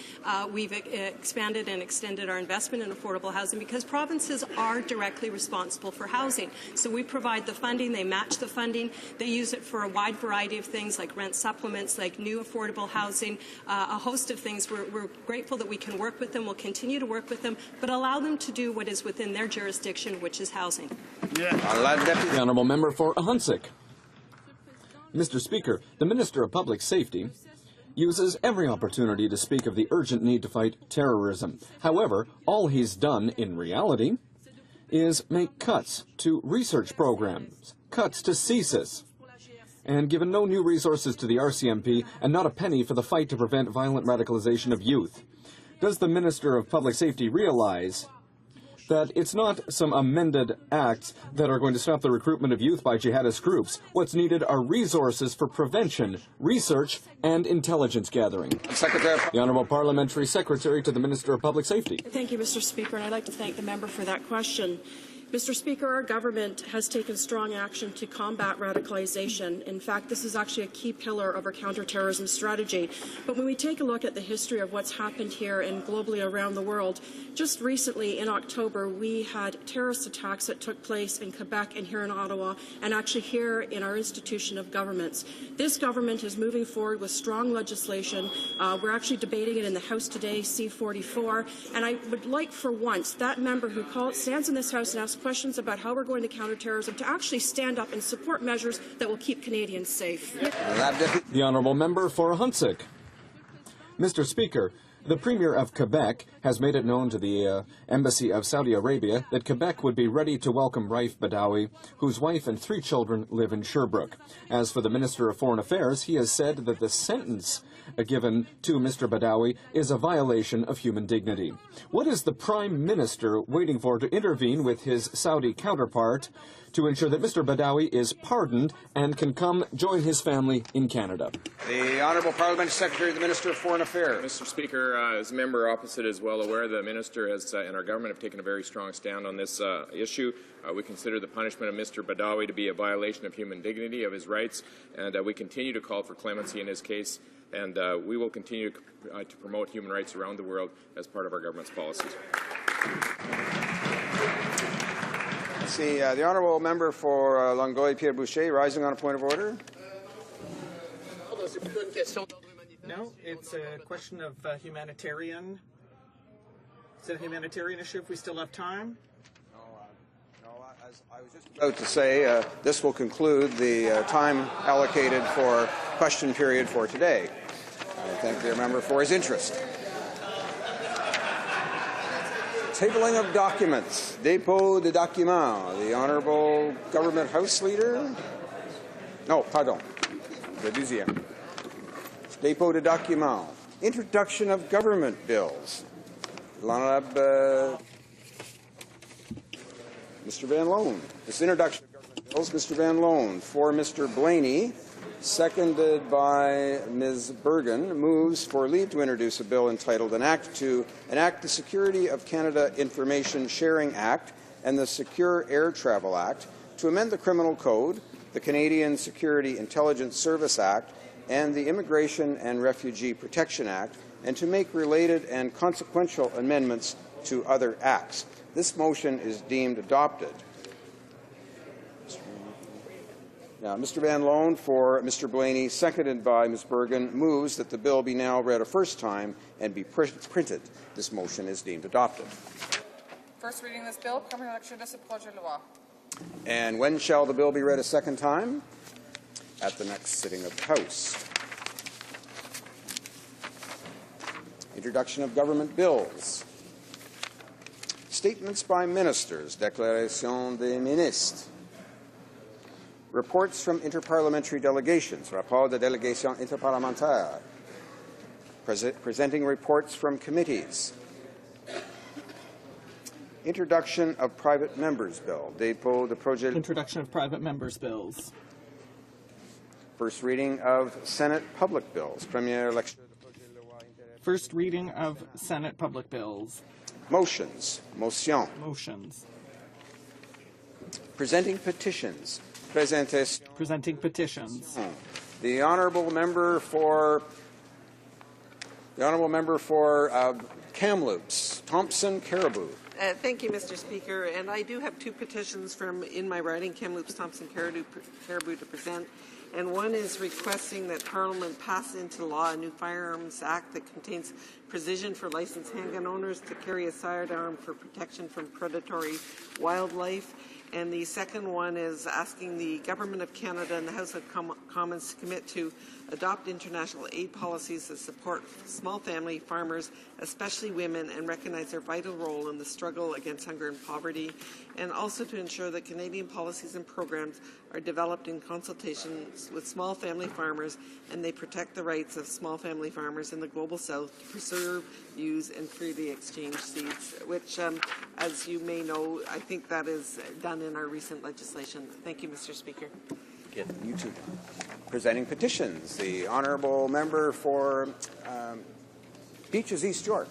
We've expanded and extended our investment in affordable housing because provinces are directly responsible for housing. So we provide the funding, they match the funding, they use it for a wide variety of things like rent supplements, like new affordable housing, a host of things. We're grateful that we can work with them. We'll continue to work with them, but allow them to do what is within their jurisdiction, which is housing. The Honourable Member for Ahunsik. Mr. Speaker, the Minister of Public Safety uses every opportunity to speak of the urgent need to fight terrorism. However, all he's done in reality is make cuts to research programs, cuts to CSIS, and given no new resources to the RCMP and not a penny for the fight to prevent violent radicalization of youth. Does the Minister of Public Safety realize that it's not some amended acts that are going to stop the recruitment of youth by jihadist groups? What's needed are resources for prevention, research, and intelligence gathering. Secretary. The Honourable Parliamentary Secretary to the Minister of Public Safety. Thank you, Mr. Speaker, and I'd like to thank the member for that question. Mr. Speaker, our government has taken strong action to combat radicalization. In fact, this is actually a key pillar of our counterterrorism strategy. But when we take a look at the history of what's happened here and globally around the world, just recently in October, we had terrorist attacks that took place in Quebec and here in Ottawa, and actually here in our institution of governments. This government is moving forward with strong legislation. We're actually debating it in the House today, C-44, and I would like for once that member who stands in this House and asks questions about how we're going to counter terrorism to actually stand up and support measures that will keep Canadians safe. The Honourable Member for Hunsik. Mr. Speaker, the Premier of Quebec has made it known to the Embassy of Saudi Arabia that Quebec would be ready to welcome Raif Badawi, whose wife and 3 children live in Sherbrooke. As for the Minister of Foreign Affairs, he has said that the sentence given to Mr. Badawi is a violation of human dignity. What is the Prime Minister waiting for to intervene with his Saudi counterpart to ensure that Mr. Badawi is pardoned and can come join his family in Canada? The Honourable Parliamentary Secretary to the Minister of Foreign Affairs. Mr. Speaker, as a member opposite is well aware, the Minister has, and our government have taken a very strong stand on this issue. We consider the punishment of Mr. Badawi to be a violation of human dignity, of his rights, and we continue to call for clemency in his case, and we will continue to promote human rights around the world as part of our government's policies. See, the Honourable Member for Longueuil-Pierre Boucher, rising on a point of order. No, it's a question of humanitarian. Is it a humanitarian issue if we still have time? I was just about to say this will conclude the time allocated for question period for today. I thank the member for his interest. Tabling of documents. Dépôt de documents. The Honourable Government House Leader. No, pardon. The deuxième. Dépôt de documents. Introduction of government bills. L'Honourable Mr. Van Loan. This introduction of government bills, Mr. Van Loan, for Mr. Blaney, seconded by Ms. Bergen, moves for leave to introduce a bill entitled An Act to Enact the Security of Canada Information Sharing Act and the Secure Air Travel Act to amend the Criminal Code, the Canadian Security Intelligence Service Act, and the Immigration and Refugee Protection Act, and to make related and consequential amendments to other acts. This motion is deemed adopted. Now, Mr. Van Loan for Mr. Blaney, seconded by Ms. Bergen, moves that the bill be now read a first time and be printed. This motion is deemed adopted. First reading of this bill, première lecture de ce projet de loi. And when shall the bill be read a second time? At the next sitting of the House. Introduction of government bills. Statements by ministers. Déclaration des ministres. Reports from interparliamentary delegations. Rapport de délégation interparlementaire. Presenting reports from committees. Introduction of private members' bill. Dépôt de projet. Introduction of private members' bills. First reading of Senate public bills. Première lecture. First reading of Senate public bills. Motions. Motion. Motions. Presenting petitions. Presentation. Presenting petitions. The honourable member for Kamloops, Thompson Caribou. Thank you, Mr. Speaker. And I do have 2 petitions from in my riding, Kamloops, Thompson Caribou, to present. And one is requesting that Parliament pass into law a new Firearms Act that contains provision for licensed handgun owners to carry a sidearm for protection from predatory wildlife. And the second one is asking the Government of Canada and the House of Commons to commit to adopt international aid policies that support small family farmers, especially women, and recognize their vital role in the struggle against hunger and poverty, and also to ensure that Canadian policies and programs are developed in consultation with small family farmers and they protect the rights of small family farmers in the Global South to preserve, use, and freely exchange seeds, which, as you may know, I think that is done in our recent legislation. Thank you, Mr. Speaker. You too. Presenting petitions, the honourable member for Beaches East York.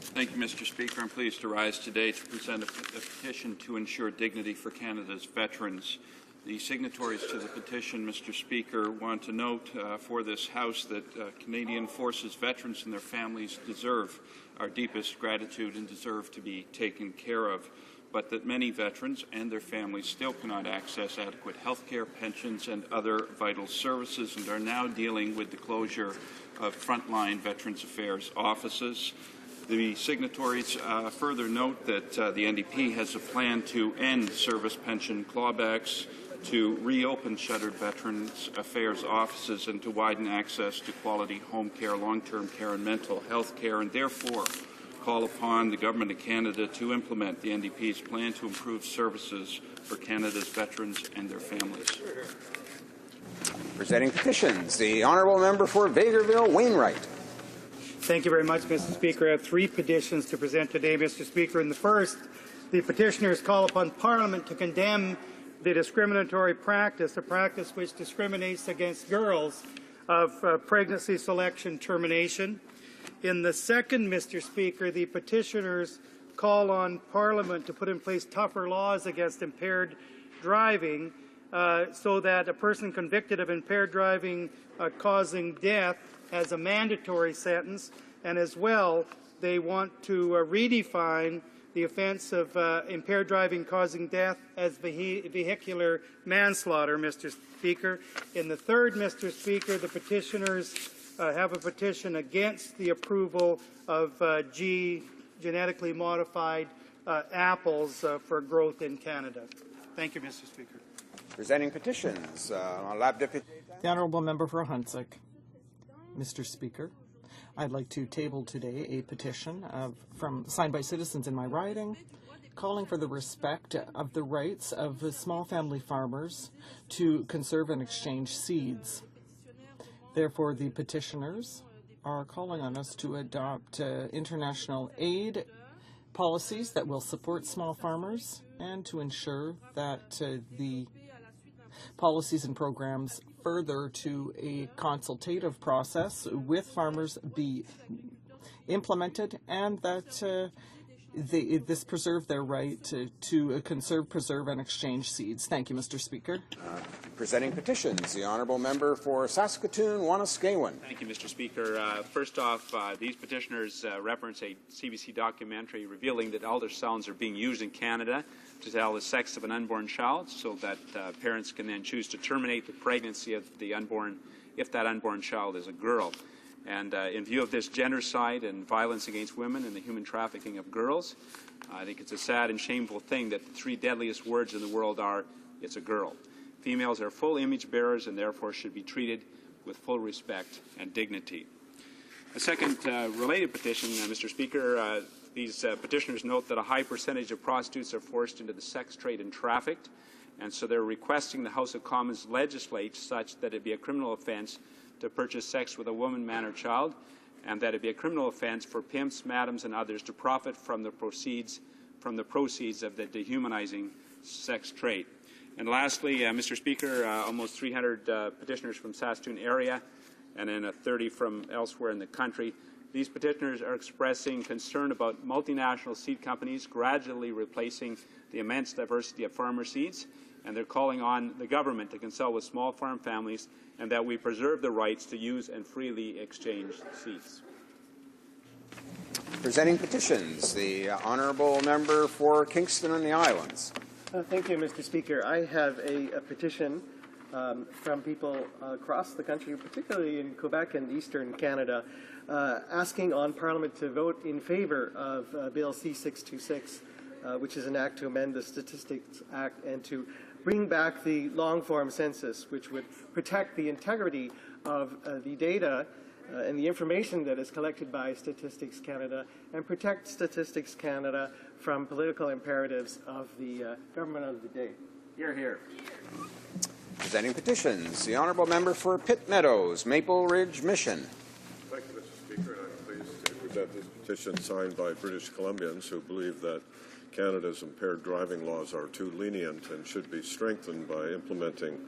Thank you, Mr. Speaker. I'm pleased to rise today to present a petition to ensure dignity for Canada's veterans. The signatories to the petition, Mr. Speaker, want to note for this House that Canadian Forces veterans and their families deserve our deepest gratitude and deserve to be taken care of, but that many veterans and their families still cannot access adequate health care, pensions, and other vital services, and are now dealing with the closure of frontline Veterans Affairs offices. The signatories further note that the NDP has a plan to end service pension clawbacks, to reopen shuttered Veterans Affairs offices, and to widen access to quality home care, long-term care, and mental health care, and therefore call upon the Government of Canada to implement the NDP's plan to improve services for Canada's veterans and their families. Presenting petitions, the honourable member for Vegreville Wainwright. Thank you very much, Mr. Speaker. I have 3 petitions to present today, Mr. Speaker. In the first, the petitioners call upon Parliament to condemn the discriminatory practice, a practice which discriminates against girls, of pregnancy selection termination. In the second, Mr. Speaker, the petitioners call on Parliament to put in place tougher laws against impaired driving so that a person convicted of impaired driving causing death has a mandatory sentence, and as well they want to redefine the offence of impaired driving causing death as vehicular manslaughter, Mr. Speaker. In the third, Mr. Speaker, the petitioners have a petition against the approval of genetically modified apples for growth in Canada. Thank you, Mr. Speaker. Presenting petitions, the honourable member for Hunsik. Mr. Speaker, I'd like to table today a petition signed by citizens in my riding calling for the respect of the rights of small family farmers to conserve and exchange seeds. Therefore, the petitioners are calling on us to adopt international aid policies that will support small farmers and to ensure that the policies and programs further to a consultative process with farmers be implemented, and that this preserve their right to conserve, preserve, and exchange seeds. Thank you, Mr. Speaker. Presenting petitions, the honourable member for Saskatoon-Wanuskewin. Thank you, Mr. Speaker. First off, these petitioners reference a CBC documentary revealing that ultrasounds are being used in Canada to tell the sex of an unborn child, so that parents can then choose to terminate the pregnancy of the unborn if that unborn child is a girl. And in view of this gendercide and violence against women and the human trafficking of girls, I think it's a sad and shameful thing that the 3 deadliest words in the world are, "It's a girl." Females are full image bearers and therefore should be treated with full respect and dignity. A second related petition, Mr. Speaker, these petitioners note that a high percentage of prostitutes are forced into the sex trade and trafficked, and so they're requesting the House of Commons legislate such that it be a criminal offence to purchase sex with a woman, man, or child, and that it be a criminal offence for pimps, madams, and others to profit from the proceeds of the dehumanizing sex trade. And lastly, Mr. Speaker, almost 300 petitioners from Saskatoon area and then 30 from elsewhere in the country. These petitioners are expressing concern about multinational seed companies gradually replacing the immense diversity of farmer seeds, and they're calling on the government to consult with small farm families and that we preserve the rights to use and freely exchange seeds. Presenting petitions, the honourable member for Kingston and the Islands. Thank you, Mr. Speaker. I have a petition from people across the country, particularly in Quebec and Eastern Canada, asking on Parliament to vote in favour of Bill C-626, which is an act to amend the Statistics Act and to bring back the long-form census, which would protect the integrity of the data and the information that is collected by Statistics Canada, and protect Statistics Canada from political imperatives of the government of the day. Hear, hear. Presenting petitions, the Honourable Member for Pitt Meadows, Maple Ridge Mission. Thank you, Mr. Speaker, and I'm pleased to present this petition signed by British Columbians who believe that Canada's impaired driving laws are too lenient and should be strengthened by implementing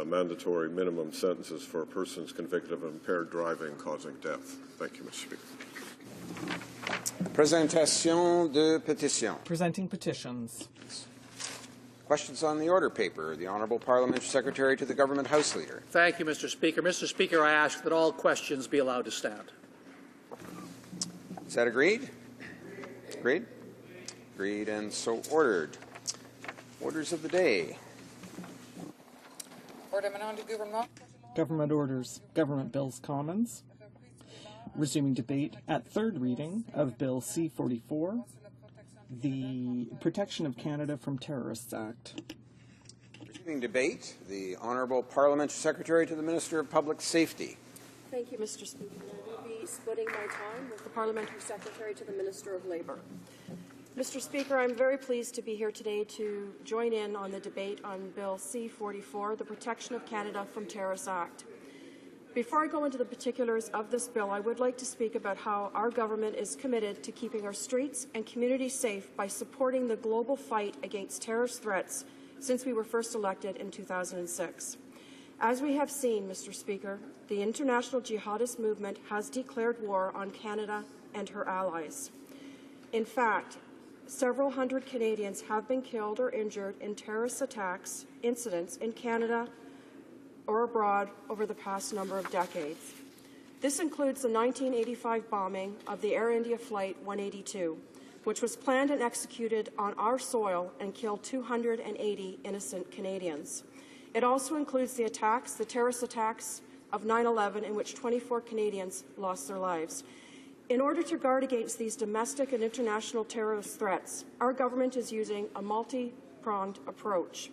mandatory minimum sentences for persons convicted of impaired driving causing death. Thank you, Mr. Speaker. Présentation de pétition. Presenting petitions. Questions on the order paper. The Honourable Parliamentary Secretary to the Government House Leader. Thank you, Mr. Speaker. Mr. Speaker, I ask that all questions be allowed to stand. Is that agreed? Agreed? Agreed and so ordered. Orders of the day. Government orders. Government bills commons. Resuming debate at third reading of Bill C-44, the Protection of Canada from Terrorists Act. Resuming debate, the Honourable Parliamentary Secretary to the Minister of Public Safety. Thank you, Mr. Speaker. I will be splitting my time with the Parliamentary Secretary to the Minister of Labour. Mr. Speaker, I'm very pleased to be here today to join in on the debate on Bill C-44, the Protection of Canada from Terrorists Act. Before I go into the particulars of this bill, I would like to speak about how our government is committed to keeping our streets and communities safe by supporting the global fight against terrorist threats since we were first elected in 2006. As we have seen, Mr. Speaker, the international jihadist movement has declared war on Canada and her allies. In fact, several hundred Canadians have been killed or injured in terrorist attacks, incidents in Canada or abroad over the past number of decades. This includes the 1985 bombing of the Air India Flight 182, which was planned and executed on our soil and killed 280 innocent Canadians. It also includes the terrorist attacks of 9/11, in which 24 Canadians lost their lives. In order to guard against these domestic and international terrorist threats, our government is using a multi-pronged approach.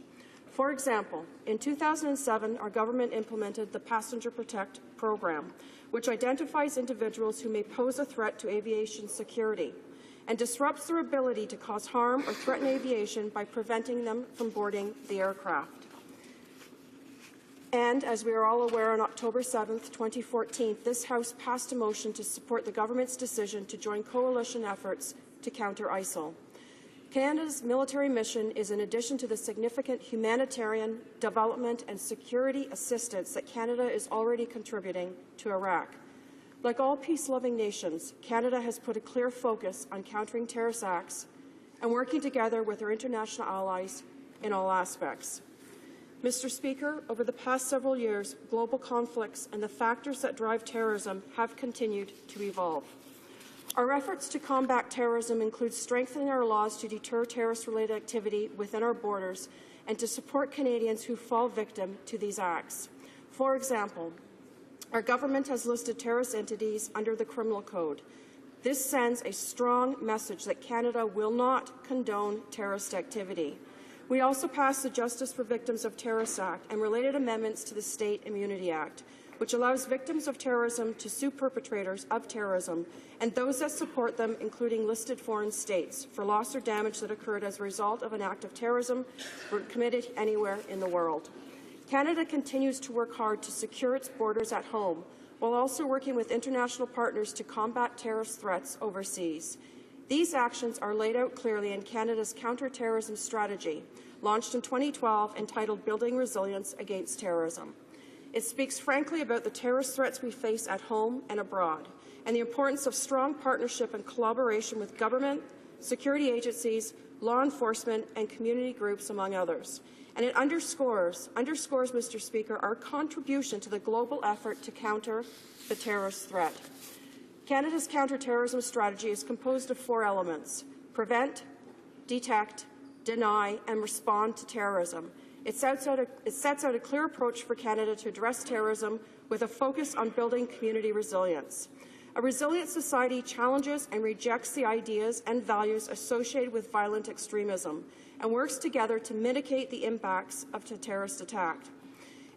For example, in 2007, our government implemented the Passenger Protect program, which identifies individuals who may pose a threat to aviation security and disrupts their ability to cause harm or threaten aviation by preventing them from boarding the aircraft. And, as we are all aware, on October 7, 2014, this House passed a motion to support the government's decision to join coalition efforts to counter ISIL. Canada's military mission is in addition to the significant humanitarian, development and security assistance that Canada is already contributing to Iraq. Like all peace-loving nations, Canada has put a clear focus on countering terrorist acts and working together with our international allies in all aspects. Mr. Speaker, over the past several years, global conflicts and the factors that drive terrorism have continued to evolve. Our efforts to combat terrorism include strengthening our laws to deter terrorist-related activity within our borders and to support Canadians who fall victim to these acts. For example, our government has listed terrorist entities under the Criminal Code. This sends a strong message that Canada will not condone terrorist activity. We also passed the Justice for Victims of Terrorists Act and related amendments to the State Immunity Act, which allows victims of terrorism to sue perpetrators of terrorism and those that support them, including listed foreign states, for loss or damage that occurred as a result of an act of terrorism committed anywhere in the world. Canada continues to work hard to secure its borders at home, while also working with international partners to combat terrorist threats overseas. These actions are laid out clearly in Canada's counter-terrorism strategy, launched in 2012, entitled Building Resilience Against Terrorism. It speaks frankly about the terrorist threats we face at home and abroad, and the importance of strong partnership and collaboration with government, security agencies, law enforcement, and community groups, among others. And it underscores, Mr. Speaker, our contribution to the global effort to counter the terrorist threat. Canada's counter-terrorism strategy is composed of 4 elements: prevent, detect, deny, and respond to terrorism. It sets out a clear approach for Canada to address terrorism with a focus on building community resilience. A resilient society challenges and rejects the ideas and values associated with violent extremism and works together to mitigate the impacts of a terrorist attack.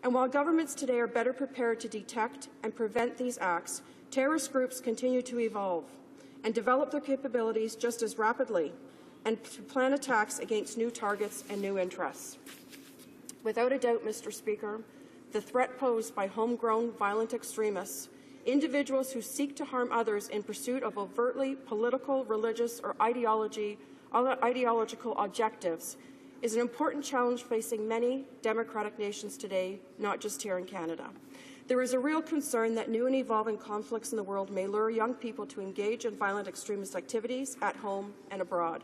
And while governments today are better prepared to detect and prevent these acts, terrorist groups continue to evolve and develop their capabilities just as rapidly and to plan attacks against new targets and new interests. Without a doubt, Mr. Speaker, the threat posed by homegrown violent extremists, individuals who seek to harm others in pursuit of overtly political, religious, or ideological objectives, is an important challenge facing many democratic nations today, not just here in Canada. There is a real concern that new and evolving conflicts in the world may lure young people to engage in violent extremist activities at home and abroad.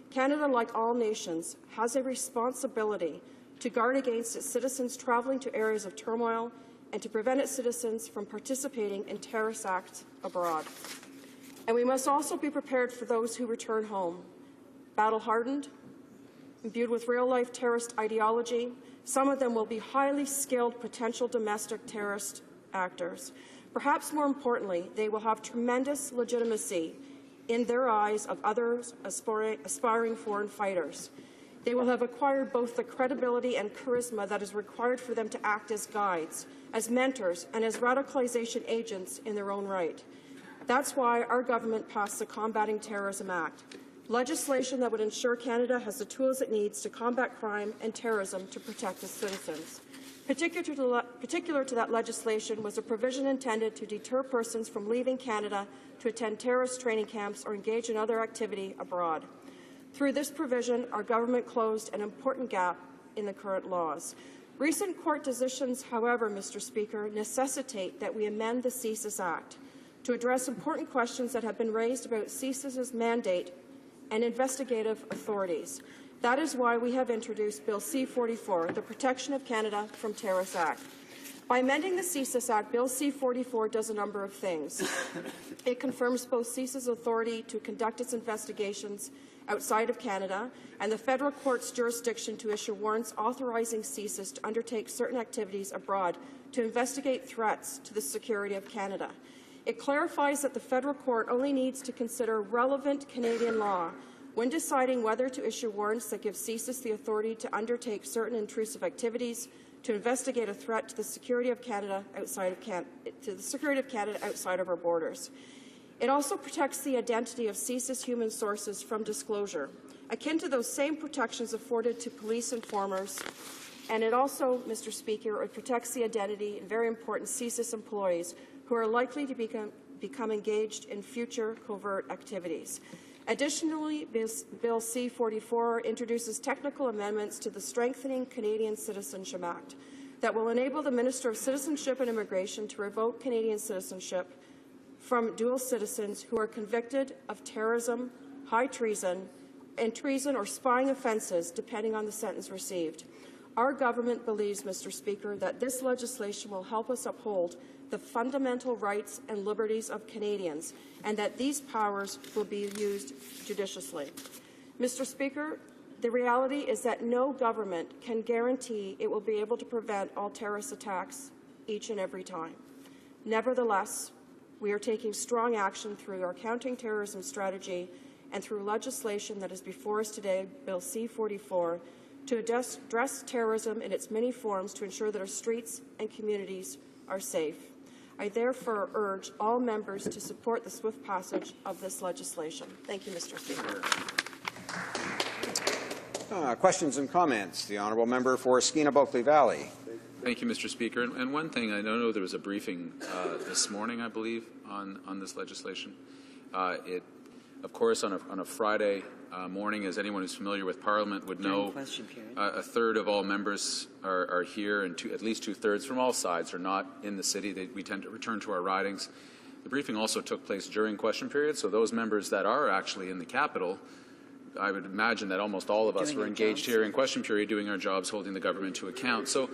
Canada, like all nations, has a responsibility to guard against its citizens travelling to areas of turmoil and to prevent its citizens from participating in terrorist acts abroad. And we must also be prepared for those who return home, battle-hardened, imbued with real-life terrorist ideology. Some of them will be highly skilled potential domestic terrorist actors. Perhaps more importantly, they will have tremendous legitimacy in their eyes of others aspiring foreign fighters. They will have acquired both the credibility and charisma that is required for them to act as guides, as mentors, and as radicalization agents in their own right. That's why our government passed the Combating Terrorism Act, legislation that would ensure Canada has the tools it needs to combat crime and terrorism to protect its citizens. Particular to that legislation was a provision intended to deter persons from leaving Canada to attend terrorist training camps or engage in other activity abroad. Through this provision, our government closed an important gap in the current laws. Recent court decisions, however, Mr. Speaker, necessitate that we amend the CSIS Act to address important questions that have been raised about CSIS's mandate and investigative authorities. That is why we have introduced Bill C-44, the Protection of Canada from Terrorists Act. By amending the CSIS Act, Bill C-44 does a number of things. It confirms both CSIS's authority to conduct its investigations outside of Canada and the federal court's jurisdiction to issue warrants authorizing CSIS to undertake certain activities abroad to investigate threats to the security of Canada. It clarifies that the federal court only needs to consider relevant Canadian law when deciding whether to issue warrants that give CSIS the authority to undertake certain intrusive activities to investigate a threat to the security of Canada outside of our borders. It also protects the identity of CSIS human sources from disclosure, akin to those same protections afforded to police informers. And it also, Mr. Speaker, it protects the identity of very important CSIS employees who are likely to become engaged in future covert activities. Additionally, Bill C-44 introduces technical amendments to the Strengthening Canadian Citizenship Act that will enable the Minister of Citizenship and Immigration to revoke Canadian citizenship from dual citizens who are convicted of terrorism, high treason, and treason or spying offences, depending on the sentence received. Our government believes, Mr. Speaker, that this legislation will help us uphold the fundamental rights and liberties of Canadians, and that these powers will be used judiciously. Mr. Speaker, the reality is that no government can guarantee it will be able to prevent all terrorist attacks each and every time. Nevertheless, we are taking strong action through our counter-terrorism strategy and through legislation that is before us today, Bill C-44, to address terrorism in its many forms to ensure that our streets and communities are safe. I therefore urge all members to support the swift passage of this legislation. Thank you, Mr. Speaker. Questions and comments. The Honourable Member for Skeena-Bulkley Valley. Thank you, Mr. Speaker. And one thing, I know there was a briefing this morning, I believe, on this legislation. Of course, on a Friday morning, as anyone who's familiar with Parliament would know, a third of all members are here, and at least two-thirds from all sides are not in the city. We tend to return to our ridings. The briefing also took place during question period, so those members that are actually in the capital, I would imagine that almost all of us were engaged here in question period doing our jobs, holding the government to account. So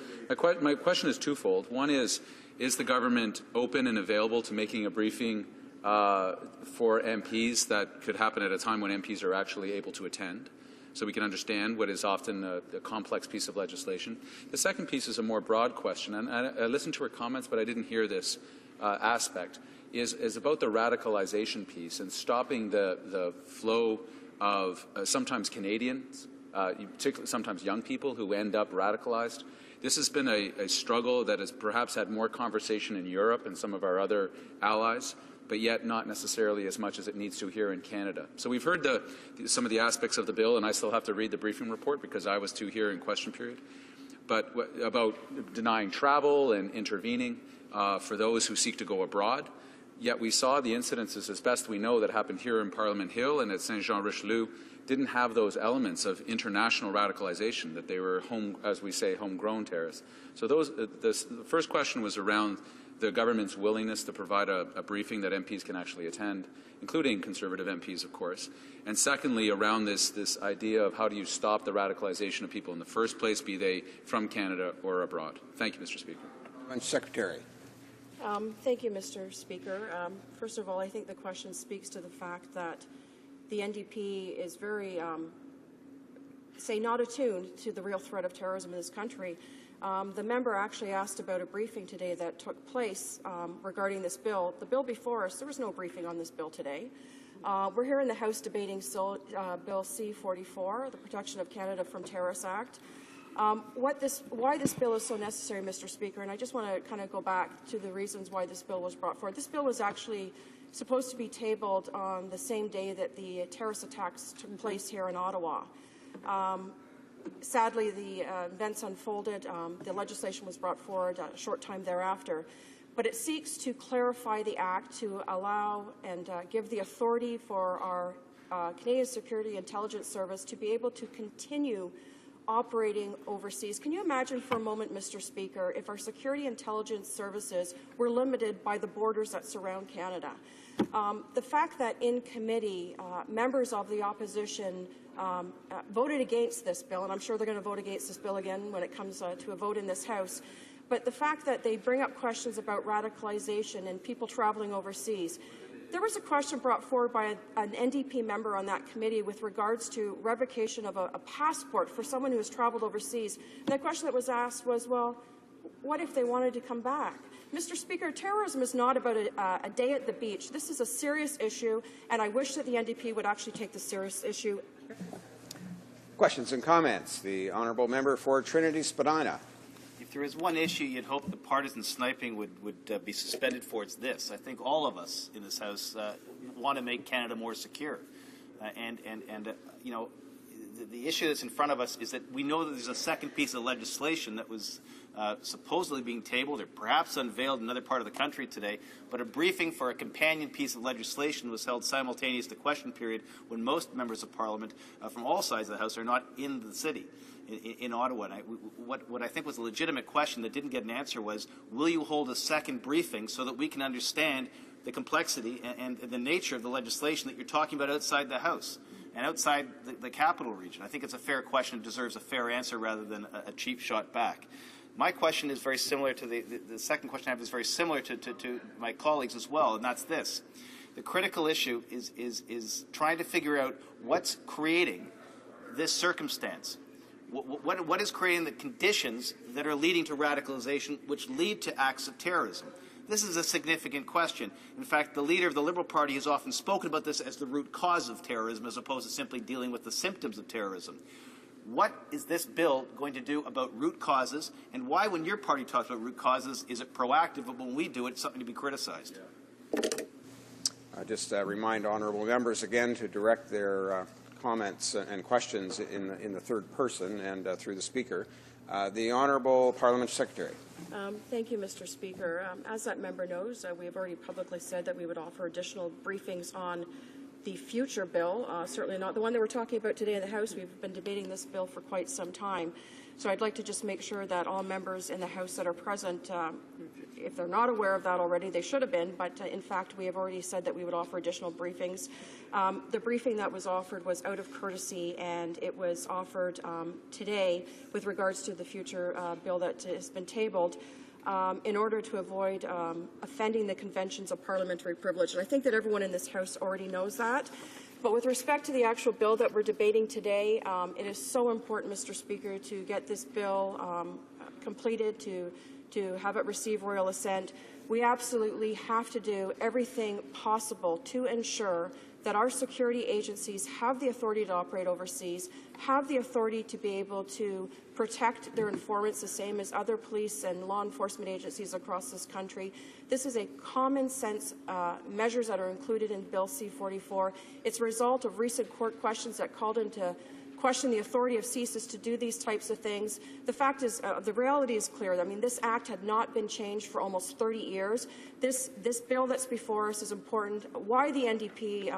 my question is twofold. One is the government open and available to making a briefing for MPs that could happen at a time when MPs are actually able to attend, so we can understand what is often a complex piece of legislation? The second piece is a more broad question, and I listened to her comments, but I didn't hear this aspect. is about the radicalization piece and stopping the flow of sometimes Canadians, particularly sometimes young people who end up radicalized. This has been a struggle that has perhaps had more conversation in Europe and some of our other allies, but yet not necessarily as much as it needs to here in Canada. So we've heard some of the aspects of the bill, and I still have to read the briefing report because I was too here in question period, but about denying travel and intervening for those who seek to go abroad. Yet we saw the incidences, as best we know, that happened here in Parliament Hill and at Saint-Jean-Richelieu didn't have those elements of international radicalization, that they were, as we say, homegrown terrorists. So the first question was around the government's willingness to provide a briefing that MPs can actually attend, including Conservative MPs, of course. And secondly, around this idea of how do you stop the radicalization of people in the first place, be they from Canada or abroad. Thank you, Mr. Speaker. Secretary. Thank you, Mr. Speaker. First of all, I think the question speaks to the fact that the NDP is very, not attuned to the real threat of terrorism in this country. The member actually asked about a briefing today that took place regarding this bill. The bill before us, there was no briefing on this bill today. We're here in the House debating Bill C-44, the Protection of Canada from Terrorists Act. Why this bill is so necessary, Mr. Speaker, and I just want to kind of go back to the reasons why this bill was brought forward. This bill was actually supposed to be tabled on the same day that the terrorist attacks took place here in Ottawa. Sadly, the events unfolded. The legislation was brought forward a short time thereafter. But it seeks to clarify the Act to allow and give the authority for our Canadian Security Intelligence Service to be able to continue operating overseas. Can you imagine for a moment, Mr. Speaker, if our security intelligence services were limited by the borders that surround Canada? The fact that in committee, members of the opposition voted against this bill, and I'm sure they're going to vote against this bill again when it comes to a vote in this House, but the fact that they bring up questions about radicalization and people traveling overseas. There was a question brought forward by an NDP member on that committee with regards to revocation of a passport for someone who has traveled overseas. And the question that was asked was, well, what if they wanted to come back? Mr. Speaker, terrorism is not about a day at the beach. This is a serious issue, and I wish that the NDP would actually take this serious issue. Questions and comments. The honourable member for Trinity Spadina. If there is one issue you'd hope the partisan sniping would be suspended for, it's this. I think all of us in this House want to make Canada more secure. You know, the issue that's in front of us is that we know that there's a second piece of legislation that was supposedly being tabled or perhaps unveiled in another part of the country today, but a briefing for a companion piece of legislation was held simultaneous to question period when most members of Parliament from all sides of the House are not in the city. In Ottawa. And what I think was a legitimate question that didn't get an answer was, will you hold a second briefing so that we can understand the complexity and the nature of the legislation that you're talking about outside the House and outside the capital region? I think it's a fair question. It deserves a fair answer rather than a cheap shot back. My question is very similar to the second question I have is very similar to my colleagues as well, and that's this. The critical issue is trying to figure out what's creating this circumstance. What is creating the conditions that are leading to radicalization, which lead to acts of terrorism? This is a significant question. In fact, the leader of the Liberal Party has often spoken about this as the root cause of terrorism, as opposed to simply dealing with the symptoms of terrorism. What is this bill going to do about root causes, and why, when your party talks about root causes, is it proactive, but when we do it, it's something to be criticized? I just remind honourable members again to direct their comments and questions in the third person and through the Speaker. The Honourable Parliament Secretary. Thank you, Mr. Speaker. As that member knows, we have already publicly said that we would offer additional briefings on the future bill, certainly not the one that we're talking about today in the House. We've been debating this bill for quite some time. So I'd like to just make sure that all members in the House that are present, if they're not aware of that already, they should have been, but in fact we have already said that we would offer additional briefings. The briefing that was offered was out of courtesy, and it was offered today with regards to the future bill that has been tabled in order to avoid offending the conventions of parliamentary privilege. And I think that everyone in this House already knows that. But with respect to the actual bill that we're debating today, it is so important, Mr. Speaker, to get this bill completed, to have it receive royal assent. We absolutely have to do everything possible to ensure that our security agencies have the authority to operate overseas, have the authority to be able to protect their informants the same as other police and law enforcement agencies across this country. This is a common sense measures that are included in Bill C-44. It's a result of recent court questions that called into question the authority of CSIS to do these types of things. The fact is, the reality is clear. I mean, this act had not been changed for almost 30 years. This bill that's before us is important. Why the NDP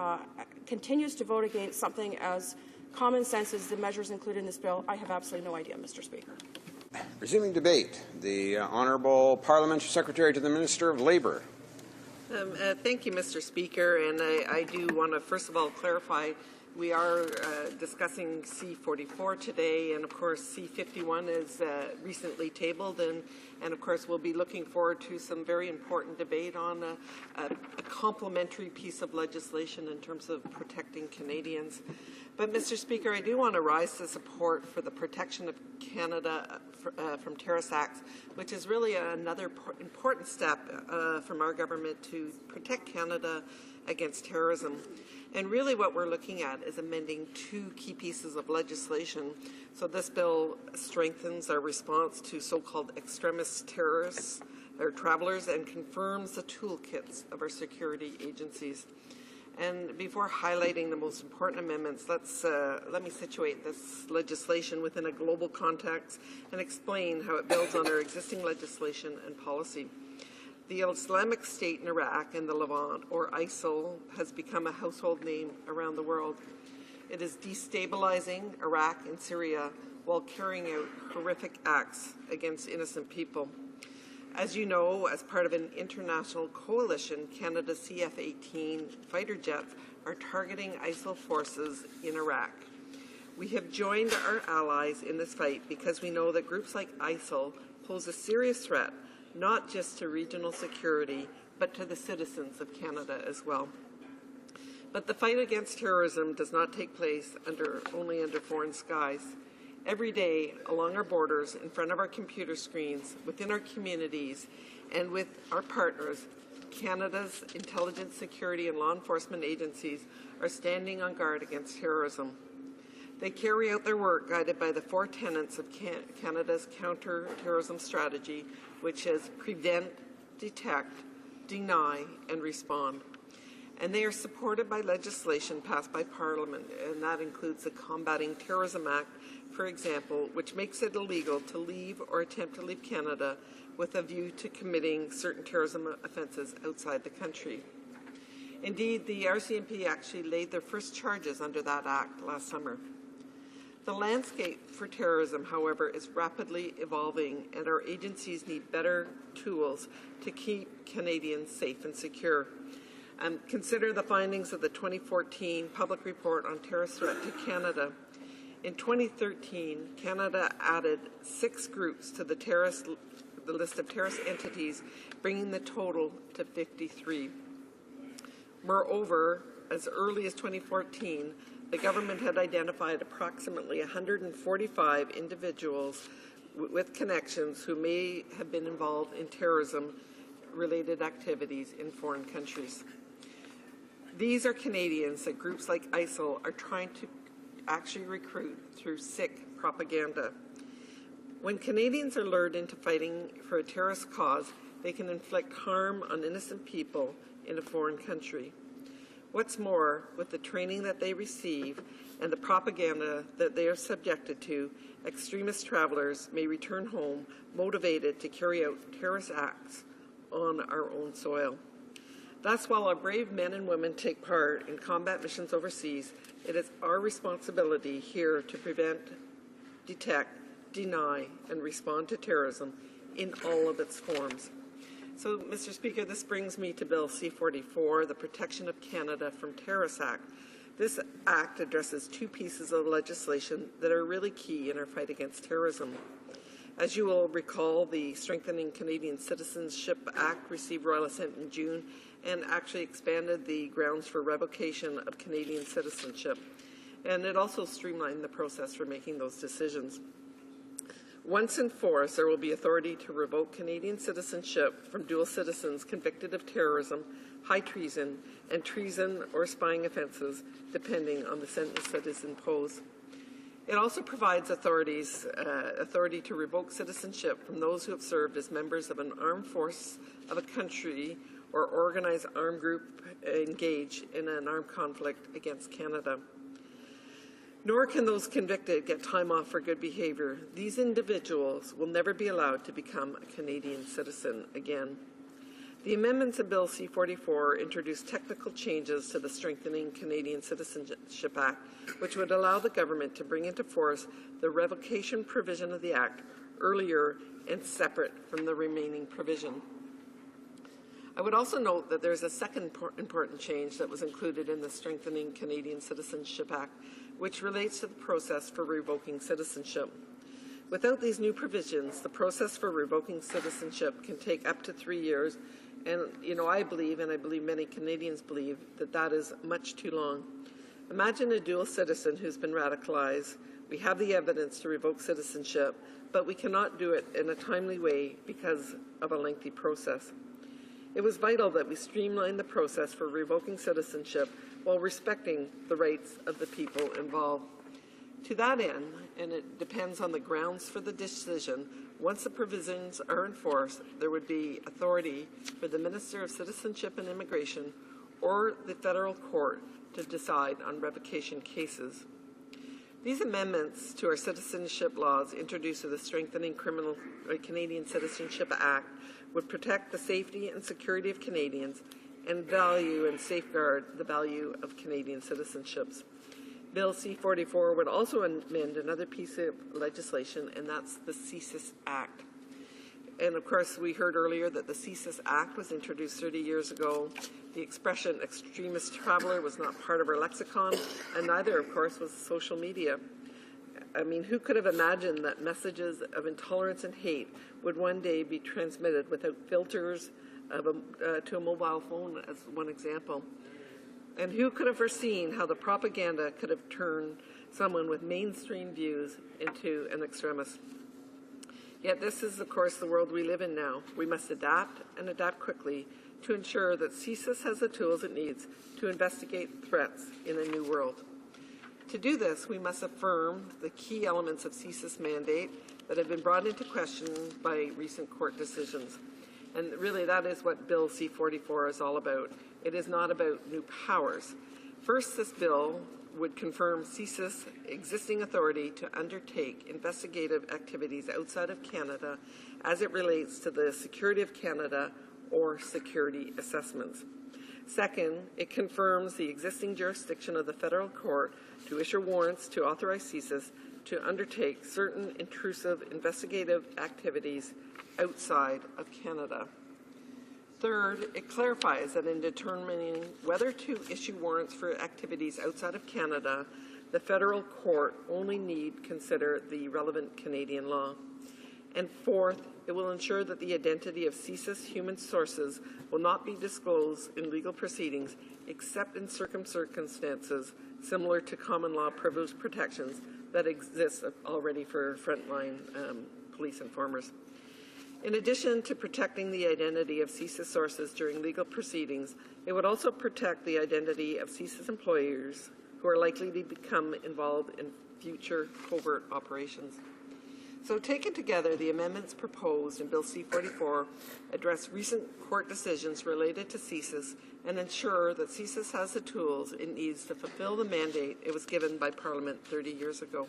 continues to vote against something as common sense as the measures included in this bill, I have absolutely no idea, Mr. Speaker. Resuming debate, the Honourable Parliamentary Secretary to the Minister of Labour. Thank you, Mr. Speaker, and I do want to first of all clarify we are discussing C-44 today, and of course C-51 is recently tabled, and of course we'll be looking forward to some very important debate on a complementary piece of legislation in terms of protecting Canadians. But Mr. Speaker, I do want to rise to support for the protection of Canada from terrorist acts, which is really another important step from our government to protect Canada against terrorism. And really what we're looking at is amending two key pieces of legislation. So this bill strengthens our response to so-called extremist terrorists or travelers and confirms the toolkits of our security agencies. And before highlighting the most important amendments, let me situate this legislation within a global context and explain how it builds on our existing legislation and policy. The Islamic State in Iraq and the Levant, or ISIL, has become a household name around the world. It is destabilizing Iraq and Syria while carrying out horrific acts against innocent people. As you know, as part of an international coalition, Canada's CF-18 fighter jets are targeting ISIL forces in Iraq. We have joined our allies in this fight because we know that groups like ISIL pose a serious threat not just to regional security, but to the citizens of Canada as well. But the fight against terrorism does not take place only under foreign skies. Every day, along our borders, in front of our computer screens, within our communities, and with our partners, Canada's intelligence, security, and law enforcement agencies are standing on guard against terrorism. They carry out their work guided by the four tenets of Canada's counter-terrorism strategy, which is prevent, detect, deny, and respond. And they are supported by legislation passed by Parliament, and that includes the Combating Terrorism Act, for example, which makes it illegal to leave or attempt to leave Canada with a view to committing certain terrorism offences outside the country. Indeed, the RCMP actually laid their first charges under that act last summer. The landscape for terrorism, however, is rapidly evolving, and our agencies need better tools to keep Canadians safe and secure. Consider the findings of the 2014 Public Report on Terrorist Threat to Canada. In 2013, Canada added 6 groups to the list of terrorist entities, bringing the total to 53. Moreover, as early as 2014, the government had identified approximately 145 individuals with connections who may have been involved in terrorism-related activities in foreign countries. These are Canadians that groups like ISIL are trying to actually recruit through sick propaganda. When Canadians are lured into fighting for a terrorist cause, they can inflict harm on innocent people in a foreign country. What's more, with the training that they receive and the propaganda that they are subjected to, extremist travelers may return home motivated to carry out terrorist acts on our own soil. Thus, while our brave men and women take part in combat missions overseas, it is our responsibility here to prevent, detect, deny, and respond to terrorism in all of its forms. So, Mr. Speaker, this brings me to Bill C-44, the Protection of Canada from Terrorists Act. This act addresses 2 pieces of legislation that are really key in our fight against terrorism. As you will recall, the Strengthening Canadian Citizenship Act received royal assent in June and actually expanded the grounds for revocation of Canadian citizenship. And it also streamlined the process for making those decisions. Once in force, there will be authority to revoke Canadian citizenship from dual citizens convicted of terrorism, high treason, and treason or spying offences, depending on the sentence that is imposed. It also provides authority to revoke citizenship from those who have served as members of an armed force of a country or organized armed group engaged in an armed conflict against Canada. Nor can those convicted get time off for good behaviour. These individuals will never be allowed to become a Canadian citizen again. The amendments in Bill C-44 introduce technical changes to the Strengthening Canadian Citizenship Act, which would allow the government to bring into force the revocation provision of the Act earlier and separate from the remaining provision. I would also note that there's a second important change that was included in the Strengthening Canadian Citizenship Act, which relates to the process for revoking citizenship. Without these new provisions, the process for revoking citizenship can take up to 3 years, and I believe, and I believe many Canadians believe, that that is much too long. Imagine a dual citizen who's been radicalized. We have the evidence to revoke citizenship, but we cannot do it in a timely way because of a lengthy process. It was vital that we streamline the process for revoking citizenship while respecting the rights of the people involved. To that end, and it depends on the grounds for the decision, once the provisions are enforced, there would be authority for the Minister of Citizenship and Immigration or the federal court to decide on revocation cases. These amendments to our citizenship laws introduced to the Strengthening Canadian Citizenship Act would protect the safety and security of Canadians and value and safeguard the value of Canadian citizenships. Bill C-44 would also amend another piece of legislation, and that's the CSIS Act. And of course, we heard earlier that the CSIS Act was introduced 30 years ago. The expression extremist traveler was not part of our lexicon, and neither, of course, was social media. I mean, who could have imagined that messages of intolerance and hate would one day be transmitted without filters to a mobile phone, as one example? And who could have foreseen how the propaganda could have turned someone with mainstream views into an extremist? Yet this is, of course, the world we live in now. We must adapt and adapt quickly to ensure that CSIS has the tools it needs to investigate threats in a new world. To do this, we must affirm the key elements of CSIS mandate that have been brought into question by recent court decisions. And really, that is what Bill C-44 is all about. It is not about new powers. First, this bill would confirm CSIS' existing authority to undertake investigative activities outside of Canada as it relates to the security of Canada or security assessments. Second, it confirms the existing jurisdiction of the federal court to issue warrants to authorize CSIS to undertake certain intrusive investigative activities outside of Canada. Third, it clarifies that in determining whether to issue warrants for activities outside of Canada, the federal court only need consider the relevant Canadian law. And fourth, it will ensure that the identity of CSIS human sources will not be disclosed in legal proceedings except in circumstances similar to common law privilege protections that exist already for frontline police informers. In addition to protecting the identity of CSIS sources during legal proceedings, it would also protect the identity of CSIS employers who are likely to become involved in future covert operations. So taken together, the amendments proposed in Bill C-44 address recent court decisions related to CSIS and ensure that CSIS has the tools it needs to fulfill the mandate it was given by Parliament 30 years ago.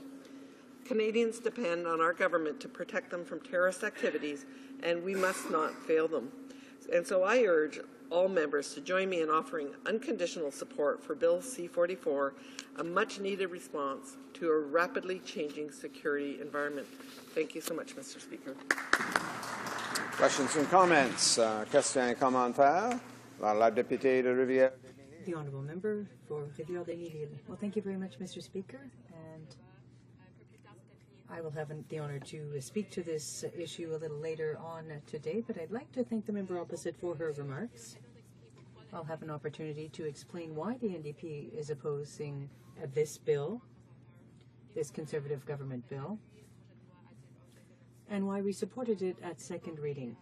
Canadians depend on our government to protect them from terrorist activities, and we must not fail them. And so I urge all members to join me in offering unconditional support for Bill C-44, a much-needed response to a rapidly changing security environment. Thank you so much, Mr. Speaker. Questions and comments? Question et commentaire? La députée de Rivière. The Honourable Member for Rivière-des-Mille. Well, thank you very much, Mr. Speaker, and I will have the honour to speak to this issue a little later on today, but I'd like to thank the member opposite for her remarks. I'll have an opportunity to explain why the NDP is opposing this bill, this Conservative government bill. and why we supported it at second reading.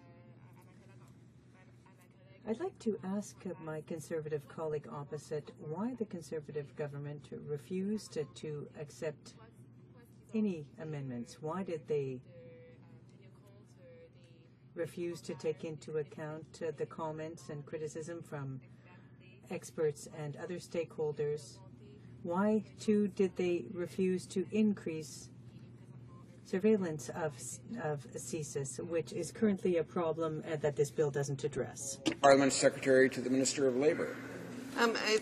I'd like to ask my Conservative colleague opposite why the Conservative government refused to accept any amendments. Why did they refuse to take into account the comments and criticism from experts and other stakeholders? Why, too, did they refuse to increase surveillance of CSIS, which is currently a problem that this bill doesn't address? Parliament Secretary to the Minister of Labour.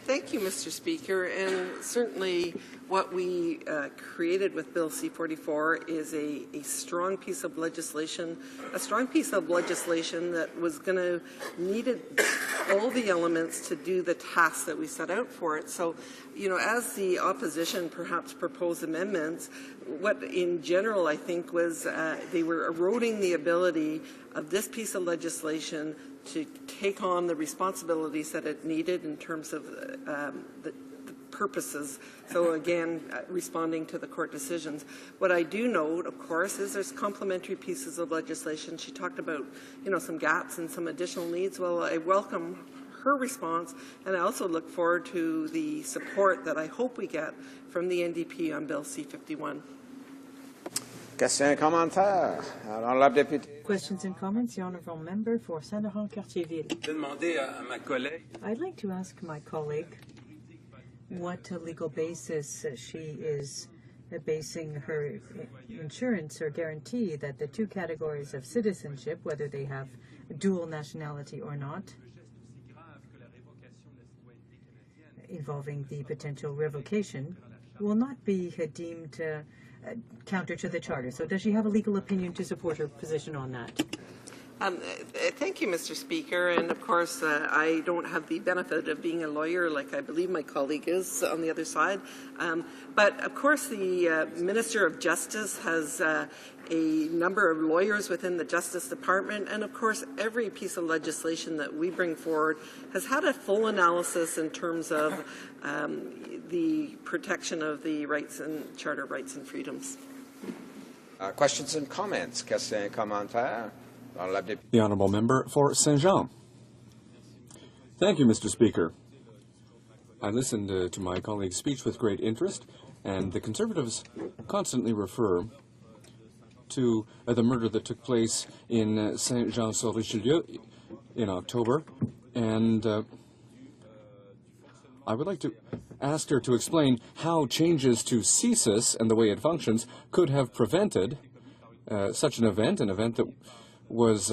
Thank you, Mr. Speaker. And certainly what we created with Bill C-44 is a strong piece of legislation, that was going to needed all the elements to do the tasks that we set out for it. So, you know, as the opposition perhaps proposed amendments, what in general I think was they were eroding the ability of this piece of legislation to take on the responsibilities that it needed in terms of the purposes. So again, responding to the court decisions. What I do note, of course, is there's complementary pieces of legislation. She talked about, you know, some gaps and some additional needs. Well, I welcome her response, and I also look forward to the support that I hope we get from the NDP on Bill C-51. Questions et commentaires? Honorable député. Questions and comments, the honourable member for Saint-Laurent-Cartierville. I'd like to ask my colleague what legal basis she is basing her insurance or guarantee that the two categories of citizenship, whether they have dual nationality or not, involving the potential revocation, will not be deemed counter to the Charter. So does she have a legal opinion to support her position on that? Thank you, Mr. Speaker. And of course, I don't have the benefit of being a lawyer like I believe my colleague is on the other side. But of course, the Minister of Justice has a number of lawyers within the Justice Department. And of course, every piece of legislation that we bring forward has had a full analysis in terms of the protection of the rights and Charter rights and freedoms. Questions and comments? Questions et commentaires? The Honourable Member for Saint-Jean. Thank you, Mr. Speaker. I listened to my colleague's speech with great interest, and the Conservatives constantly refer to the murder that took place in Saint-Jean-sur-Richelieu in October, and I would like to ask her to explain how changes to CSIS and the way it functions could have prevented such an event that was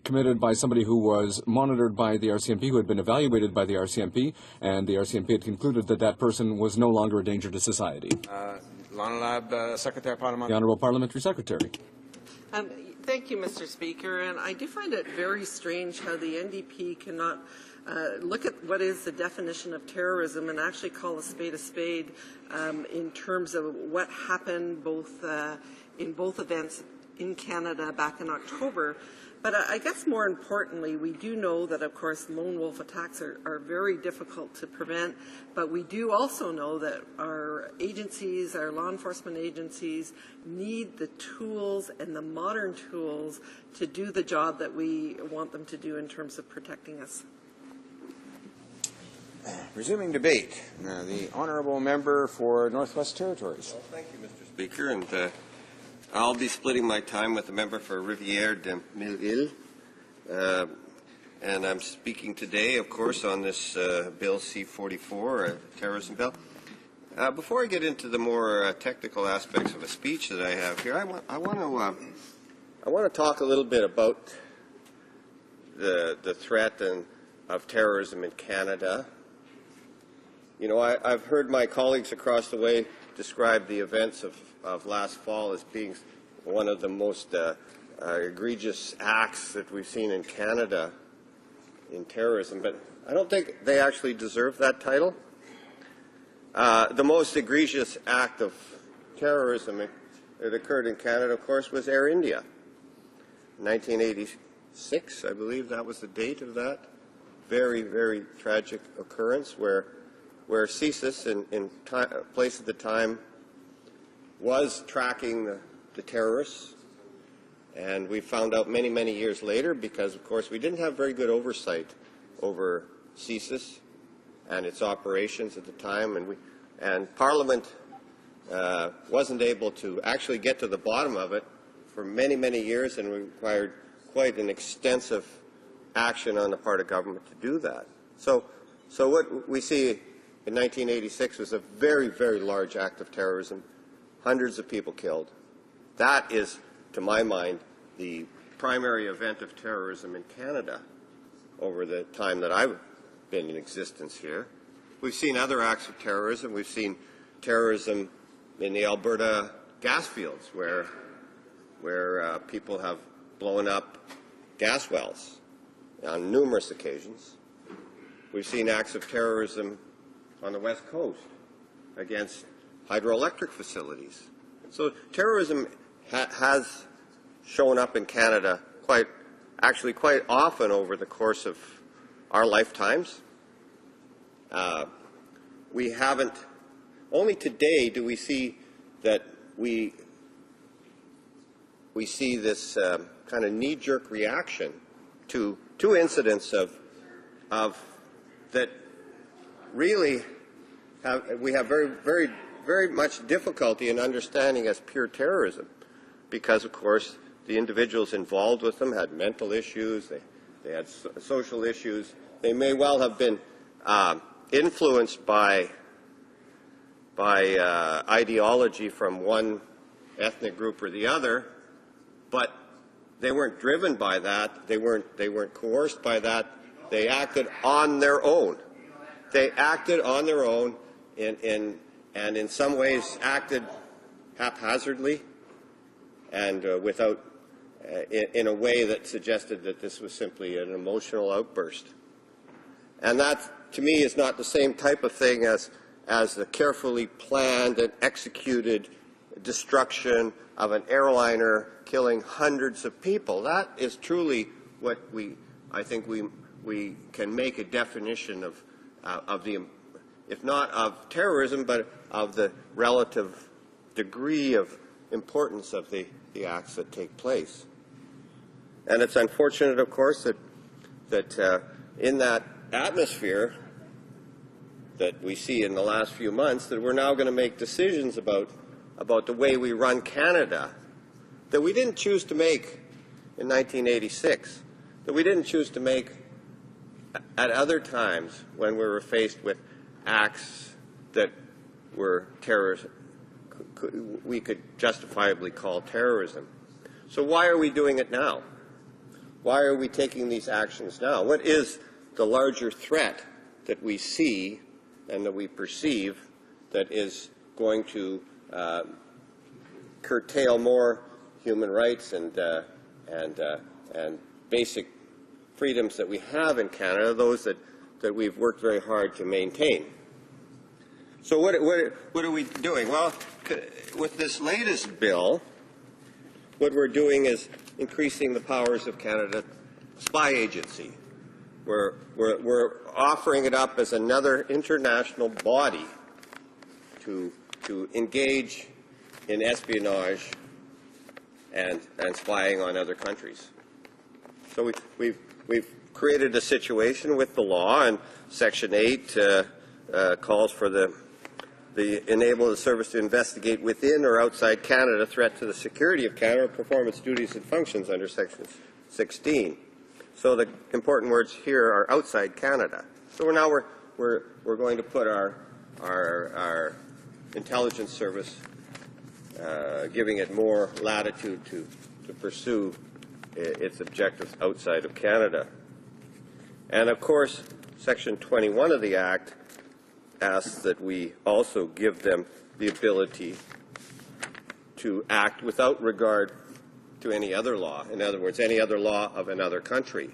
committed by somebody who was monitored by the RCMP, who had been evaluated by the RCMP, and the RCMP had concluded that that person was no longer a danger to society. The Honourable Parliamentary Secretary. Thank you, Mr. Speaker. And I do find it very strange how the NDP cannot look at what is the definition of terrorism and actually call a spade in terms of what happened in both events in Canada back in October. But I guess more importantly, we do know that, of course, lone wolf attacks are very difficult to prevent, but we do also know that our agencies, our law enforcement agencies, need the tools and the modern tools to do the job that we want them to do in terms of protecting us. Resuming debate. Now, the Honourable Member for Northwest Territories. Well, thank you, Mr. Speaker, and I'll be splitting my time with the member for Rivière-des-Mille-Îles, and I'm speaking today, of course, on this Bill C-44, terrorism bill. Before I get into the more technical aspects of a speech that I have here, I want to talk a little bit about the threat of terrorism in Canada. You know, I've heard my colleagues across the way describe the events of last fall as being one of the most egregious acts that we've seen in Canada in terrorism, but I don't think they actually deserve that title. The most egregious act of terrorism that occurred in Canada, of course, was Air India. 1986, I believe that was the date of that very, very tragic occurrence where CSIS, in place at the time, was tracking the terrorists, And we found out many, many years later because, of course, we didn't have very good oversight over CSIS and its operations at the time, and Parliament wasn't able to actually get to the bottom of it for many, many years, and required quite an extensive action on the part of government to do that. So what we see in 1986 was a very, very large act of terrorism, hundreds of people killed. That is, to my mind, the primary event of terrorism in Canada over the time that I've been in existence here. We've seen other acts of terrorism. We've seen terrorism in the Alberta gas fields where people have blown up gas wells on numerous occasions. We've seen acts of terrorism on the West Coast against hydroelectric facilities. So terrorism has shown up in Canada quite often over the course of our lifetimes. We haven't, only today do we see that we see this kind of knee-jerk reaction to two incidents of that really we have very, very, very much difficulty in understanding as pure terrorism, because of course the individuals involved with them had mental issues, they had social issues, they may well have been influenced by ideology from one ethnic group or the other, but they weren't driven by that, they weren't coerced by that, they acted on their own. They acted on their own and in some ways acted haphazardly and without, in a way that suggested that this was simply an emotional outburst. And that, to me, is not the same type of thing as the carefully planned and executed destruction of an airliner killing hundreds of people. That is truly what I think we can make a definition of the, if not of terrorism, but of the relative degree of importance of the acts that take place. And it's unfortunate, of course, that in that atmosphere that we see in the last few months, that we're now going to make decisions about the way we run Canada that we didn't choose to make in 1986, that we didn't choose to make at other times when we were faced with acts that were terrorist, we could justifiably call terrorism. So why are we doing it now? Why are we taking these actions now? What is the larger threat that we see and that we perceive that is going to curtail more human rights and basic freedoms that we have in Canada, those that we've worked very hard to maintain? So what are we doing? Well, with this latest bill, what we're doing is increasing the powers of Canada Spy Agency. We're offering it up as another international body to engage in espionage and spying on other countries. So we've created a situation with the law, and Section 8 calls for the enable the service to investigate within or outside Canada threat to the security of Canada or perform its duties and functions under Section 16. So the important words here are outside Canada. So now we're going to put our intelligence service, giving it more latitude to pursue its objectives outside of Canada. And of course, Section 21 of the Act asks that we also give them the ability to act without regard to any other law. In other words, any other law of another country.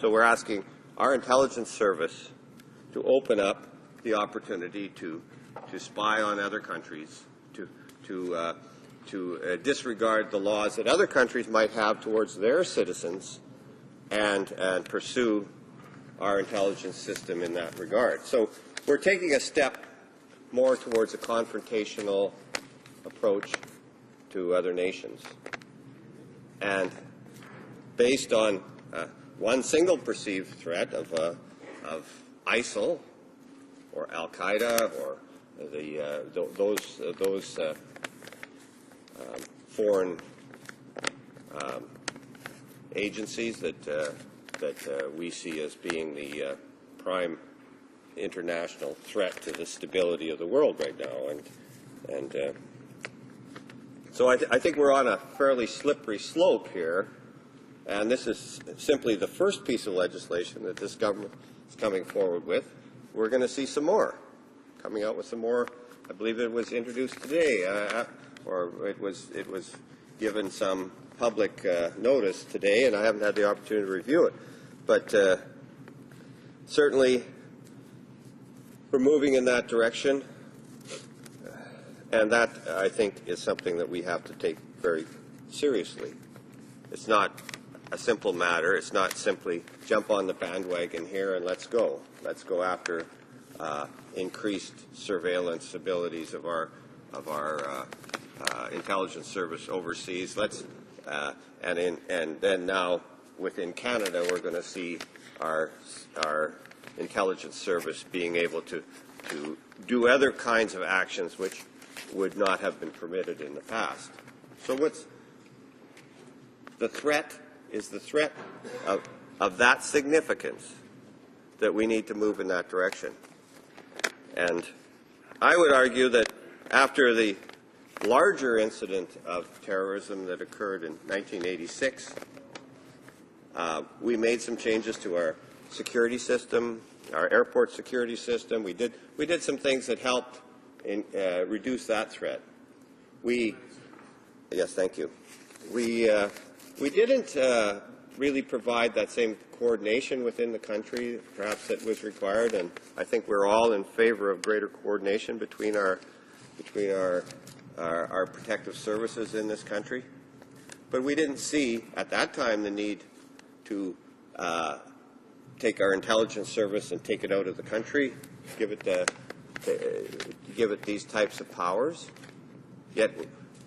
So we're asking our intelligence service to open up the opportunity to spy on other countries, to disregard the laws that other countries might have towards their citizens, and pursue our intelligence system in that regard. So we're taking a step more towards a confrontational approach to other nations. and based on one single perceived threat of ISIL or Al Qaeda or those foreign agencies that we see as being the prime international threat to the stability of the world right now, and so I think we're on a fairly slippery slope here, and this is simply the first piece of legislation that this government is coming forward with. We're going to see some more, coming out with some more. I believe it was introduced today, or it was given some public notice today, and I haven't had the opportunity to review it. But certainly, we're moving in that direction, and that, I think, is something that we have to take very seriously. It's not a simple matter. It's not simply jump on the bandwagon here and let's go. Let's go after increased surveillance abilities of our intelligence service overseas. And then now within Canada, we're going to see our intelligence service being able to do other kinds of actions which would not have been permitted in the past. So what's the threat? Is the threat of that significance that we need to move in that direction. And I would argue that after the larger incident of terrorism that occurred in 1986, we made some changes to our security system, our airport security system. We did some things that helped reduce that threat. Yes, thank you. We didn't really provide that same coordination within the country, perhaps that was required, and I think we're all in favor of greater coordination between our protective services in this country. But we didn't see at that time the need to take our intelligence service and take it out of the country, give it these types of powers. Yet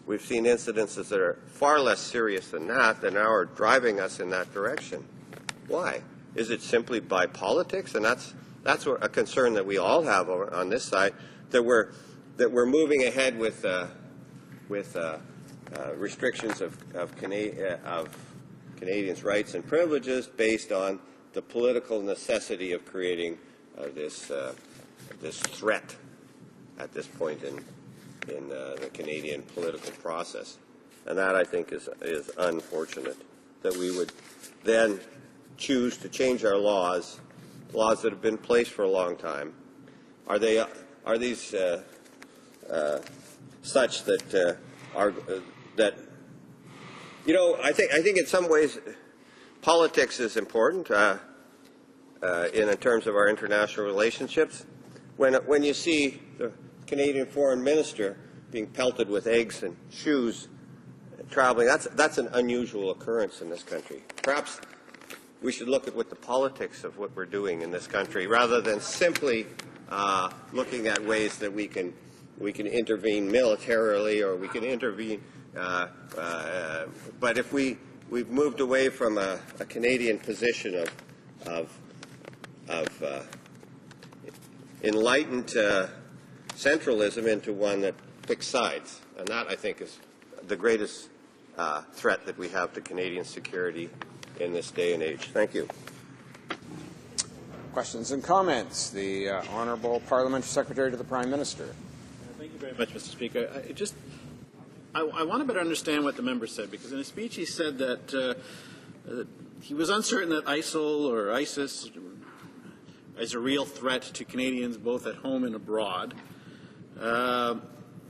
we've seen incidences that are far less serious than that now are driving us in that direction. Why? Is it simply by politics? And that's a concern that we all have on this side, that we're moving ahead with restrictions of Canadians' rights and privileges based on the political necessity of creating this threat at this point in the Canadian political process. And that, I think, is unfortunate, that we would then choose to change our laws that have been in place for a long time. Are these such that I think in some ways politics is important in terms of our international relationships. When you see the Canadian foreign minister being pelted with eggs and shoes traveling, that's an unusual occurrence in this country. Perhaps we should look at what the politics of what we're doing in this country, rather than simply looking at ways that we can intervene militarily, or we can intervene. But if we've moved away from a Canadian position of enlightened centralism into one that picks sides, and that, I think, is the greatest threat that we have to Canadian security in this day and age. Thank you. Questions and comments. The Honourable Parliamentary Secretary to the Prime Minister. Thank you very much, Mr. Speaker. I want to better understand what the member said, because in his speech he said that he was uncertain that ISIL or ISIS is a real threat to Canadians both at home and abroad.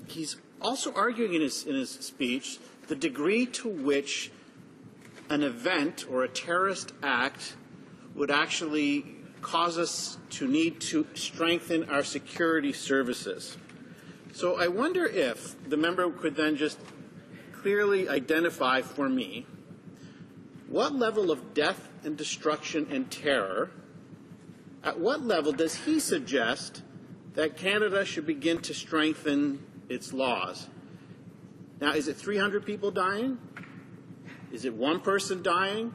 He's also arguing in his speech the degree to which an event or a terrorist act would actually cause us to need to strengthen our security services. So I wonder if the member could then just clearly identify for me what level of death and destruction and terror, at what level does he suggest that Canada should begin to strengthen its laws? Now, is it 300 people dying? Is it one person dying?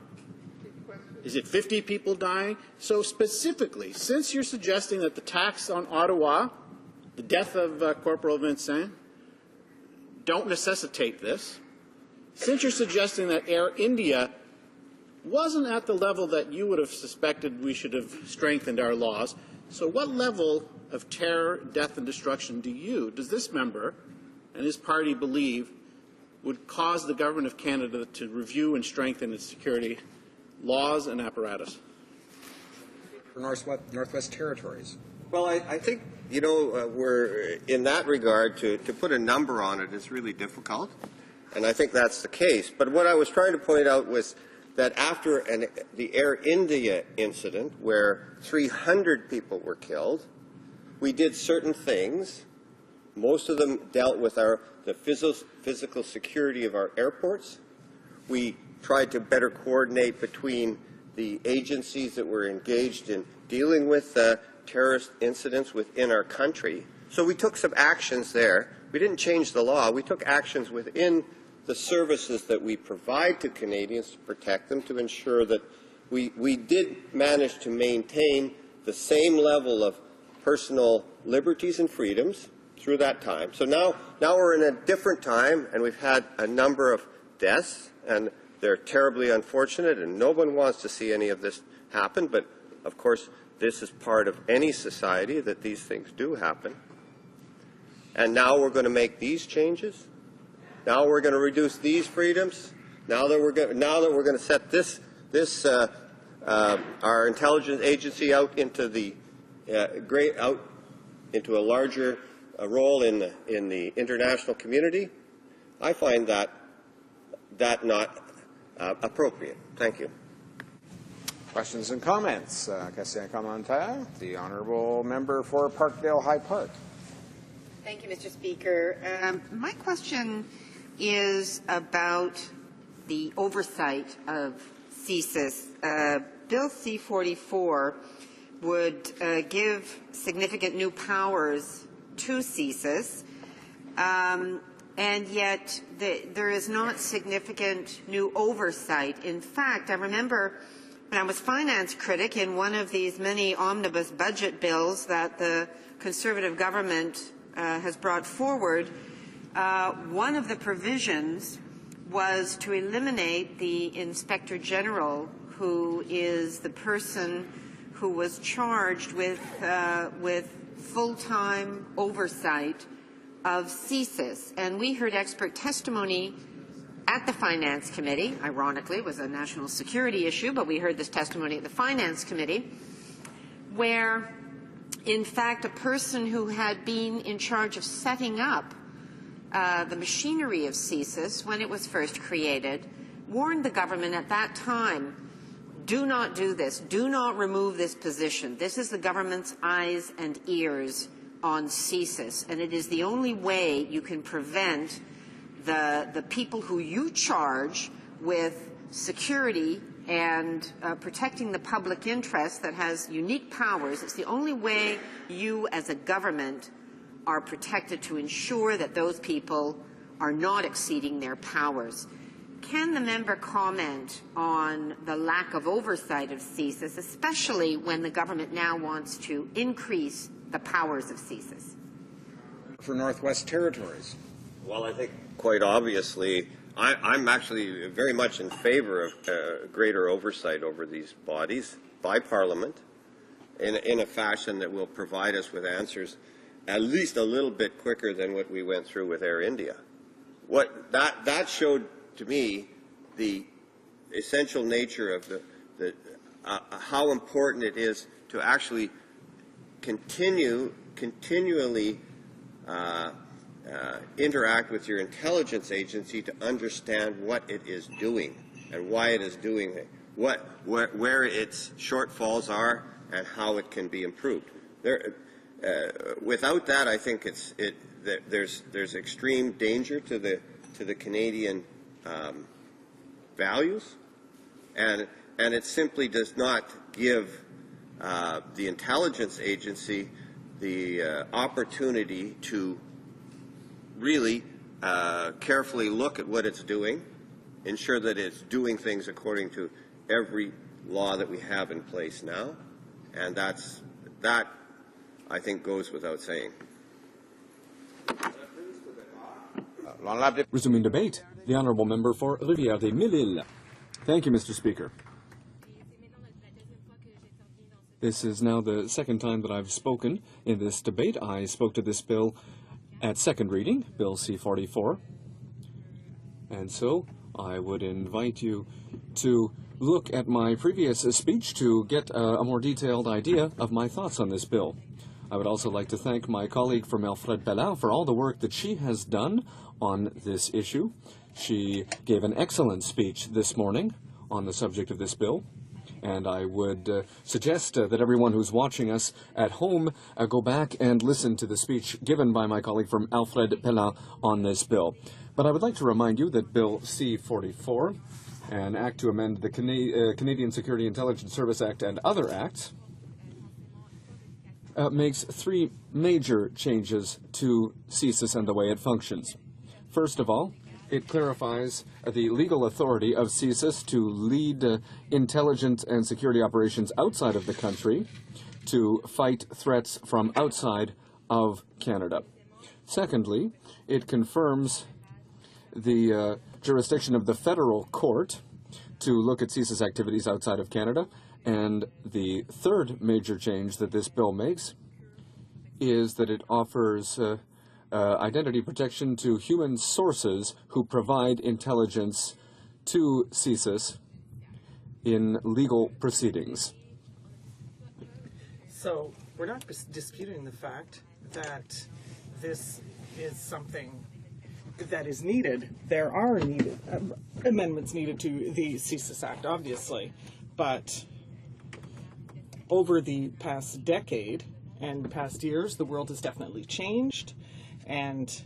Is it 50 people dying? So specifically, since you're suggesting that the tax on Ottawa, the death of Corporal Vincent, don't necessitate this, since you're suggesting that Air India wasn't at the level that you would have suspected we should have strengthened our laws, so what level of terror, death, and destruction does this member and his party believe would cause the Government of Canada to review and strengthen its security laws and apparatus? For Northwest Territories. Well, I think, we're in that regard, to put a number on it is really difficult, and I think that's the case. But what I was trying to point out was that after the Air India incident, where 300 people were killed, we did certain things. Most of them dealt with the physical security of our airports. We tried to better coordinate between the agencies that were engaged in dealing with terrorist incidents within our country. So we took some actions there. We didn't change the law. We took actions within the services that we provide to Canadians to protect them, to ensure that we did manage to maintain the same level of personal liberties and freedoms through that time. So now we're in a different time, and we've had a number of deaths, and they're terribly unfortunate, and no one wants to see any of this happen. But, of course, this is part of any society, that these things do happen. And now we're going to make these changes. Now we're going to reduce these freedoms. Now that we're going to set our intelligence agency out into the into a larger role in the international community, I find that not appropriate. Thank you. Questions and comments? Question commentaire. The honourable member for Parkdale High Park. Thank you, Mr. Speaker. My question is about the oversight of CSIS. Bill C-44 would give significant new powers to CSIS, and yet there is not significant new oversight. In fact, I remember when I was finance critic in one of these many omnibus budget bills that the Conservative government has brought forward, one of the provisions was to eliminate the Inspector General, who is the person who was charged with full-time oversight of CSIS. And we heard expert testimony at the Finance Committee. Ironically, it was a national security issue, but we heard this testimony at the Finance Committee, where, in fact, a person who had been in charge of setting up the machinery of CSIS when it was first created warned the government at that time, do not do this. Do not remove this position. This is the government's eyes and ears on CSIS, and it is the only way you can prevent the people who you charge with security and protecting the public interest that has unique powers. It's the only way you as a government are protected, to ensure that those people are not exceeding their powers. Can the member comment on the lack of oversight of CSIS, especially when the government now wants to increase the powers of CSIS? For Northwest Territories. Well, I think quite obviously I'm actually very much in favor of greater oversight over these bodies by Parliament in a fashion that will provide us with answers at least a little bit quicker than what we went through with Air India. What that showed to me the essential nature of how important it is to actually continually interact with your intelligence agency to understand what it is doing and why it is doing it, where its shortfalls are, and how it can be improved. Without that, I think there's extreme danger to the Canadian values, and it simply does not give the intelligence agency the opportunity to really carefully look at what it's doing ensure that it's doing things according to every law that we have in place now, and that I think goes without saying. Resuming debate, the honourable member for Rivière-des-Mille-Îles. Thank you, Mr. Speaker. This is now the second time that I've spoken in this debate. I spoke to this bill at second reading, Bill C-44. And so I would invite you to look at my previous speech to get a more detailed idea of my thoughts on this bill. I would also like to thank my colleague from Alfred Bellin for all the work that she has done on this issue. She gave an excellent speech this morning on the subject of this bill. And I would suggest that everyone who's watching us at home go back and listen to the speech given by my colleague from Alfred Bellin on this bill. But I would like to remind you that Bill C-44, an act to amend the Canadian Security Intelligence Service Act and other acts, makes three major changes to CSIS and the way it functions. First of all, it clarifies the legal authority of CSIS to lead intelligence and security operations outside of the country to fight threats from outside of Canada. Secondly, it confirms the jurisdiction of the federal court to look at CSIS activities outside of Canada. And the third major change that this bill makes is that it offers identity protection to human sources who provide intelligence to CSIS in legal proceedings. So we're not disputing the fact that this is something that is needed. There are needed amendments needed to the CSIS Act, obviously, but over the past decade and past years, the world has definitely changed, and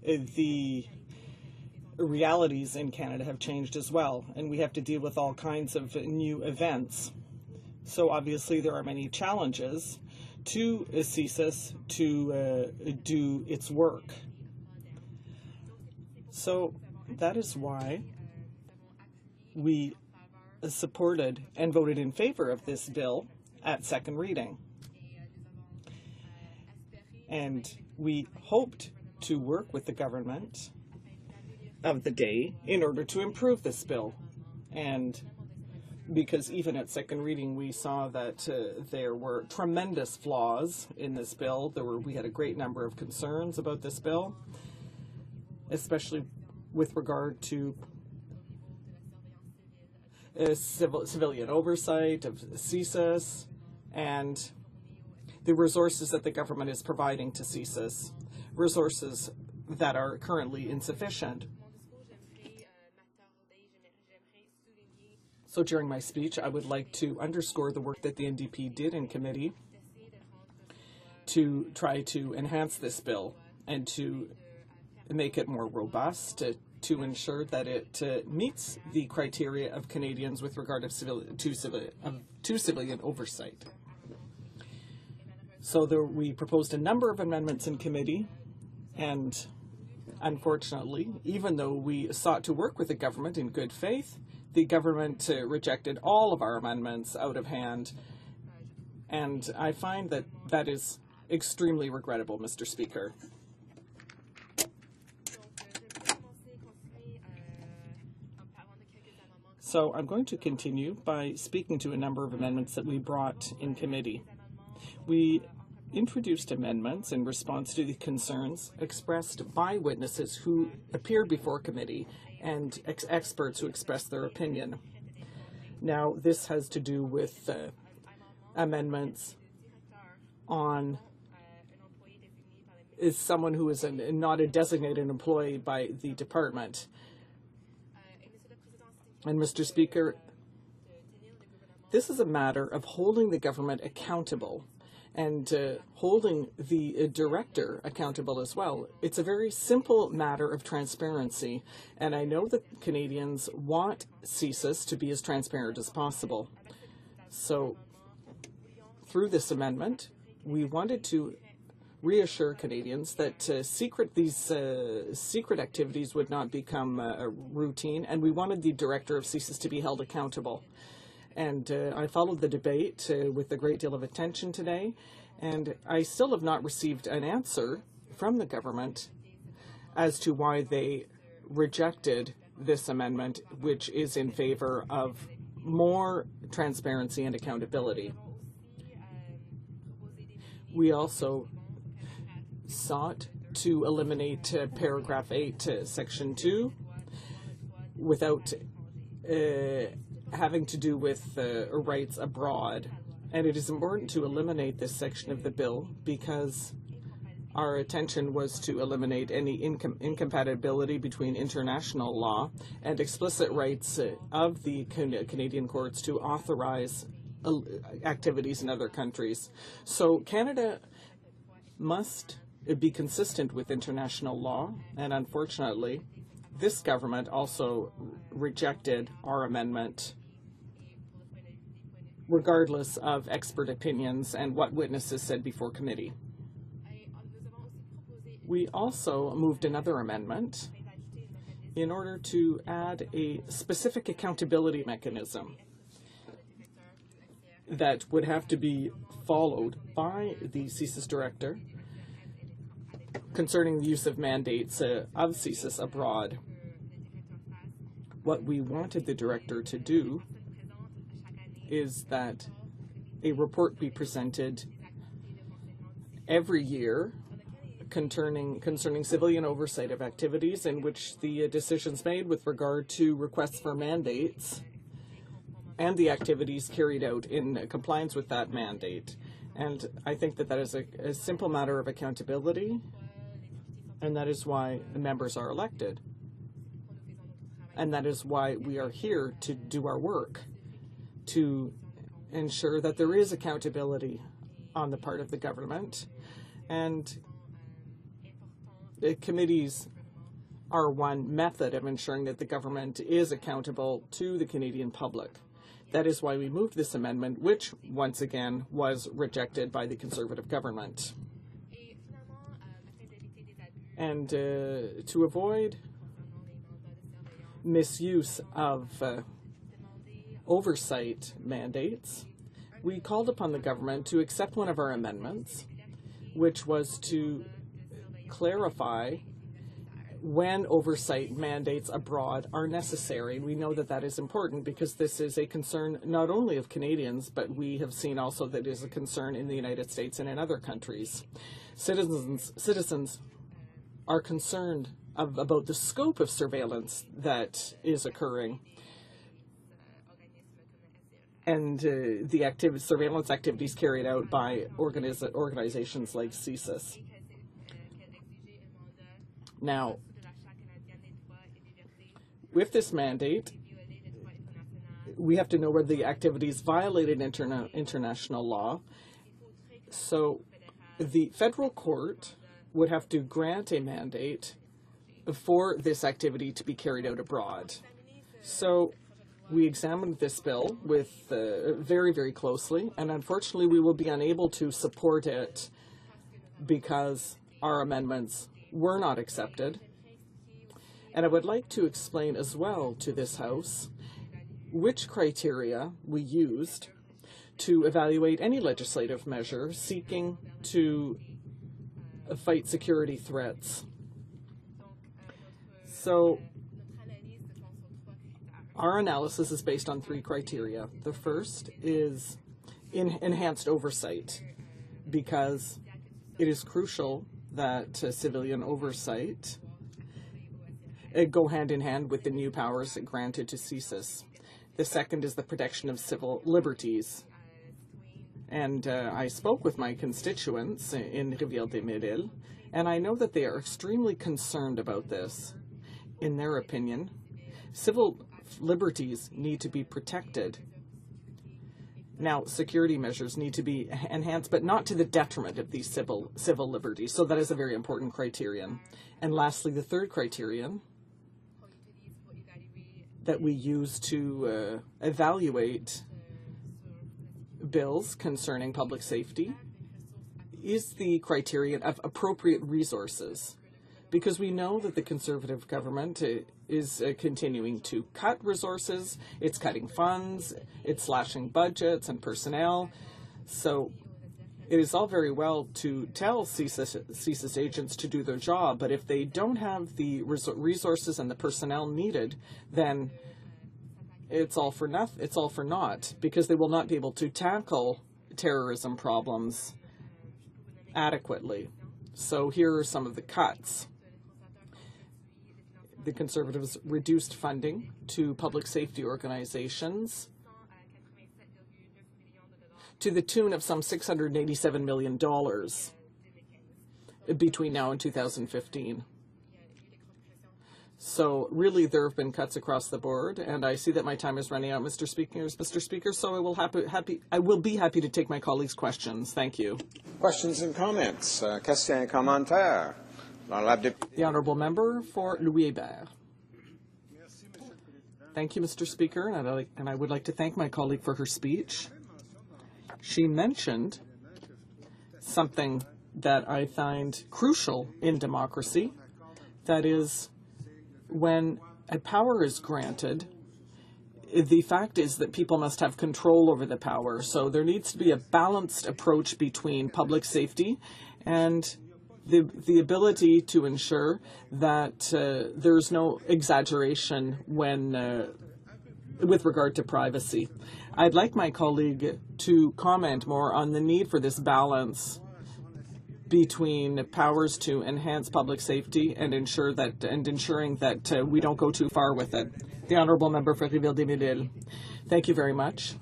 the realities in Canada have changed as well, and we have to deal with all kinds of new events. So obviously there are many challenges to CSIS to do its work. So that is why we supported and voted in favor of this bill at second reading. And we hoped to work with the government of the day in order to improve this bill. And because even at second reading we saw that there were tremendous flaws in this bill. We had a great number of concerns about this bill, especially with regard to civilian oversight of CSIS and the resources that the government is providing to CSIS, resources that are currently insufficient. So during my speech, I would like to underscore the work that the NDP did in committee to try to enhance this bill and to make it more robust, to ensure that it meets the criteria of Canadians with regard to civilian oversight. So we proposed a number of amendments in committee, and unfortunately, even though we sought to work with the government in good faith, the government rejected all of our amendments out of hand, and I find that that is extremely regrettable, Mr. Speaker. So I'm going to continue by speaking to a number of amendments that we brought in committee. We introduced amendments in response to the concerns expressed by witnesses who appeared before committee and experts who expressed their opinion. Now, this has to do with amendments on is someone who is not a designated employee by the department. And Mr. Speaker, this is a matter of holding the government accountable and holding the director accountable as well. It's a very simple matter of transparency, and I know that Canadians want CSIS to be as transparent as possible. So through this amendment, we wanted to reassure Canadians that secret activities would not become routine, and we wanted the director of CSIS to be held accountable. And I followed the debate with a great deal of attention today, and I still have not received an answer from the government as to why they rejected this amendment, which is in favor of more transparency and accountability. We also sought to eliminate paragraph 8, section 2, without having to do with rights abroad. And it is important to eliminate this section of the bill because our attention was to eliminate any incompatibility between international law and explicit rights of the Canadian courts to authorize activities in other countries. So Canada must be consistent with international law, and unfortunately, this government also rejected our amendment, regardless of expert opinions and what witnesses said before committee. We also moved another amendment in order to add a specific accountability mechanism that would have to be followed by the CSIS director concerning the use of mandates of CSIS abroad. What we wanted the director to do is that a report be presented every year concerning civilian oversight of activities in which the decisions made with regard to requests for mandates and the activities carried out in compliance with that mandate. And I think that that is a simple matter of accountability, and that is why the members are elected. And that is why we are here to do our work, to ensure that there is accountability on the part of the government. And the committees are one method of ensuring that the government is accountable to the Canadian public. That is why we moved this amendment, which, once again, was rejected by the Conservative government. And to avoid misuse of oversight mandates, we called upon the government to accept one of our amendments, which was to clarify when oversight mandates abroad are necessary. We know that that is important because this is a concern not only of Canadians, but we have seen also that it is a concern in the United States and in other countries. Citizens are concerned about the scope of surveillance that is occurring and the surveillance activities carried out by organizations like CSIS. Now, with this mandate, we have to know where the activities violated international law. So the federal court would have to grant a mandate for this activity to be carried out abroad. So we examined this bill with very, very closely, and unfortunately we will be unable to support it because our amendments were not accepted. And I would like to explain as well to this House which criteria we used to evaluate any legislative measure seeking to fight security threats. So our analysis is based on 3 criteria. The first is enhanced oversight, because it is crucial that civilian oversight go hand in hand with the new powers granted to CSIS. The second is the protection of civil liberties. And I spoke with my constituents in Rivière-des-Mérils, and I know that they are extremely concerned about this. In their opinion, civil liberties need to be protected. Now, security measures need to be enhanced, but not to the detriment of these civil liberties. So that is a very important criterion. And lastly, the third criterion that we use to evaluate bills concerning public safety is the criterion of appropriate resources, because we know that the Conservative government is continuing to cut resources, it's cutting funds, it's slashing budgets and personnel. So it is all very well to tell CSIS agents to do their job, but if they don't have the resources and the personnel needed, then it's all for nothing. It's all for naught, because they will not be able to tackle terrorism problems adequately. So here are some of the cuts. The Conservatives reduced funding to public safety organizations to the tune of some $687 million between now and 2015. So really, there have been cuts across the board, and I see that my time is running out, Mr. Speaker. So I will be happy to take my colleagues' questions. Thank you. Questions and comments. Questions et commentaires. The honourable member for Louis-Hébert. Thank you, Mr. Speaker, and I would like to thank my colleague for her speech. She mentioned something that I find crucial in democracy, that is, when a power is granted, the fact is that people must have control over the power. So there needs to be a balanced approach between public safety and the ability to ensure that there's no exaggeration when with regard to privacy. I'd like my colleague to comment more on the need for this balance between powers to enhance public safety and ensuring that we don't go too far with it. The honourable member for Rivière-des-Mille. Thank you very much.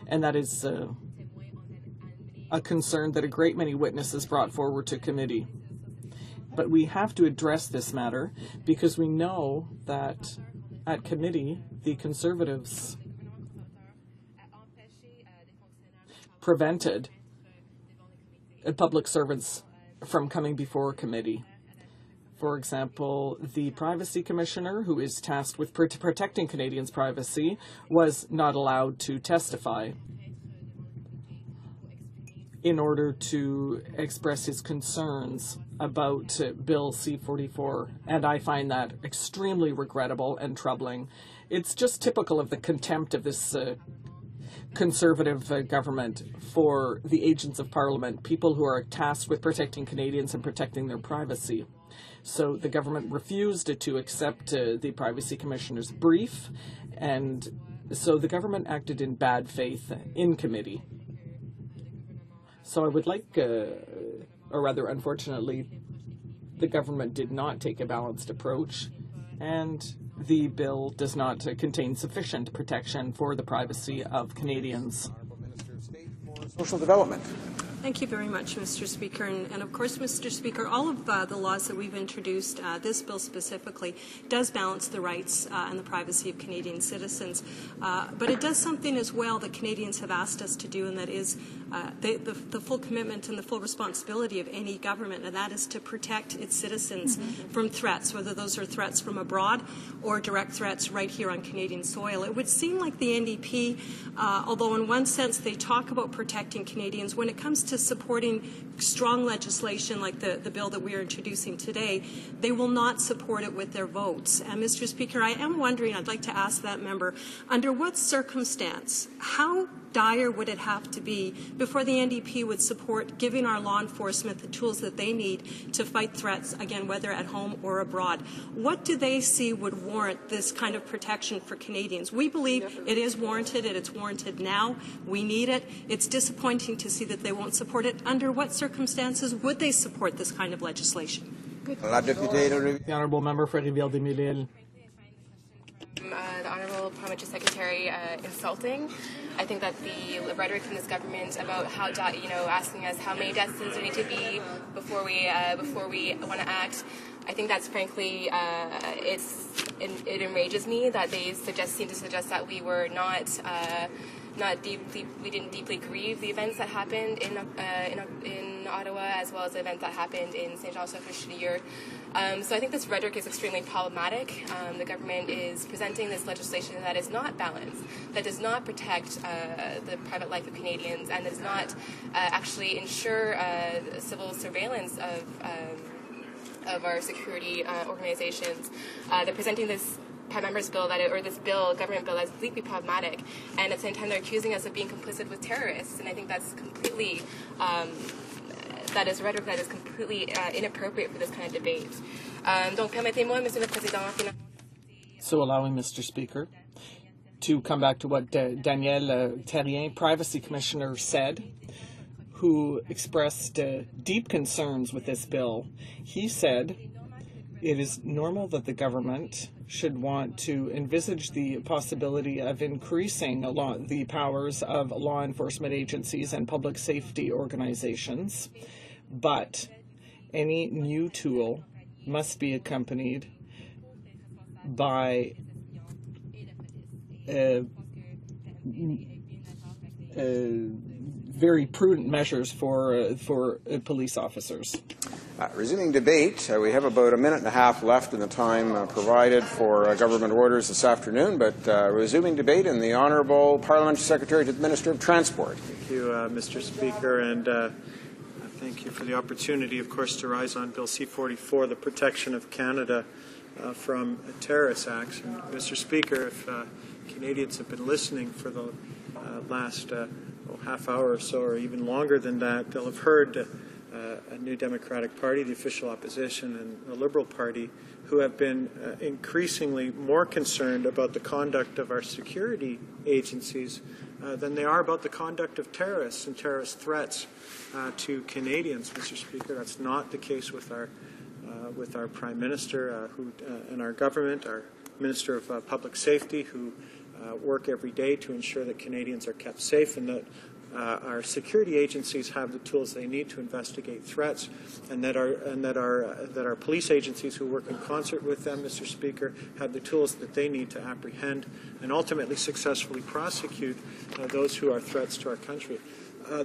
And that is a concern that a great many witnesses brought forward to committee. But we have to address this matter because we know that at committee, the Conservatives prevented public servants from coming before committee. For example, the Privacy Commissioner, who is tasked with protecting Canadians' privacy, was not allowed to testify in order to express his concerns about Bill C-44, and I find that extremely regrettable and troubling. It's just typical of the contempt of this Conservative government for the agents of Parliament, people who are tasked with protecting Canadians and protecting their privacy. So the government refused to accept the Privacy Commissioner's brief, and so the government acted in bad faith in committee. So I would like, or rather unfortunately, the government did not take a balanced approach, and the bill does not contain sufficient protection for the privacy of Canadians. Social Development. Thank you very much, Mr. Speaker. And of course, Mr. Speaker, all of the laws that we've introduced, this bill specifically, does balance the rights and the privacy of Canadian citizens. But it does something as well that Canadians have asked us to do, and that is the full commitment and the full responsibility of any government, and that is to protect its citizens from threats, whether those are threats from abroad or direct threats right here on Canadian soil. It would seem like the NDP, although in one sense they talk about protecting Canadians, when it comes to supporting strong legislation like the bill that we are introducing today, they will not support it with their votes. And Mr. Speaker, I am wondering, I'd like to ask that member, under what circumstance, how dire would it have to be before the NDP would support giving our law enforcement the tools that they need to fight threats, again, whether at home or abroad? What do they see would warrant this kind of protection for Canadians? We believe it is warranted, and it's warranted now. We need it. It's disappointing to see that they won't support it. Under what circumstances would they support this kind of legislation? The honourable member for Rivière-des-Mille. The Honourable Parliamentary Secretary insulting. I think that the rhetoric from this government about how, asking us how many deaths there need to be before we want to act, I think that's frankly, it enrages me that they seem to suggest that we were not we didn't deeply grieve the events that happened in Ottawa, as well as the event that happened in St. Jean-Sur-Richelieu. So I think this rhetoric is extremely problematic. The government is presenting this legislation that is not balanced, that does not protect the private life of Canadians, and does not actually ensure civil surveillance of our security organizations. They're presenting this Prime Member's bill government bill, that's deeply problematic, and at the same time they're accusing us of being complicit with terrorists, and I think that's completely that is rhetoric that is completely inappropriate for this kind of debate. Donc permettez-moi, Monsieur le Président. So allowing Mr. Speaker to come back to what Danielle Terrien, Privacy Commissioner, said, who expressed deep concerns with this bill. He said it is normal that the government should want to envisage the possibility of increasing the powers of law enforcement agencies and public safety organizations, but any new tool must be accompanied by very prudent measures for police officers. Resuming debate, we have about a minute and a half left in the time provided for government orders this afternoon, but resuming debate, and the Honourable Parliamentary Secretary to the Minister of Transport. Thank you, Mr. Speaker, and thank you for the opportunity, of course, to rise on Bill C-44, the protection of Canada from terrorist acts. And, Mr. Speaker, if Canadians have been listening for the last half hour or so, or even longer than that, they'll have heard a New Democratic Party, the official opposition, and the Liberal Party, who have been increasingly more concerned about the conduct of our security agencies than they are about the conduct of terrorists and terrorist threats to Canadians, Mr. Speaker. That's not the case with our Prime Minister and our government, our Minister of Public Safety, who work every day to ensure that Canadians are kept safe, and that our security agencies have the tools they need to investigate threats, and that our police agencies who work in concert with them, Mr. Speaker, have the tools that they need to apprehend and ultimately successfully prosecute those who are threats to our country.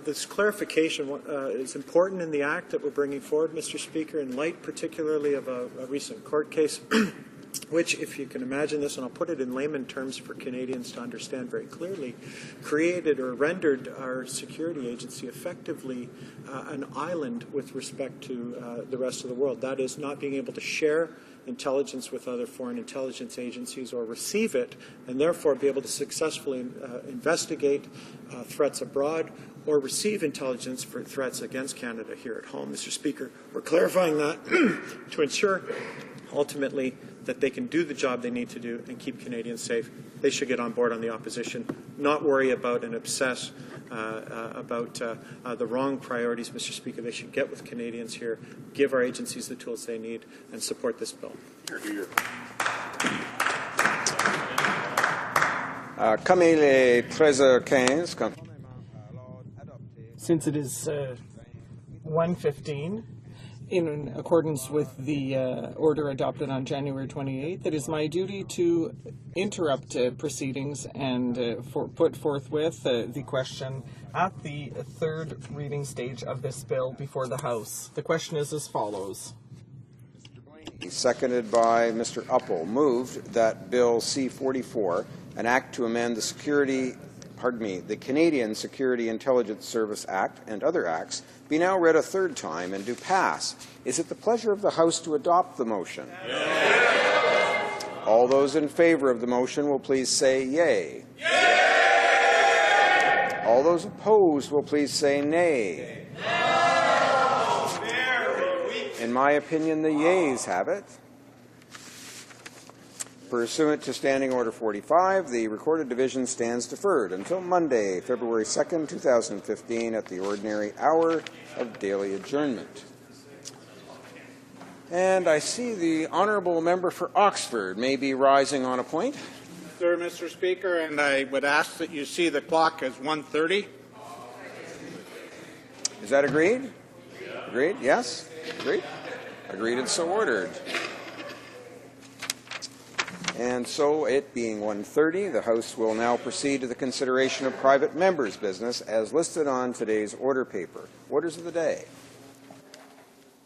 This clarification is important in the act that we're bringing forward, Mr. Speaker, in light particularly of a recent court case which, if you can imagine this, and I'll put it in layman terms for Canadians to understand very clearly, created or rendered our security agency effectively an island with respect to the rest of the world. That is, not being able to share intelligence with other foreign intelligence agencies or receive it, and therefore be able to successfully investigate threats abroad or receive intelligence for threats against Canada here at home. Mr. Speaker, we're clarifying that to ensure ultimately that they can do the job they need to do and keep Canadians safe. They should get on board on the opposition, not worry about and obsess about the wrong priorities, Mr. Speaker. They should get with Canadians here, give our agencies the tools they need, and support this bill. Comme il est 13h15, since it is 1:15, in accordance with the order adopted on January 28th, it is my duty to interrupt proceedings and put forthwith the question at the third reading stage of this bill before the House. The question is as follows. Seconded by Mr. Uppal, moved that Bill C-44, an act to amend the Canadian Security Intelligence Service Act and other acts, be now read a third time and do pass. Is it the pleasure of the House to adopt the motion? Yes. All those in favor of the motion will please say yea. Yay. All those opposed will please say nay. No. In my opinion, the yeas have it. Pursuant to Standing Order 45, the recorded division stands deferred until Monday, February 2nd, 2015, at the ordinary hour of daily adjournment. And I see the honourable member for Oxford may be rising on a point. Sir, Mr. Speaker, and I would ask that you see the clock as 1:30. Is that agreed? Agreed? Yes? Agreed? Agreed and so ordered. And so, it being 1:30, the House will now proceed to the consideration of private members' business as listed on today's order paper. Orders of the day.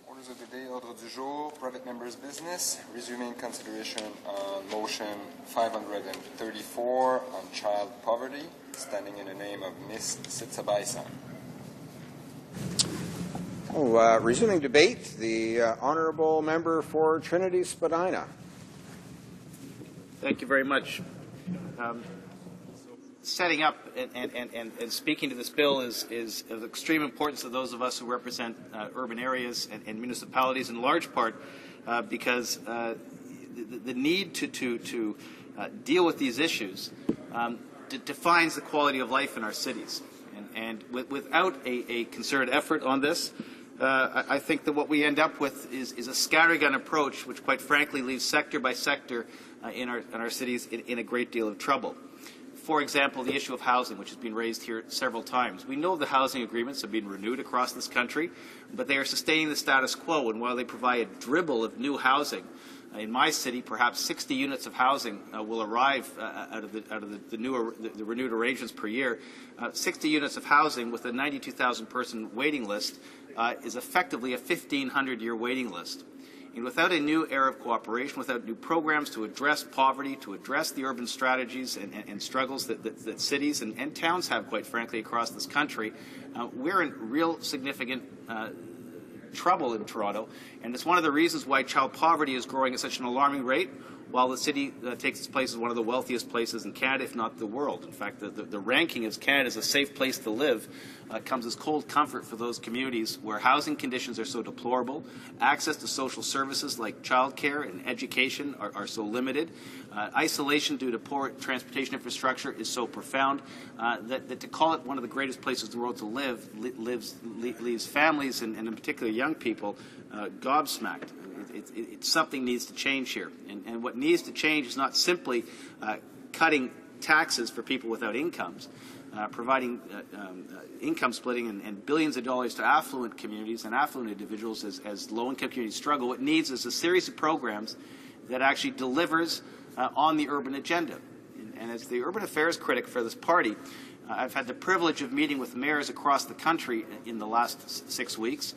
Orders of the day, ordre du jour, private members' business, resuming consideration on motion 534 on child poverty, standing in the name of Ms. Sitsabaisa. Resuming debate, the honourable member for Trinity Spadina. Thank you very much. Setting up and speaking to this bill is of extreme importance to those of us who represent urban areas and municipalities in large part because the need to deal with these issues defines the quality of life in our cities. And without a concerted effort on this, I think that what we end up with is a scattergun approach, which quite frankly leaves sector by sector in our cities in a great deal of trouble. For example, the issue of housing, which has been raised here several times. We know the housing agreements have been renewed across this country, but they are sustaining the status quo, and while they provide a dribble of new housing, in my city, perhaps 60 units of housing will arrive out of the renewed arrangements per year. 60 units of housing with a 92,000 person waiting list is effectively a 1,500-year waiting list. And without a new era of cooperation, without new programs to address poverty, to address the urban strategies and struggles that cities and towns have, quite frankly, across this country, we're in real significant trouble in Toronto, and it's one of the reasons why child poverty is growing at such an alarming rate, while the city takes its place as one of the wealthiest places in Canada, if not the world. In fact, the ranking as Canada as a safe place to live comes as cold comfort for those communities where housing conditions are so deplorable, access to social services like childcare and education are so limited, isolation due to poor transportation infrastructure is so profound that to call it one of the greatest places in the world to live leaves families and in particular young people gobsmacked. Something needs to change here. And what needs to change is not simply cutting taxes for people without incomes, providing income splitting and billions of dollars to affluent communities and affluent individuals as low-income communities struggle. What needs is a series of programs that actually delivers on the urban agenda. And as the urban affairs critic for this party, I've had the privilege of meeting with mayors across the country in the last 6 weeks,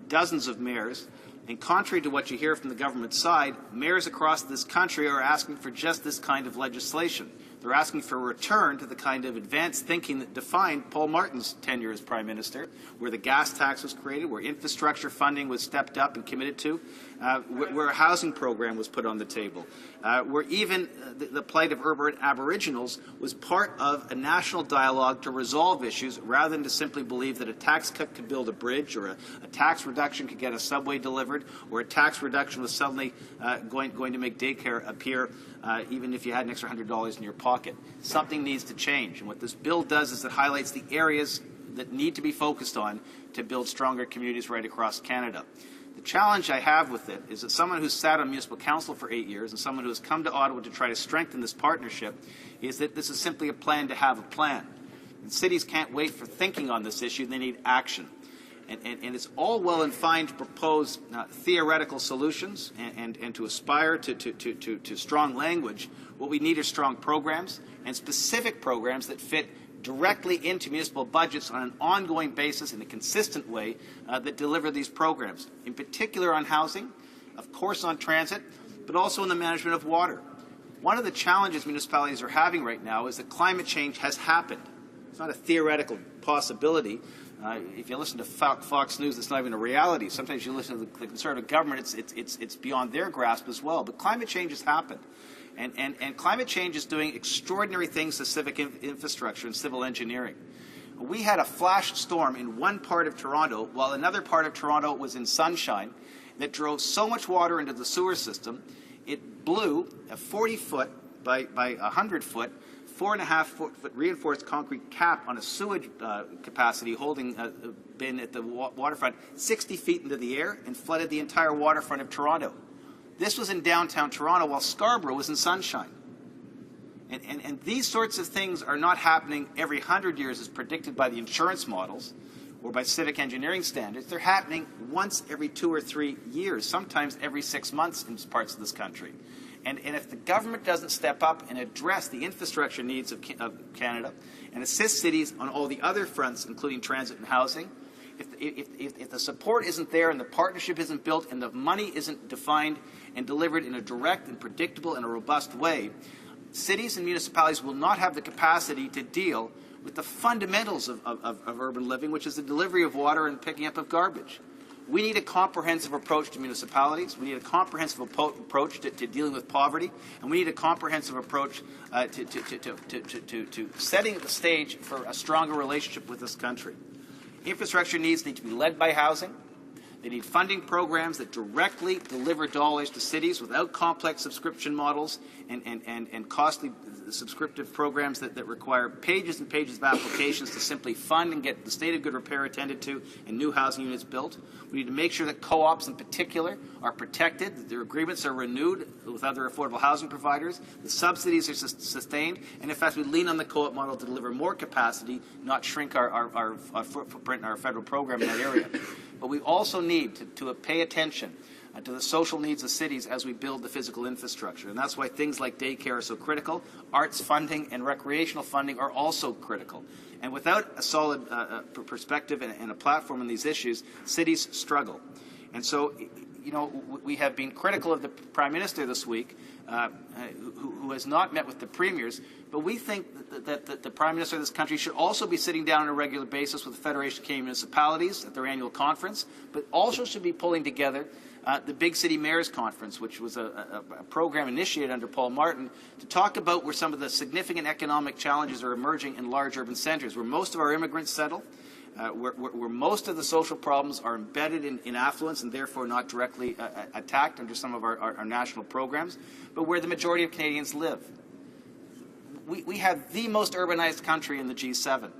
dozens of mayors. And contrary to what you hear from the government side, mayors across this country are asking for just this kind of legislation. They're asking for a return to the kind of advanced thinking that defined Paul Martin's tenure as Prime Minister, where the gas tax was created, where infrastructure funding was stepped up and committed to, where a housing program was put on the table, where even the plight of urban Aboriginals was part of a national dialogue to resolve issues rather than to simply believe that a tax cut could build a bridge or a tax reduction could get a subway delivered or a tax reduction was suddenly going to make daycare appear even if you had an extra $100 in your pocket. Something needs to change. And what this bill does is it highlights the areas that need to be focused on to build stronger communities right across Canada. The challenge I have with it is that someone who's sat on municipal council for 8 years and someone who has come to Ottawa to try to strengthen this partnership is that this is simply a plan to have a plan. And cities can't wait for thinking on this issue. They need action. And it's all well and fine to propose theoretical solutions and to aspire to strong language. What we need are strong programs and specific programs that fit directly into municipal budgets on an ongoing basis in a consistent way that deliver these programs, in particular on housing, of course on transit, but also in the management of water. One of the challenges municipalities are having right now is that climate change has happened. It's not a theoretical possibility. If you listen to Fox News, it's not even a reality. Sometimes you listen to the Conservative government, it's beyond their grasp as well. But climate change has happened. And climate change is doing extraordinary things to civic infrastructure and civil engineering. We had a flash storm in one part of Toronto while another part of Toronto was in sunshine that drove so much water into the sewer system, it blew a 40-foot by 100-foot 4.5-foot reinforced concrete cap on a sewage capacity holding bin at the waterfront 60 feet into the air and flooded the entire waterfront of Toronto. This was in downtown Toronto while Scarborough was in sunshine. And these sorts of things are not happening every 100 years as predicted by the insurance models or by civic engineering standards. They're happening once every 2 or 3 years, sometimes every 6 months in parts of this country. And if the government doesn't step up and address the infrastructure needs of Canada and assist cities on all the other fronts, including transit and housing, if the support isn't there and the partnership isn't built and the money isn't defined and delivered in a direct and predictable and a robust way, cities and municipalities will not have the capacity to deal with the fundamentals of urban living, which is the delivery of water and picking up of garbage. We need a comprehensive approach to municipalities. We need a comprehensive approach to dealing with poverty, and we need a comprehensive approach to setting the stage for a stronger relationship with this country. Infrastructure needs need to be led by housing. They need funding programs that directly deliver dollars to cities without complex subscription models and costly subscriptive programs that require pages and pages of applications to simply fund and get the state of good repair attended to and new housing units built. We need to make sure that co-ops in particular are protected, that their agreements are renewed with other affordable housing providers, the subsidies are sustained, and in fact we lean on the co-op model to deliver more capacity, not shrink our footprint in our federal program in that area. But we also need to pay attention to the social needs of cities as we build the physical infrastructure. And that's why things like daycare are so critical. Arts funding and recreational funding are also critical. And without a solid perspective and a platform on these issues, cities struggle. And so, you know, we have been critical of the Prime Minister this week, who has not met with the premiers, but we think that the Prime Minister of this country should also be sitting down on a regular basis with the Federation of Canadian Municipalities at their annual conference, but also should be pulling together the Big City Mayors Conference, which was a program initiated under Paul Martin to talk about where some of the significant economic challenges are emerging in large urban centres, where most of our immigrants settle, where most of the social problems are embedded in affluence and therefore not directly attacked under some of our national programs, but where the majority of Canadians live. We have the most urbanized country in the G7,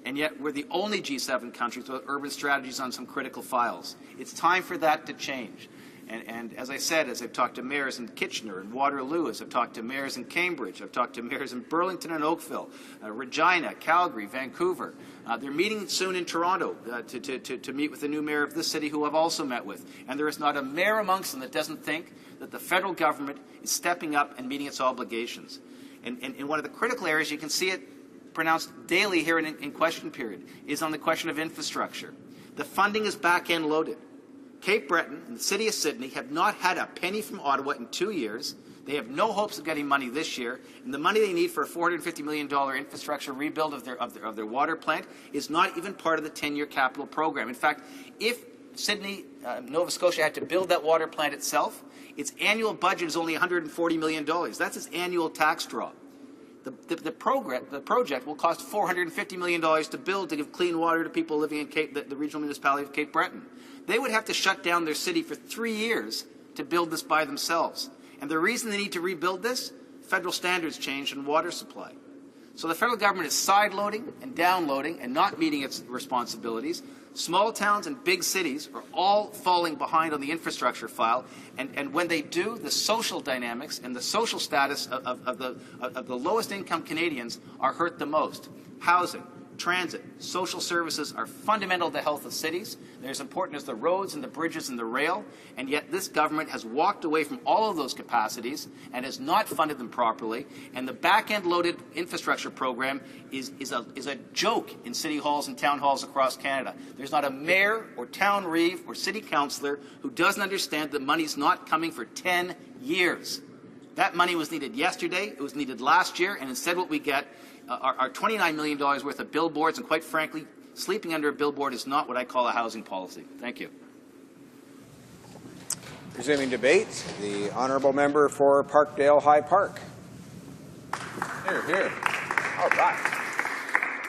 and yet we're the only G7 country with urban strategies on some critical files. It's time for that to change. And as I said, as I've talked to mayors in Kitchener and Waterloo, as I've talked to mayors in Cambridge, I've talked to mayors in Burlington and Oakville, Regina, Calgary, Vancouver. They're meeting soon in Toronto to meet with the new mayor of this city, who I've also met with. And there is not a mayor amongst them that doesn't think that the federal government is stepping up and meeting its obligations. And in one of the critical areas, you can see it pronounced daily here in question period, is on the question of infrastructure. The funding is back-end loaded. Cape Breton and the City of Sydney have not had a penny from Ottawa in 2 years. They have no hopes of getting money this year, and the money they need for a $450 million infrastructure rebuild of their water plant is not even part of the 10-year capital program. In fact, if Sydney, Nova Scotia had to build that water plant itself, its annual budget is only $140 million. That's its annual tax draw. The project will cost $450 million to build to give clean water to people living in the regional municipality of Cape Breton. They would have to shut down their city for 3 years to build this by themselves. And the reason they need to rebuild this, federal standards changed in water supply. So the federal government is side-loading and down-loading and not meeting its responsibilities. Small towns and big cities are all falling behind on the infrastructure file, and when they do, the social dynamics and the social status of the lowest income Canadians are hurt the most. Housing, transit, social services are fundamental to the health of cities. They're as important as the roads and the bridges and the rail, and yet this government has walked away from all of those capacities and has not funded them properly, and the back-end loaded infrastructure program is a joke in city halls and town halls across Canada. There's not a mayor or town reeve or city councillor who doesn't understand that money's not coming for 10 years. That money was needed yesterday, it was needed last year, and instead what we get are $29 million worth of billboards, and quite frankly, sleeping under a billboard is not what I call a housing policy. Thank you. Resuming debate, the honourable member for Parkdale High Park. Here. All right.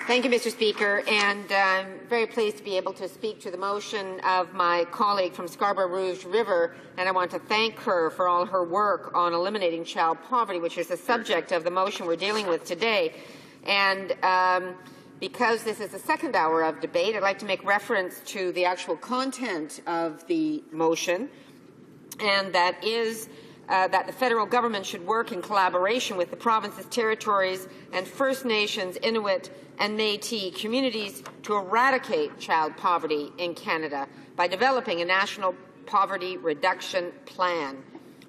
Thank you, Mr. Speaker, and I'm very pleased to be able to speak to the motion of my colleague from Scarborough Rouge River, and I want to thank her for all her work on eliminating child poverty, which is the subject of the motion we're dealing with today. And because this is the second hour of debate, I'd like to make reference to the actual content of the motion, and that is that the federal government should work in collaboration with the provinces, territories, and First Nations, Inuit, and Métis communities to eradicate child poverty in Canada by developing a national poverty reduction plan.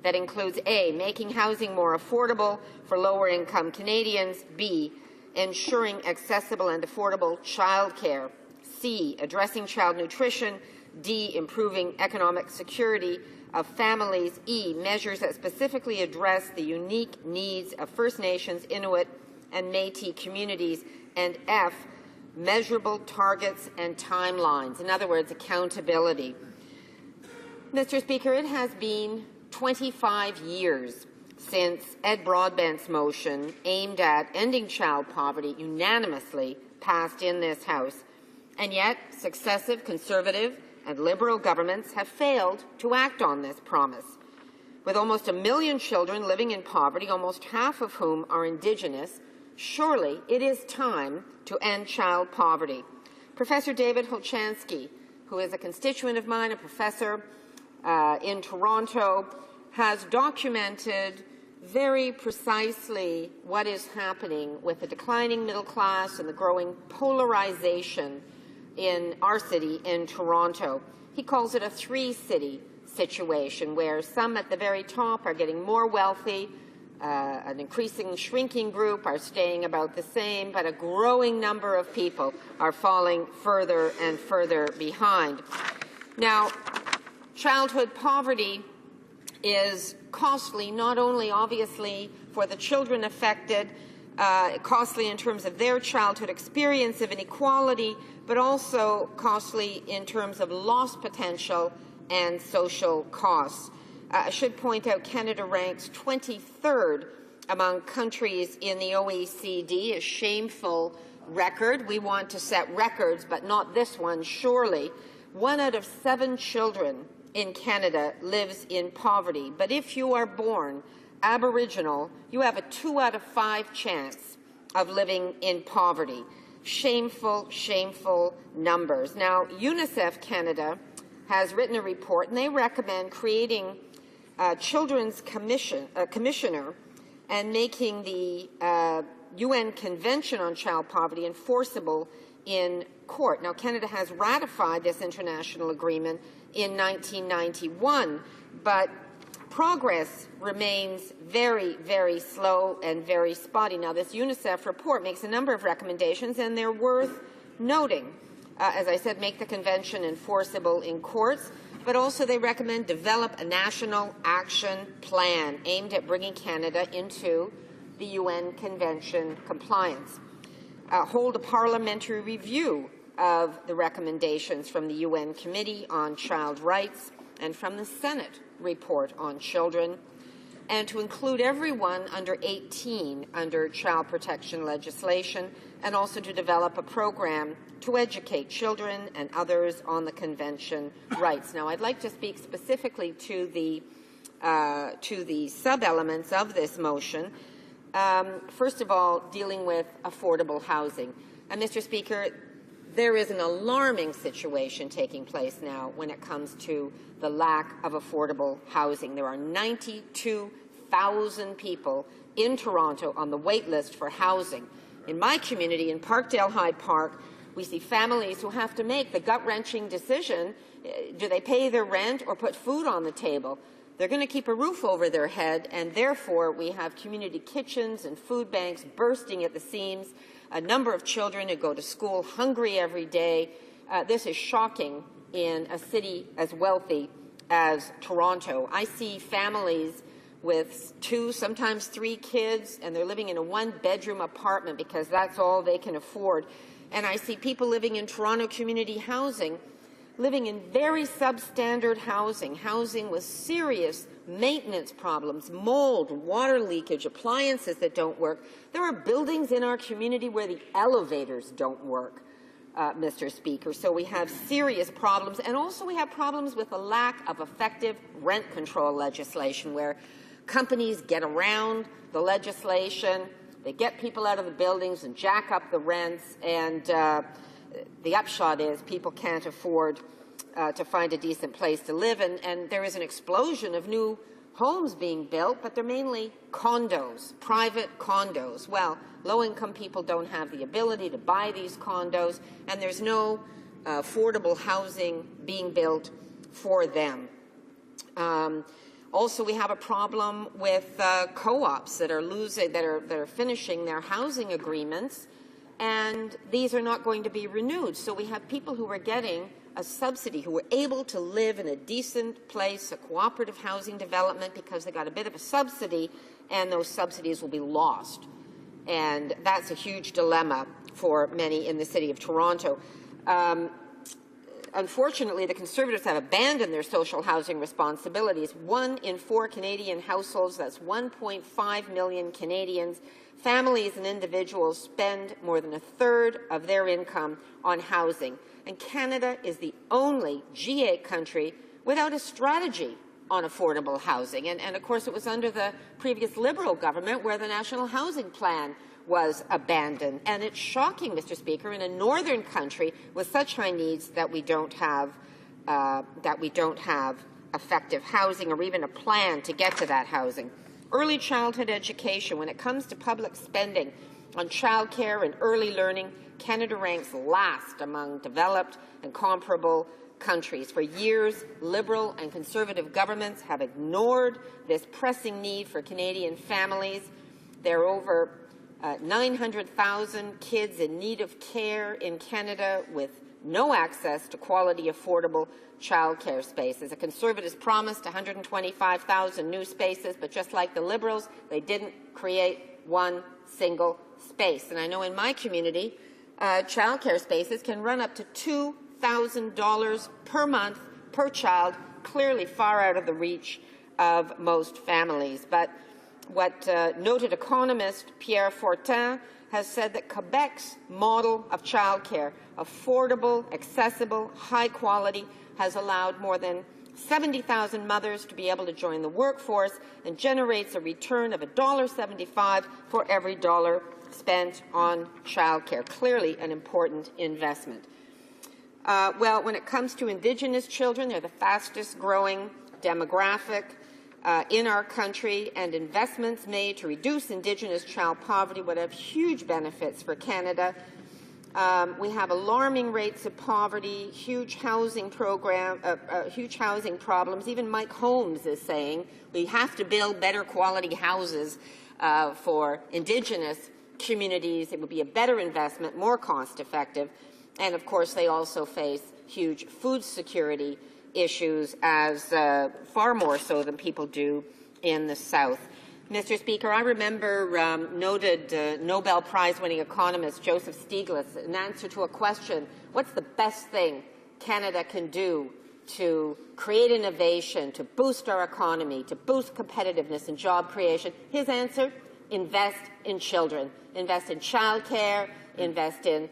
that includes A, making housing more affordable for lower-income Canadians, B, ensuring accessible and affordable childcare, C, addressing child nutrition, D, improving economic security of families, E, measures that specifically address the unique needs of First Nations, Inuit, and Métis communities, and F, measurable targets and timelines. In other words, accountability. Mr. Speaker, it has been 25 years since Ed Broadbent's motion aimed at ending child poverty unanimously passed in this House, and yet successive Conservative and Liberal governments have failed to act on this promise. With almost 1 million children living in poverty, almost half of whom are Indigenous, surely it is time to end child poverty. Professor David Holchansky, who is a constituent of mine, a professor in Toronto, has documented very precisely what is happening with the declining middle class and the growing polarization in our city, in Toronto. He calls it a three-city situation where some at the very top are getting more wealthy, an increasing shrinking group are staying about the same, but a growing number of people are falling further and further behind. Now, childhood poverty is costly, not only obviously for the children affected, costly in terms of their childhood experience of inequality, but also costly in terms of lost potential and social costs. I should point out Canada ranks 23rd among countries in the OECD, a shameful record. We want to set records, but not this one, surely. 1 out of 7 children in Canada lives in poverty. But if you are born Aboriginal, you have a 2 out of 5 chance of living in poverty. Shameful, shameful numbers. Now, UNICEF Canada has written a report, and they recommend creating a Children's Commissioner and making the UN Convention on Child Poverty enforceable in court. Now, Canada has ratified this international agreement in 1991, but progress remains very, very slow and very spotty. Now, this UNICEF report makes a number of recommendations, and they're worth noting. As I said, make the convention enforceable in courts, but also they recommend develop a national action plan aimed at bringing Canada into the UN Convention compliance. Hold a parliamentary review of the recommendations from the UN Committee on Child Rights and from the Senate report on children, and to include everyone under 18 under child protection legislation, and also to develop a program to educate children and others on the Convention rights. Now, I'd like to speak specifically to the sub-elements of this motion. First of all, dealing with affordable housing. And, Mr. Speaker, there is an alarming situation taking place now when it comes to the lack of affordable housing. There are 92,000 people in Toronto on the wait list for housing. In my community, in Parkdale Hyde Park, we see families who have to make the gut-wrenching decision, do they pay their rent or put food on the table? They're going to keep a roof over their head, and therefore we have community kitchens and food banks bursting at the seams, a number of children who go to school hungry every day. This is shocking in a city as wealthy as Toronto. I see families with 2, sometimes 3 kids, and they're living in a 1-bedroom apartment because that's all they can afford. And I see people living in Toronto community housing, living in very substandard housing, housing with serious maintenance problems, mold, water leakage, appliances that don't work. There are buildings in our community where the elevators don't work, Mr. Speaker. So we have serious problems, and also we have problems with the lack of effective rent control legislation, where companies get around the legislation, they get people out of the buildings and jack up the rents, and the upshot is people can't afford to find a decent place to live, and there is an explosion of new homes being built, but they're mainly condos, private condos. Well, low-income people don't have the ability to buy these condos, and there's no affordable housing being built for them. Also, we have a problem with co-ops that are finishing their housing agreements, and these are not going to be renewed. So we have people who are getting a subsidy, who were able to live in a decent place, a cooperative housing development, because they got a bit of a subsidy, and those subsidies will be lost. And that's a huge dilemma for many in the City of Toronto. Unfortunately, the Conservatives have abandoned their social housing responsibilities. 1 in 4 Canadian households, that's 1.5 million Canadians, families and individuals spend more than a third of their income on housing. And Canada is the only G8 country without a strategy on affordable housing. And of course, it was under the previous Liberal government where the National Housing Plan was abandoned. And it's shocking, Mr. Speaker, in a northern country with such high needs that we don't have effective housing or even a plan to get to that housing. Early childhood education, when it comes to public spending on childcare and early learning, Canada ranks last among developed and comparable countries. For years, Liberal and Conservative governments have ignored this pressing need for Canadian families. There are over 900,000 kids in need of care in Canada with no access to quality, affordable childcare spaces. The Conservatives promised 125,000 new spaces, but just like the Liberals, they didn't create one single space. And I know in my community, childcare spaces can run up to $2,000 per month per child, clearly far out of the reach of most families. But what noted economist Pierre Fortin has said that Quebec's model of childcare, affordable, accessible, high quality, has allowed more than 70,000 mothers to be able to join the workforce and generates a return of $1.75 for every dollar spent on childcare. Clearly an important investment. Well, when it comes to Indigenous children, they're the fastest growing demographic in our country, and investments made to reduce Indigenous child poverty would have huge benefits for Canada. We have alarming rates of poverty, huge housing problems. Even Mike Holmes is saying we have to build better quality houses for Indigenous communities. It would be a better investment, more cost effective. And of course, they also face huge food security issues, as far more so than people do in the South. Mr. Speaker, I remember noted Nobel Prize-winning economist Joseph Stiglitz, in answer to a question, what's the best thing Canada can do to create innovation, to boost our economy, to boost competitiveness and job creation? His answer, invest in children. Invest in childcare, invest in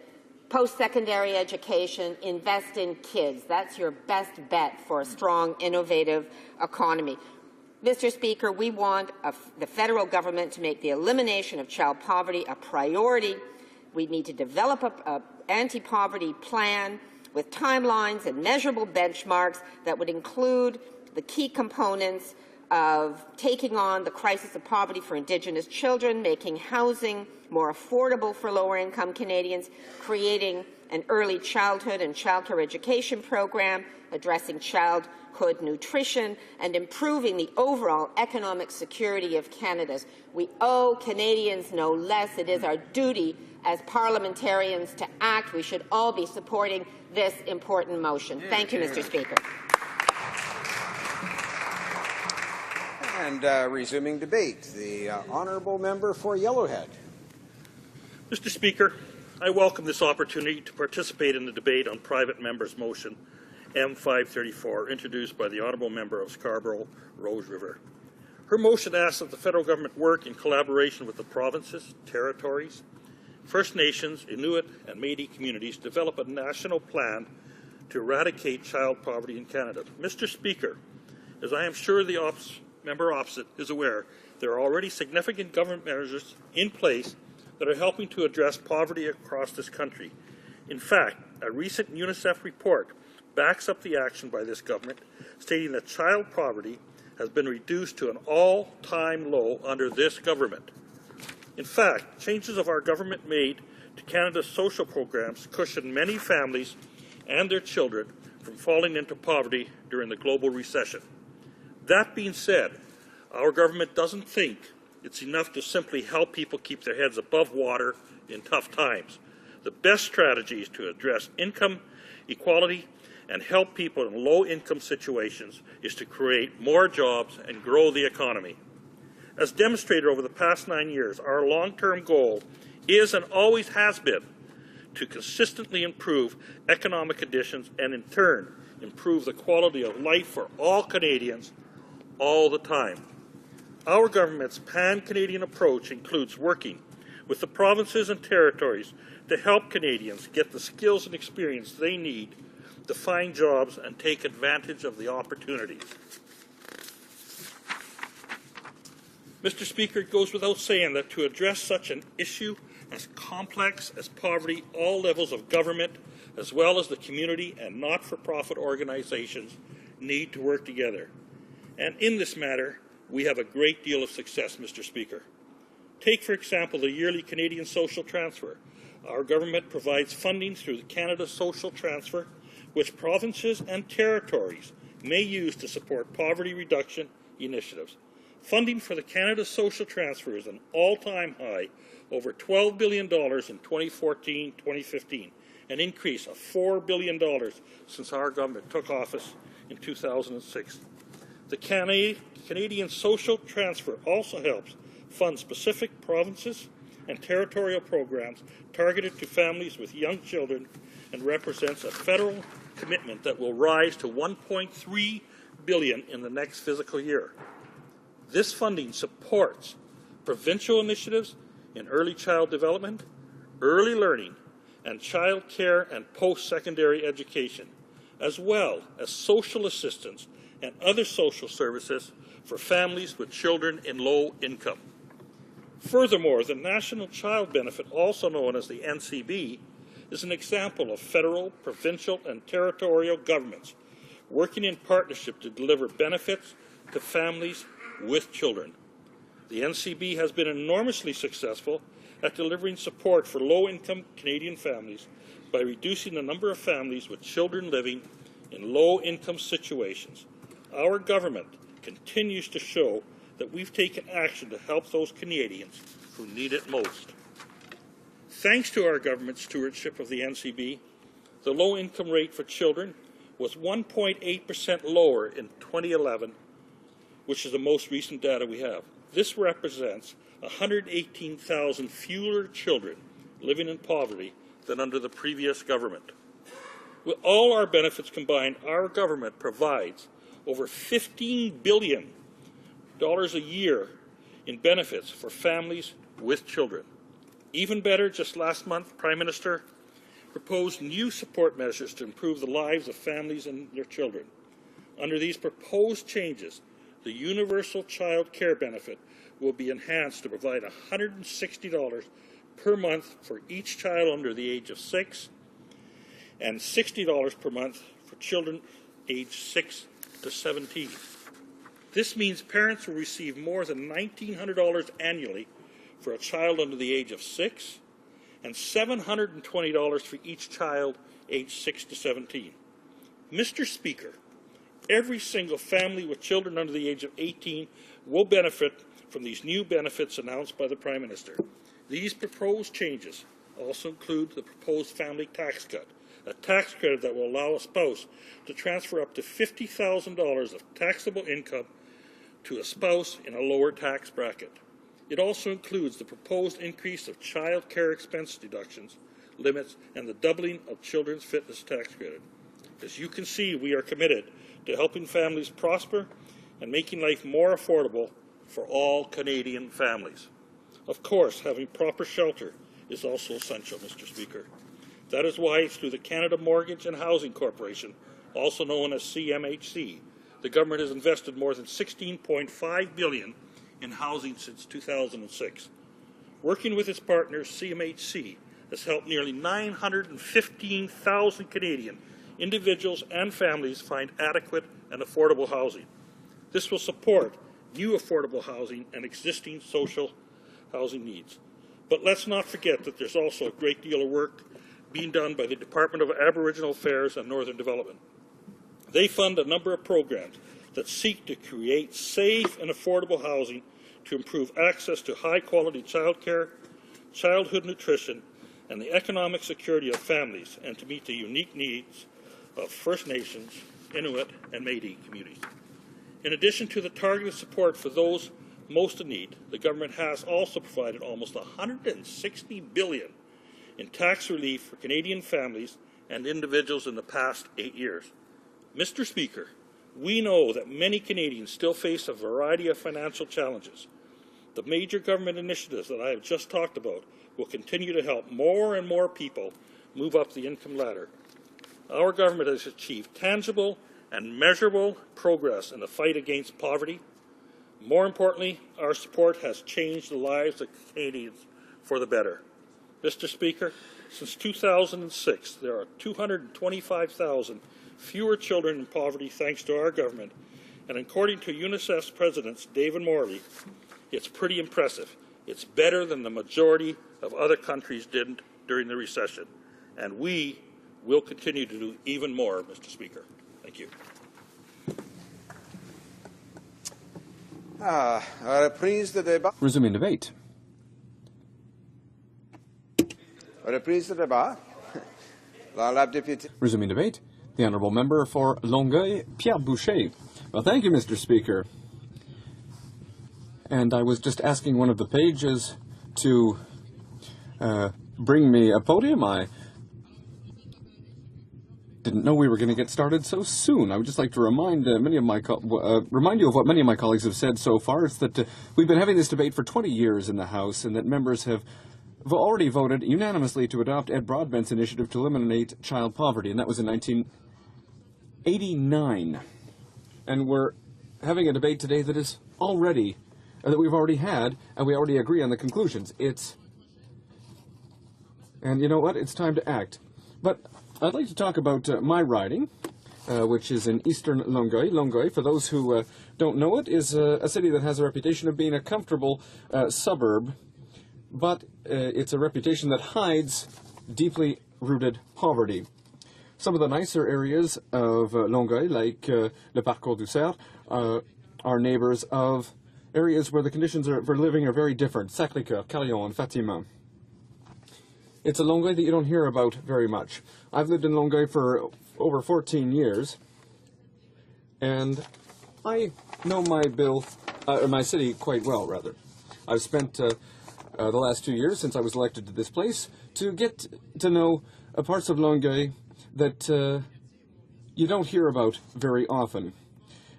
post-secondary education, invest in kids. That's your best bet for a strong, innovative economy. Mr. Speaker, we want the federal government to make the elimination of child poverty a priority. We need to develop an anti-poverty plan with timelines and measurable benchmarks that would include the key components of taking on the crisis of poverty for Indigenous children, making housing more affordable for lower-income Canadians, creating an early childhood and childcare education program, addressing childhood nutrition, and improving the overall economic security of Canada. We owe Canadians no less. It is our duty as parliamentarians to act. We should all be supporting this important motion. Thank you, Mr. Speaker. And resuming debate, the honourable member for Yellowhead. Mr. Speaker, I welcome this opportunity to participate in the debate on private member's motion M534, introduced by the honourable member of Scarborough-Rose River. Her motion asks that the federal government work in collaboration with the provinces, territories, First Nations, Inuit and Métis communities to develop a national plan to eradicate child poverty in Canada. Mr. Speaker, as I am sure the member opposite is aware, there are already significant government measures in place that are helping to address poverty across this country. In fact, a recent UNICEF report backs up the action by this government, stating that child poverty has been reduced to an all-time low under this government. In fact, changes of our government made to Canada's social programs cushion many families and their children from falling into poverty during the global recession. That being said, our government doesn't think it's enough to simply help people keep their heads above water in tough times. The best strategy is to address income equality and help people in low-income situations is to create more jobs and grow the economy. As demonstrated over the past 9 years, our long-term goal is and always has been to consistently improve economic conditions and in turn improve the quality of life for all Canadians all the time. Our government's pan-Canadian approach includes working with the provinces and territories to help Canadians get the skills and experience they need to find jobs and take advantage of the opportunities. Mr. Speaker, it goes without saying that to address such an issue as complex as poverty, all levels of government, as well as the community and not-for-profit organizations, need to work together. And in this matter, we have a great deal of success, Mr. Speaker. Take, for example, the yearly Canadian Social Transfer. Our government provides funding through the Canada Social Transfer, which provinces and territories may use to support poverty reduction initiatives. Funding for the Canada Social Transfer is an all-time high, over $12 billion in 2014-2015, an increase of $4 billion since our government took office in 2006. The Canadian Social Transfer also helps fund specific provinces and territorial programs targeted to families with young children and represents a federal commitment that will rise to $1.3 billion in the next fiscal year. This funding supports provincial initiatives in early child development, early learning, and child care and post-secondary education, as well as social assistance and other social services for families with children in low income. Furthermore, the National Child Benefit, also known as the NCB, is an example of federal, provincial, and territorial governments working in partnership to deliver benefits to families with children. The NCB has been enormously successful at delivering support for low-income Canadian families by reducing the number of families with children living in low-income situations. Our government continues to show that we've taken action to help those Canadians who need it most. Thanks to our government's stewardship of the NCB, the low-income rate for children was 1.8% lower in 2011, which is the most recent data we have. This represents 118,000 fewer children living in poverty than under the previous government. With all our benefits combined, our government provides over $15 billion a year in benefits for families with children. Even better, just last month, Prime Minister proposed new support measures to improve the lives of families and their children. Under these proposed changes, the Universal Child Care Benefit will be enhanced to provide $160 per month for each child under the age of 6 and $60 per month for children aged 6 to 17. This means parents will receive more than $1,900 annually for a child under the age of 6 and $720 for each child aged 6 to 17. Mr. Speaker, every single family with children under the age of 18 will benefit from these new benefits announced by the Prime Minister. These proposed changes also include the proposed family tax cut, a tax credit that will allow a spouse to transfer up to $50,000 of taxable income to a spouse in a lower tax bracket. It also includes the proposed increase of child care expense deductions, limits, and the doubling of children's fitness tax credit. As you can see, we are committed to helping families prosper and making life more affordable for all Canadian families. Of course, having proper shelter is also essential, Mr. Speaker. That is why, through the Canada Mortgage and Housing Corporation, also known as CMHC, the government has invested more than $16.5 billion in housing since 2006. Working with its partners, CMHC has helped nearly 915,000 Canadian individuals and families find adequate and affordable housing. This will support new affordable housing and existing social housing needs. But let's not forget that there's also a great deal of work being done by the Department of Aboriginal Affairs and Northern Development. They fund a number of programs that seek to create safe and affordable housing to improve access to high-quality childcare, childhood nutrition, and the economic security of families, and to meet the unique needs of First Nations, Inuit, and Métis communities. In addition to the targeted support for those most in need, the government has also provided almost $160 billion in tax relief for Canadian families and individuals in the past 8 years. Mr. Speaker, we know that many Canadians still face a variety of financial challenges. The major government initiatives that I have just talked about will continue to help more and more people move up the income ladder. Our government has achieved tangible and measurable progress in the fight against poverty. More importantly, our support has changed the lives of Canadians for the better. Mr. Speaker, since 2006, there are 225,000 fewer children in poverty thanks to our government, and according to UNICEF's president, David Morley, it's pretty impressive. It's better than the majority of other countries did during the recession, and we will continue to do even more, Mr. Speaker. Thank you. Resuming debate. Resuming debate. The Honourable Member for Longueuil, Pierre Boucher. Well, thank you, Mr. Speaker. And I was just asking one of the pages to bring me a podium. I didn't know we were going to get started so soon. I would just like to remind remind you of what many of my colleagues have said so far. It's that we've been having this debate for 20 years in the House, and that members have already voted unanimously to adopt Ed Broadbent's initiative to eliminate child poverty, and that was in 1989. And we're having a debate today that is already that we've already had, and we already agree on the conclusions. And you know what? It's time to act. But I'd like to talk about my riding, which is in eastern Longueuil. Longueuil, for those who don't know it, is a city that has a reputation of being a comfortable suburb, but it's a reputation that hides deeply rooted poverty. Some of the nicer areas of Longueuil, like Le Parcours du Cerf, are neighbors of areas where the conditions for living are very different. Sacré-Cœur, Carillon, and Fatima. It's a Longueuil that you don't hear about very much. I've lived in Longueuil for over 14 years, and I know my city quite well, rather. I've spent the last 2 years since I was elected to this place to get to know parts of Longueuil that you don't hear about very often.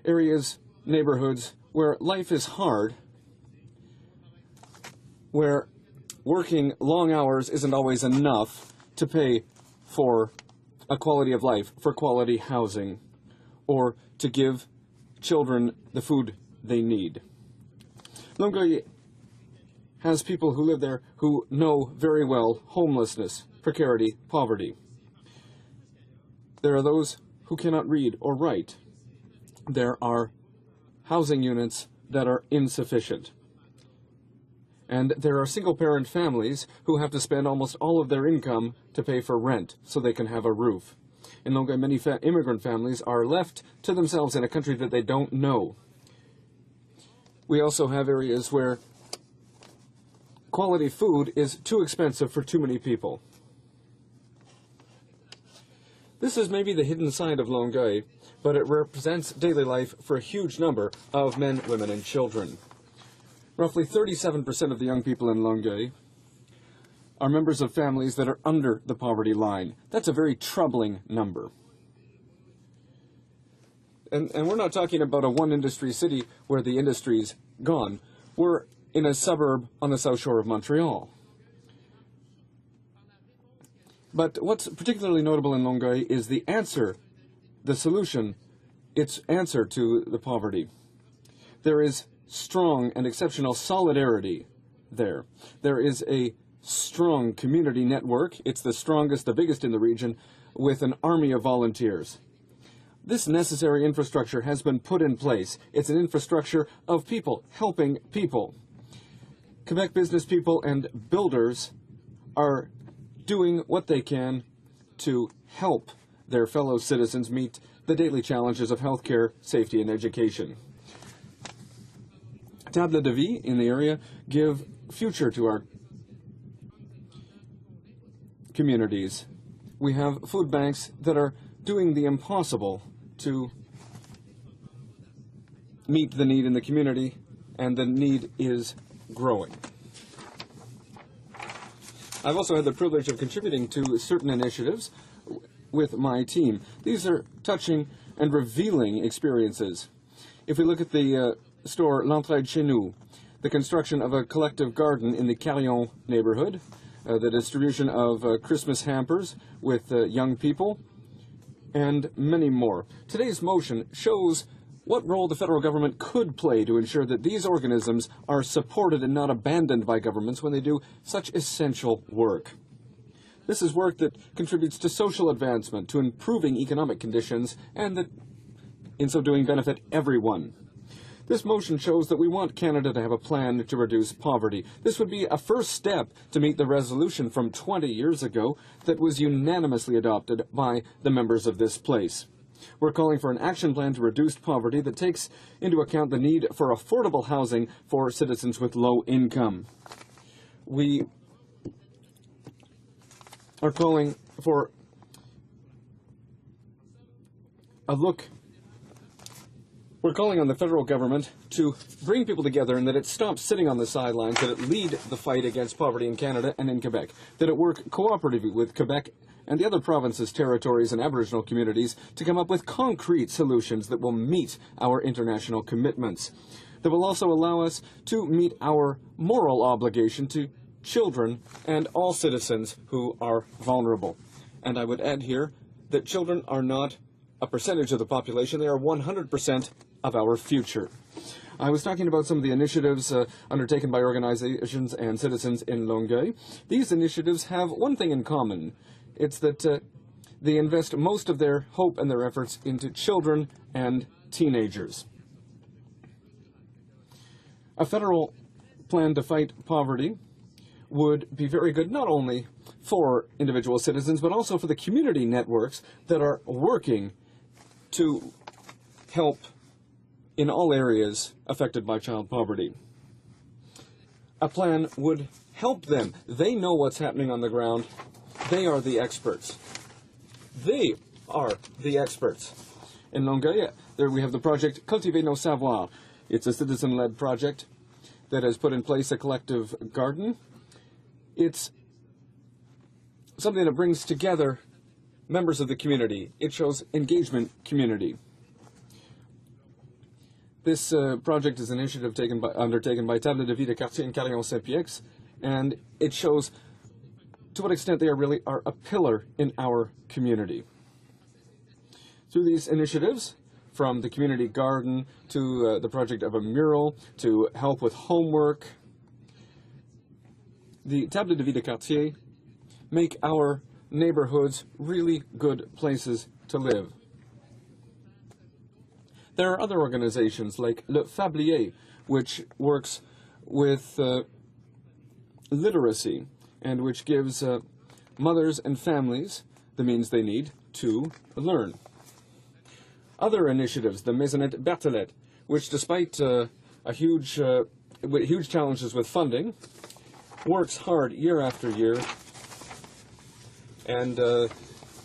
Areas, neighborhoods where life is hard, where working long hours isn't always enough to pay for a quality of life, for quality housing, or to give children the food they need. Longueuil has people who live there who know very well homelessness, precarity, poverty. There are those who cannot read or write. There are housing units that are insufficient. And there are single-parent families who have to spend almost all of their income to pay for rent so they can have a roof. In Longueuil, many immigrant families are left to themselves in a country that they don't know. We also have areas where quality food is too expensive for too many people. This is maybe the hidden side of Longueuil, but it represents daily life for a huge number of men, women, and children. Roughly 37% of the young people in Longueuil are members of families that are under the poverty line. That's a very troubling number. And we're not talking about a one-industry city where the industry's gone. We're in a suburb on the south shore of Montreal. But what's particularly notable in Longueuil is the answer, the solution, its answer to the poverty. There is strong and exceptional solidarity there. There is a strong community network. It's the strongest, the biggest in the region, with an army of volunteers. This necessary infrastructure has been put in place. It's an infrastructure of people helping people. Quebec business people and builders are doing what they can to help their fellow citizens meet the daily challenges of healthcare, safety, and education. Table de vie in the area give future to our communities. We have food banks that are doing the impossible to meet the need in the community, and the need is growing. I've also had the privilege of contributing to certain initiatives with my team. These are touching and revealing experiences. If we look at the store L'Entraide Chez Nous, the construction of a collective garden in the Carillon neighborhood, the distribution of Christmas hampers with young people, and many more. Today's motion shows what role the federal government could play to ensure that these organisms are supported and not abandoned by governments when they do such essential work. This is work that contributes to social advancement, to improving economic conditions, and that, in so doing, benefit everyone. This motion shows that we want Canada to have a plan to reduce poverty. This would be a first step to meet the resolution from 20 years ago that was unanimously adopted by the members of this place. We're calling for an action plan to reduce poverty that takes into account the need for affordable housing for citizens with low income. We are calling for a look. We're calling on the federal government to bring people together and that it stops sitting on the sidelines, that it lead the fight against poverty in Canada and in Quebec, that it work cooperatively with Quebec and the other provinces, territories, and Aboriginal communities to come up with concrete solutions that will meet our international commitments, that will also allow us to meet our moral obligation to children and all citizens who are vulnerable. And I would add here that children are not a percentage of the population, they are 100% of our future. I was talking about some of the initiatives undertaken by organizations and citizens in Longueuil. These initiatives have one thing in common. It's that they invest most of their hope and their efforts into children and teenagers. A federal plan to fight poverty would be very good not only for individual citizens, but also for the community networks that are working to help in all areas affected by child poverty. A plan would help them. They know what's happening on the ground. They are the experts. They are the experts. In Longueuil, there we have the project Cultiver nos savoirs. It's a citizen-led project that has put in place a collective garden. It's something that brings together members of the community. It shows engagement community. This project is an initiative undertaken by Table de Vie de Quartier in Carillon-Saint-Pierre, and it shows to what extent they really are a pillar in our community. Through these initiatives, from the community garden to the project of a mural to help with homework, the Table de Vie de Quartier make our neighborhoods really good places to live. There are other organizations like Le Fablier, which works with literacy and which gives mothers and families the means they need to learn. Other initiatives, the Maisonnette Berthelette, which despite huge challenges with funding, works hard year after year and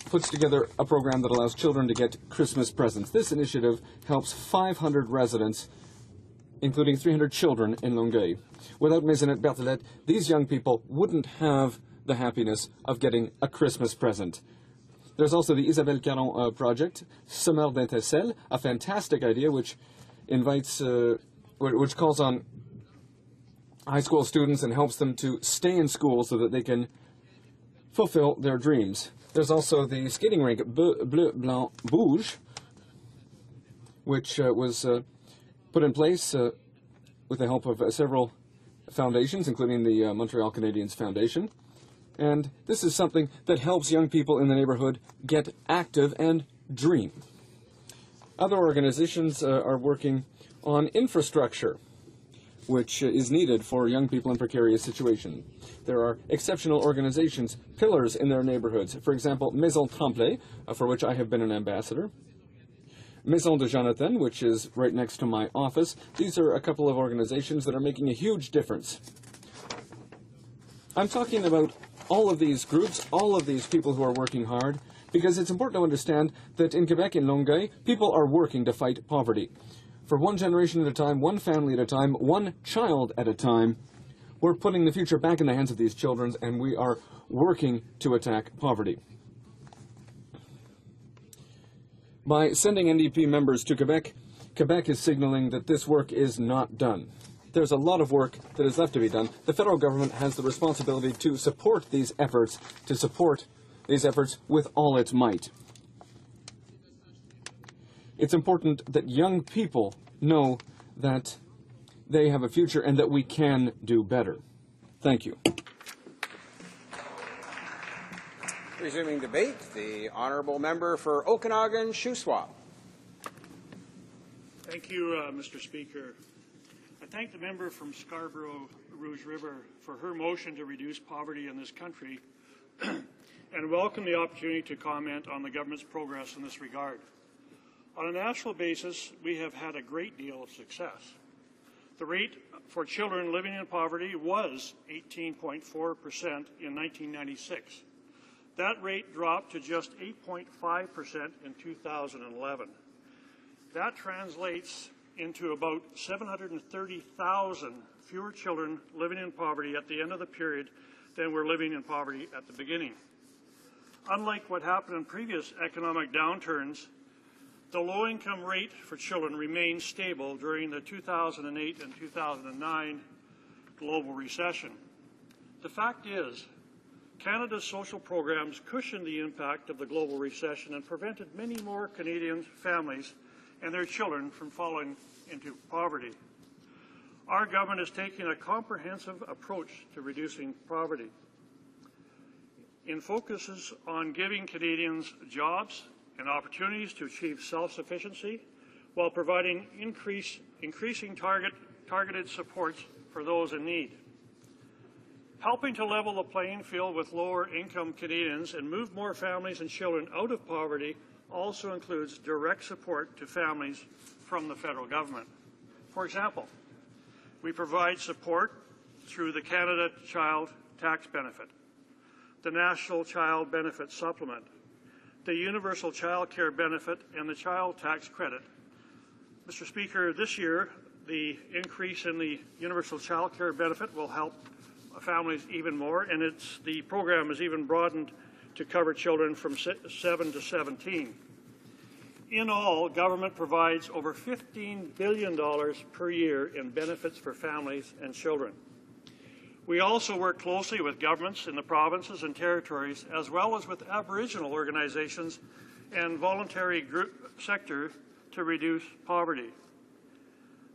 puts together a program that allows children to get Christmas presents. This initiative helps 500 residents, including 300 children in Longueuil. Without Maisonnette Berthelette, these young people wouldn't have the happiness of getting a Christmas present. There's also the Isabelle Caron project, Semeur d'Étincelles, a fantastic idea which invites, which calls on high school students and helps them to stay in school so that they can fulfill their dreams. There's also the skating rink Bleu, Blanc, Bouge, which was put in place with the help of several foundations, including the Montreal Canadiens Foundation. And this is something that helps young people in the neighborhood get active and dream. Other organizations are working on infrastructure, which is needed for young people in precarious situations. There are exceptional organizations, pillars in their neighborhoods. For example, Maison Tremblay, for which I have been an ambassador. Maison de Jonathan, which is right next to my office. These are a couple of organizations that are making a huge difference. I'm talking about all of these groups, all of these people who are working hard, because it's important to understand that in Quebec, in Longueuil, people are working to fight poverty. For one generation at a time, one family at a time, one child at a time, we're putting the future back in the hands of these children, and we are working to attack poverty. By sending NDP members to Quebec, Quebec is signaling that this work is not done. There's a lot of work that is left to be done. The federal government has the responsibility to support these efforts, with all its might. It's important that young people know that they have a future and that we can do better. Thank you. Resuming debate, the honourable member for Okanagan-Shuswap. Thank you, Mr. Speaker. I thank the member from Scarborough Rouge River for her motion to reduce poverty in this country and welcome the opportunity to comment on the government's progress in this regard. On a national basis, we have had a great deal of success. The rate for children living in poverty was 18.4% in 1996. That rate dropped to just 8.5% in 2011. That translates into about 730,000 fewer children living in poverty at the end of the period than were living in poverty at the beginning. Unlike what happened in previous economic downturns, the low-income rate for children remained stable during the 2008 and 2009 global recession. The fact is, Canada's social programs cushioned the impact of the global recession and prevented many more Canadian families and their children from falling into poverty. Our government is taking a comprehensive approach to reducing poverty. It focuses on giving Canadians jobs and opportunities to achieve self-sufficiency while providing increasing targeted supports for those in need. Helping to level the playing field with lower-income Canadians and move more families and children out of poverty also includes direct support to families from the federal government. For example, we provide support through the Canada Child Tax Benefit, the National Child Benefit Supplement, the Universal Child Care Benefit, and the Child Tax Credit. Mr. Speaker, this year, the increase in the Universal Child Care Benefit will help families even more, and the program is even broadened to cover children from 7 to 17. In all, government provides over $15 billion per year in benefits for families and children. We also work closely with governments in the provinces and territories, as well as with Aboriginal organizations and voluntary sector to reduce poverty.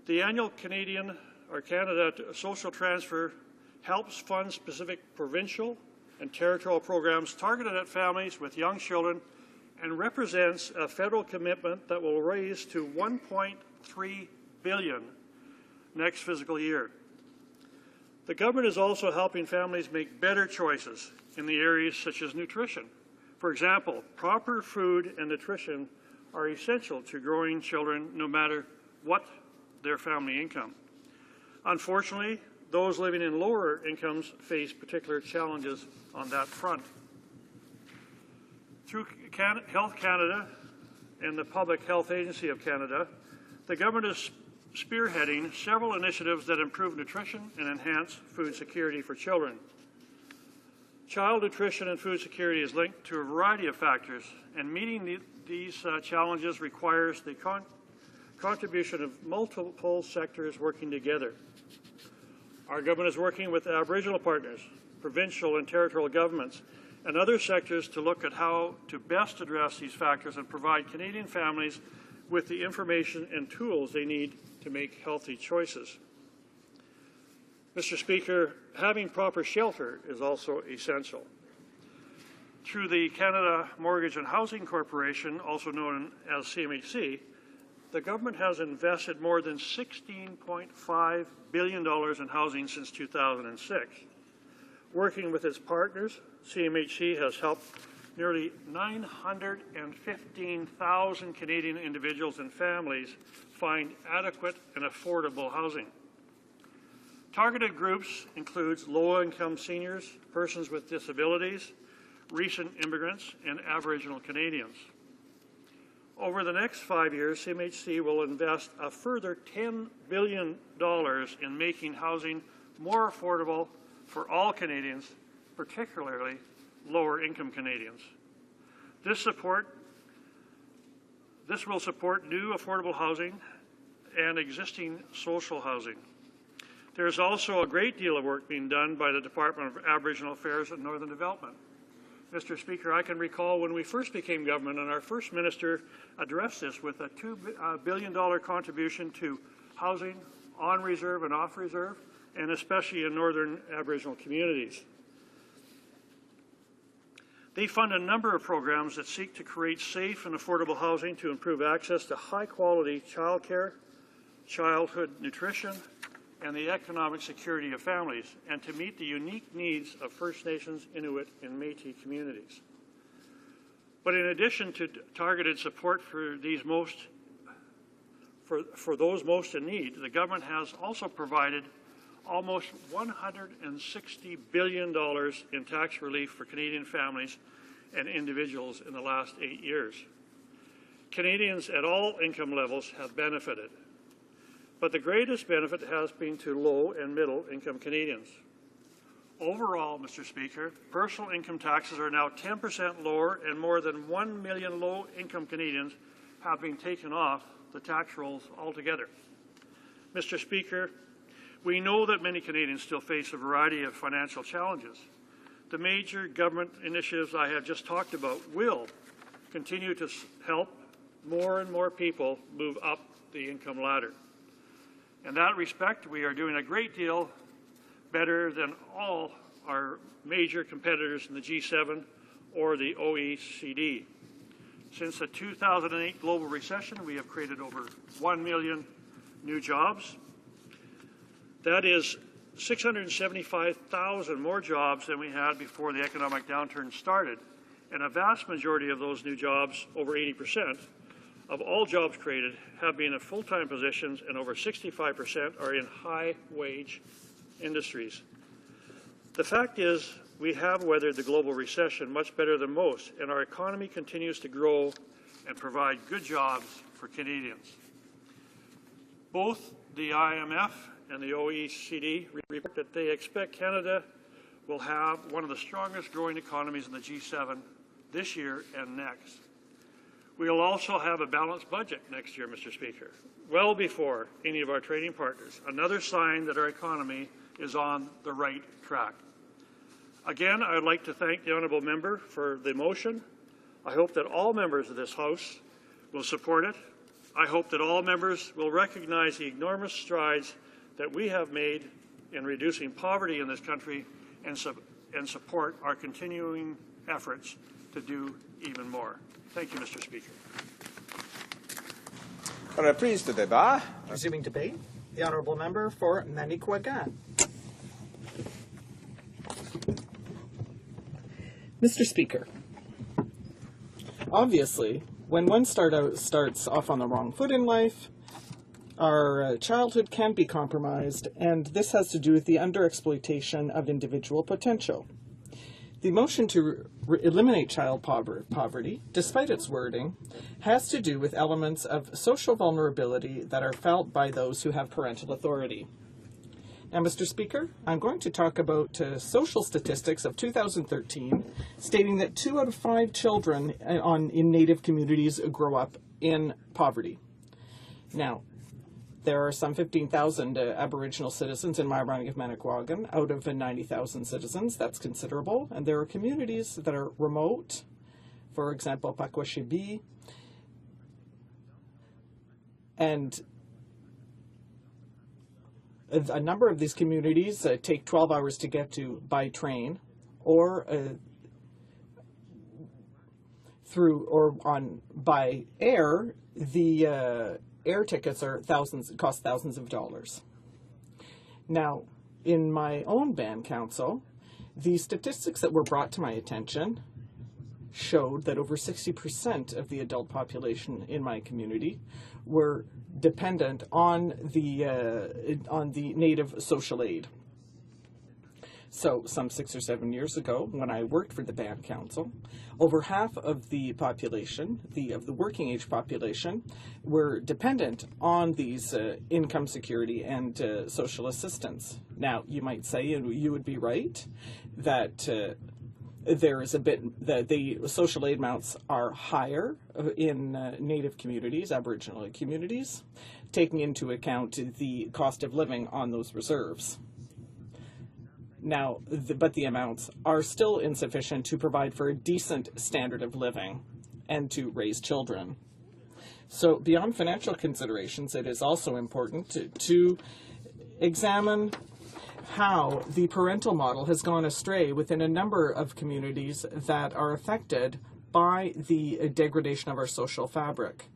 The annual Canada Social Transfer helps fund specific provincial and territorial programs targeted at families with young children and represents a federal commitment that will raise to $1.3 billion next fiscal year. The government is also helping families make better choices in the areas such as nutrition. For example, proper food and nutrition are essential to growing children no matter what their family income. Unfortunately, those living in lower incomes face particular challenges on that front. Through Health Canada and the Public Health Agency of Canada, the government is spearheading several initiatives that improve nutrition and enhance food security for children. Child nutrition and food security is linked to a variety of factors, and meeting these challenges requires the contribution of multiple sectors working together. Our government is working with Aboriginal partners, provincial and territorial governments, and other sectors to look at how to best address these factors and provide Canadian families with the information and tools they need to make healthy choices. Mr. Speaker, having proper shelter is also essential. Through the Canada Mortgage and Housing Corporation, also known as CMHC, the government has invested more than $16.5 billion in housing since 2006. Working with its partners, CMHC has helped nearly 915,000 Canadian individuals and families find adequate and affordable housing. Targeted groups includes low-income seniors, persons with disabilities, recent immigrants, and Aboriginal Canadians. Over the next 5 years, CMHC will invest a further $10 billion in making housing more affordable for all Canadians, particularly lower-income Canadians. This will support new affordable housing and existing social housing. There is also a great deal of work being done by the Department of Aboriginal Affairs and Northern Development. Mr. Speaker, I can recall when we first became government and our first minister addressed this with a $2 billion contribution to housing on reserve and off reserve, and especially in northern Aboriginal communities. They fund a number of programs that seek to create safe and affordable housing to improve access to high-quality childcare, childhood nutrition, and the economic security of families, and to meet the unique needs of First Nations, Inuit, and Métis communities. But in addition to targeted support for these those most in need, the government has also provided almost $160 billion in tax relief for Canadian families and individuals in the last 8 years. Canadians at all income levels have benefited, but the greatest benefit has been to low and middle income Canadians. Overall, Mr. Speaker, personal income taxes are now 10% lower, and more than 1 million low-income Canadians have been taken off the tax rolls altogether. Mr. Speaker, we know that many Canadians still face a variety of financial challenges. The major government initiatives I have just talked about will continue to help more and more people move up the income ladder. In that respect, we are doing a great deal better than all our major competitors in the G7 or the OECD. Since the 2008 global recession, we have created over 1 million new jobs. That is 675,000 more jobs than we had before the economic downturn started, and a vast majority of those new jobs, over 80%, of all jobs created have been in full-time positions, and over 65% are in high-wage industries. The fact is, we have weathered the global recession much better than most, and our economy continues to grow and provide good jobs for Canadians. Both the IMF and the OECD report that they expect Canada will have one of the strongest growing economies in the G7 this year and next. We will also have a balanced budget next year, Mr. Speaker, well before any of our trading partners, another sign that our economy is on the right track. Again, I would like to thank the honourable member for the motion. I hope that all members of this House will support it. I hope that all members will recognize the enormous strides that we have made in reducing poverty in this country and support our continuing efforts to do even more. Thank you, Mr. Speaker. Reprise de débat. Resuming debate, the honourable member for Manicouagan. Mr. Speaker, obviously, when one starts off on the wrong foot in life, our childhood can be compromised, and this has to do with the underexploitation of individual potential. The motion to eliminate child poverty, despite its wording, has to do with elements of social vulnerability that are felt by those who have parental authority. Now, Mr. Speaker, I'm going to talk about social statistics of 2013, stating that 2 out of 5 children in Native communities grow up in poverty. Now, there are some 15,000 Aboriginal citizens in my riding of Manicouagan out of 90,000 citizens. That's considerable. And there are communities that are remote, for example, Pakwashibi, and a number of these communities take 12 hours to get to by train or by air. The air tickets are cost thousands of dollars. Now, in my own band council, the statistics that were brought to my attention showed that over 60% of the adult population in my community were dependent on the native social aid. So some 6 or 7 years ago, when I worked for the Band Council, over half of the population, of the working age population, were dependent on these income security and social assistance. Now, you might say, and you would be right, that there is a bit that the social aid amounts are higher in Native communities, Aboriginal communities, taking into account the cost of living on those reserves. Now, but the amounts are still insufficient to provide for a decent standard of living and to raise children. So beyond financial considerations, it is also important to examine how the parental model has gone astray within a number of communities that are affected by the degradation of our social fabric.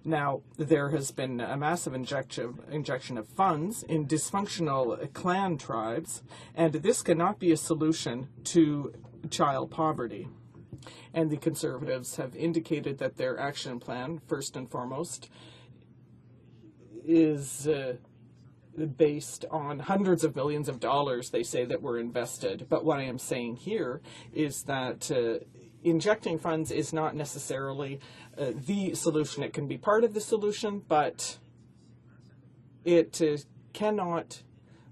Now, there has been a massive injection of funds in dysfunctional clan tribes, and this cannot be a solution to child poverty. And the Conservatives have indicated that their action plan, first and foremost, is based on hundreds of millions of dollars, they say, that were invested. But what I am saying here is that injecting funds is not necessarily the solution. It can be part of the solution, but it cannot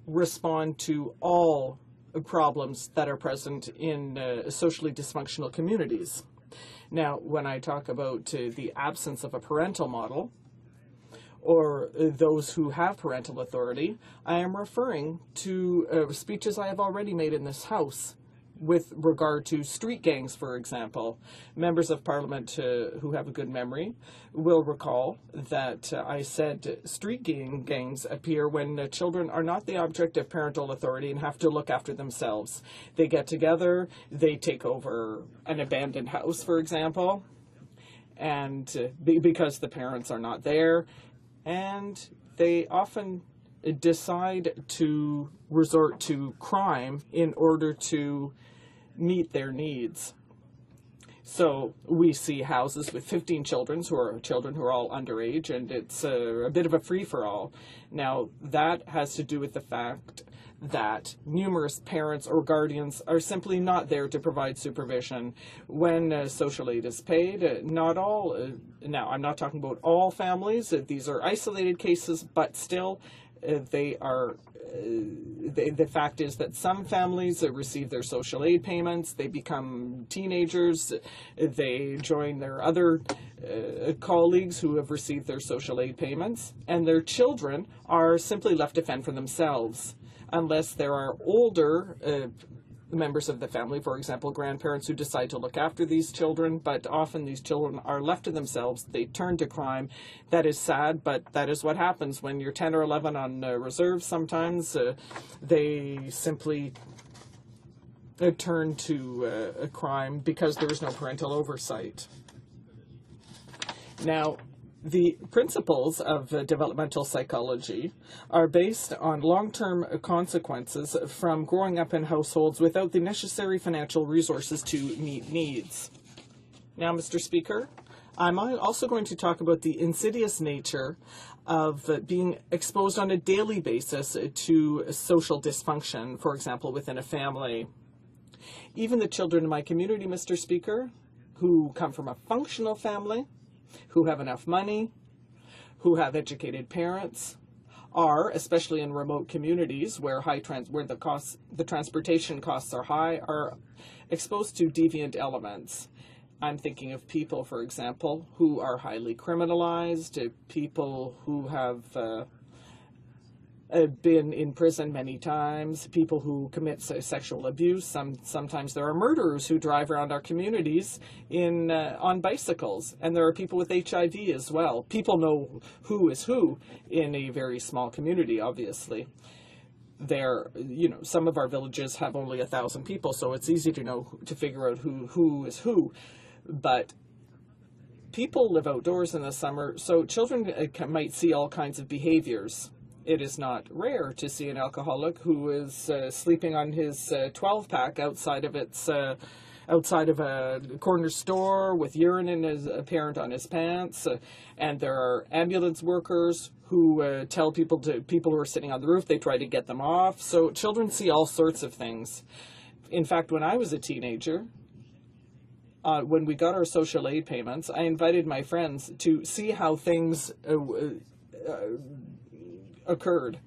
respond to all problems that are present in socially dysfunctional communities. Now, when I talk about the absence of a parental model, or those who have parental authority, I am referring to speeches I have already made in this House with regard to street gangs, for example. Members of Parliament who have a good memory will recall that I said street gangs appear when children are not the object of parental authority and have to look after themselves. They get together, they take over an abandoned house, for example, and because the parents are not there, and they often decide to resort to crime in order to meet their needs. So we see houses with 15 children who are all underage, and it's a bit of a free-for-all. Now, that has to do with the fact that numerous parents or guardians are simply not there to provide supervision when social aid is paid. Not all, now I'm not talking about all families, these are isolated cases, but still they are, the fact is that some families receive their social aid payments, they become teenagers, they join their other colleagues who have received their social aid payments, and their children are simply left to fend for themselves, unless there are older members of the family, for example, grandparents who decide to look after these children, but often these children are left to themselves. They turn to crime. That is sad, but that is what happens when you're 10 or 11 on reserve. Sometimes they simply turn to a crime because there is no parental oversight. Now, the principles of developmental psychology are based on long-term consequences from growing up in households without the necessary financial resources to meet needs. Now, Mr. Speaker, I'm also going to talk about the insidious nature of being exposed on a daily basis to social dysfunction, for example, within a family. Even the children in my community, Mr. Speaker, who come from a functional family, who have enough money, who have educated parents, are, especially in remote communities where the transportation costs are high, are exposed to deviant elements. I'm thinking of people, for example, who are highly criminalized, people who have been in prison many times, people who commit sexual abuse. Sometimes there are murderers who drive around our communities on bicycles, and there are people with HIV as well. People know who is who in a very small community, obviously. Some of our villages have only 1,000 people, so it's easy to figure out who is who. But people live outdoors in the summer, so children might see all kinds of behaviors. It is not rare to see an alcoholic who is sleeping on his 12-pack outside of its outside of a corner store with urine apparent on his pants, and there are ambulance workers who tell people who are sitting on the roof, they try to get them off. So children see all sorts of things. In fact, when I was a teenager, when we got our social aid payments, I invited my friends to see how things occurred.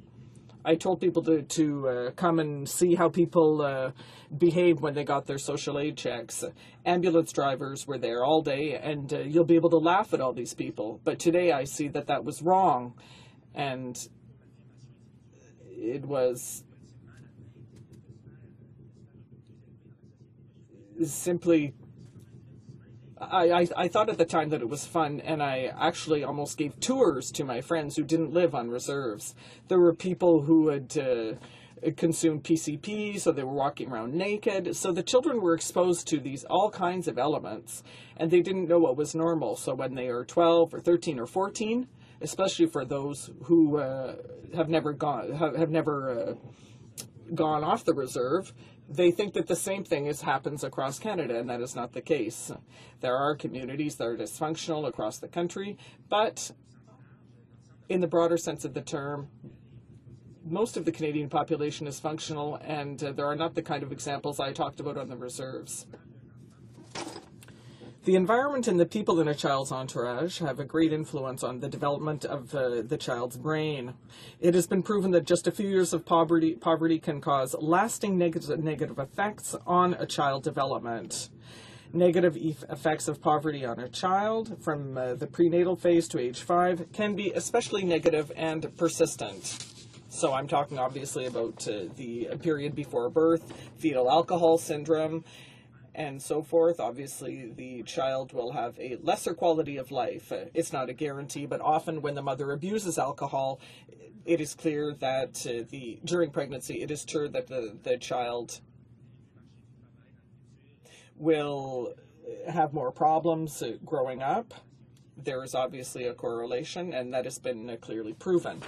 I told people to come and see how people behaved when they got their social aid checks. Ambulance drivers were there all day, and you'll be able to laugh at all these people. But today I see that that was wrong, and it was simply... I thought at the time that it was fun, and I actually almost gave tours to my friends who didn't live on reserves. There were people who had consumed PCP, so they were walking around naked. So the children were exposed to these all kinds of elements, and they didn't know what was normal. So when they are 12 or 13 or 14, especially for those who have never gone off the reserve, they think that the same thing happens across Canada, and that is not the case. There are communities that are dysfunctional across the country, but in the broader sense of the term, most of the Canadian population is functional, and there are not the kind of examples I talked about on the reserves. The environment and the people in a child's entourage have a great influence on the development of the child's brain. It has been proven that just a few years of poverty can cause lasting negative effects on a child development. Negative effects of poverty on a child from the prenatal phase to age 5 can be especially negative and persistent. So I'm talking obviously about the period before birth, fetal alcohol syndrome, and so forth. Obviously, the child will have a lesser quality of life. It's not a guarantee, but often when the mother abuses alcohol, it is clear that during pregnancy, it is true that the child will have more problems growing up. There is obviously a correlation, and that has been clearly proven.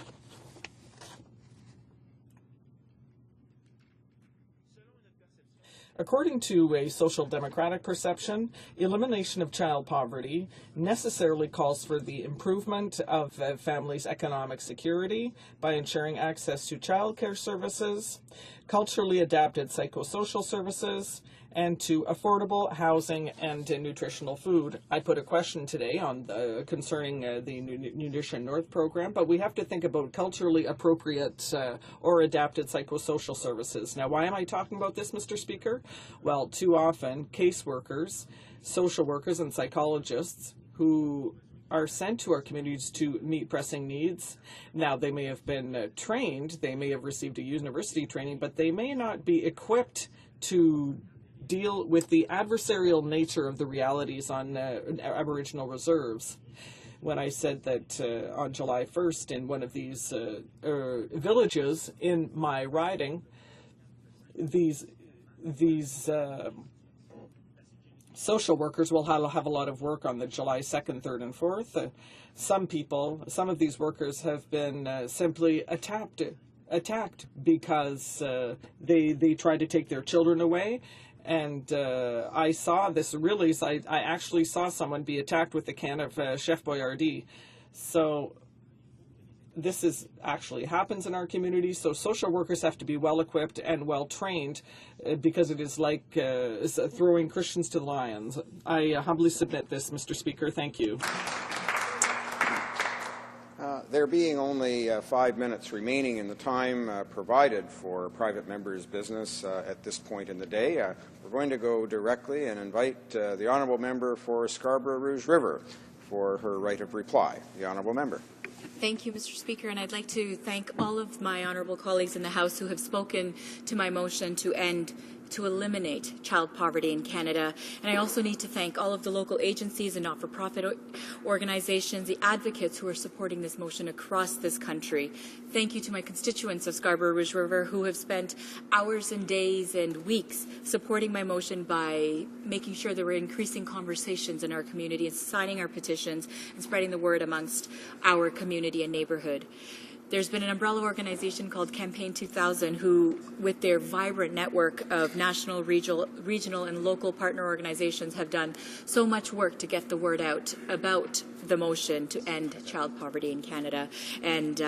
According to a social democratic perception, elimination of child poverty necessarily calls for the improvement of families' economic security by ensuring access to child care services, culturally adapted psychosocial services, and to affordable housing and nutritional food. I put a question today on concerning the Nutrition North program, but we have to think about culturally appropriate or adapted psychosocial services. Now, why am I talking about this, Mr. Speaker? Well, too often, caseworkers, social workers, and psychologists who are sent to our communities to meet pressing needs. Now, they may have been trained, they may have received a university training, but they may not be equipped to deal with the adversarial nature of the realities on Aboriginal reserves. When I said that on July 1st in one of these villages in my riding, these social workers will have a lot of work on the July 2nd, 3rd, and 4th. Some of these workers have been simply attacked because they tried to take their children away. And I saw this really, I actually saw someone be attacked with a can of Chef Boyardee. So this actually happens in our community. So social workers have to be well equipped and well trained because it is like throwing Christians to the lions. I humbly submit this, Mr. Speaker. Thank you. There being only 5 minutes remaining in the time provided for private members' business at this point in the day, we're going to go directly and invite the Honourable Member for Scarborough Rouge River for her right of reply. The Honourable Member. Thank you, Mr. Speaker, and I'd like to thank all of my honourable colleagues in the House who have spoken to my motion to eliminate child poverty in Canada. And I also need to thank all of the local agencies and not-for-profit organizations, the advocates who are supporting this motion across this country. Thank you to my constituents of Scarborough Rouge River who have spent hours and days and weeks supporting my motion by making sure that we're increasing conversations in our community and signing our petitions and spreading the word amongst our community and neighborhood. there's been an umbrella organization called Campaign 2000 who, with their vibrant network of national, regional, and local partner organizations, have done so much work to get the word out about the motion to end child poverty in Canada. And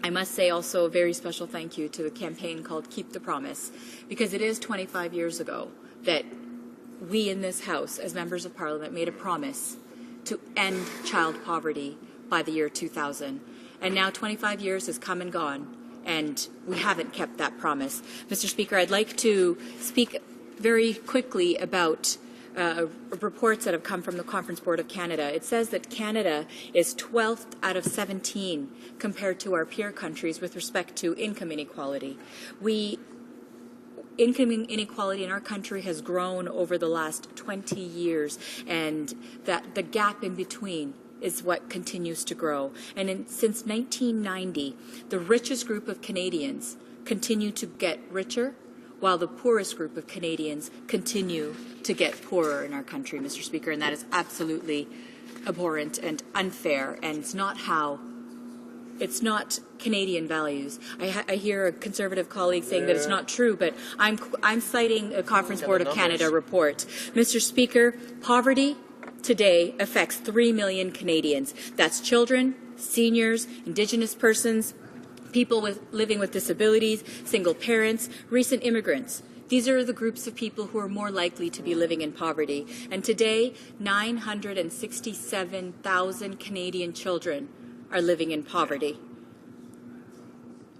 I must say also a very special thank you to the campaign called Keep the Promise, because it is 25 years ago that we in this House, as members of Parliament, made a promise to end child poverty by the year 2000. And now 25 years has come and gone, and we haven't kept that promise. Mr. Speaker, I'd like to speak very quickly about reports that have come from the Conference Board of Canada. It says that Canada is 12th out of 17 compared to our peer countries with respect to income inequality. Income inequality in our country has grown over the last 20 years, and that the gap in between is what continues to grow. And since 1990, the richest group of Canadians continue to get richer, while the poorest group of Canadians continue to get poorer in our country, Mr. Speaker, and that is absolutely abhorrent and unfair, and it's not Canadian values. I hear a Conservative colleague saying that it's not true, but I'm citing a Conference Board of Canada report. Mr. Speaker, poverty today affects 3 million Canadians. That's children, seniors, Indigenous persons, people living with disabilities, single parents, recent immigrants. These are the groups of people who are more likely to be living in poverty. And today, 967,000 Canadian children are living in poverty.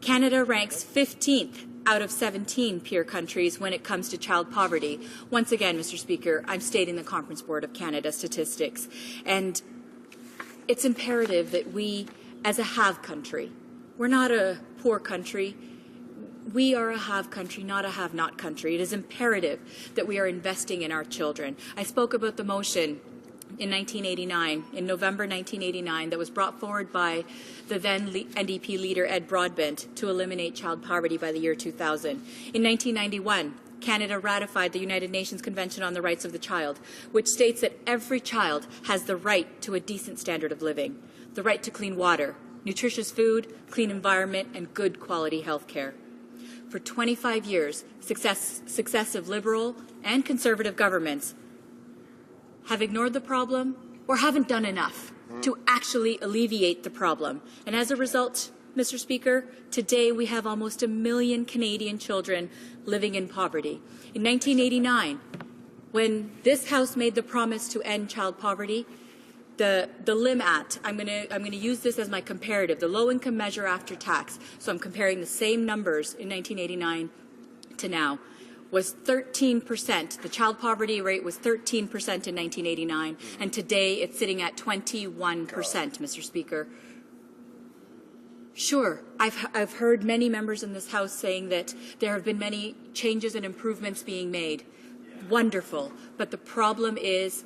Canada ranks 15th out of 17 peer countries when it comes to child poverty. Once again, Mr. Speaker, I'm stating the Conference Board of Canada statistics. And it's imperative that we, as a have country, we're not a poor country. We are a have country, not a have-not country. It is imperative that we are investing in our children. I spoke about the motion in 1989, in November 1989, that was brought forward by the then NDP leader Ed Broadbent to eliminate child poverty by the year 2000. In 1991, Canada ratified the United Nations Convention on the Rights of the Child, which states that every child has the right to a decent standard of living, the right to clean water, nutritious food, clean environment, and good quality health care. For 25 years, successive Liberal and Conservative governments have ignored the problem or haven't done enough to actually alleviate the problem. And as a result, Mr. Speaker, today we have almost 1 million Canadian children living in poverty. In 1989, when this House made the promise to end child poverty, the LIM Act, I'm going to use this as my comparative, the low-income measure after tax, so I'm comparing the same numbers in 1989 to now, was 13%. The child poverty rate was 13% in 1989, and today it's sitting at 21%, Mr. Speaker. Sure, I've heard many members in this House saying that there have been many changes and improvements being made. Wonderful, but the problem is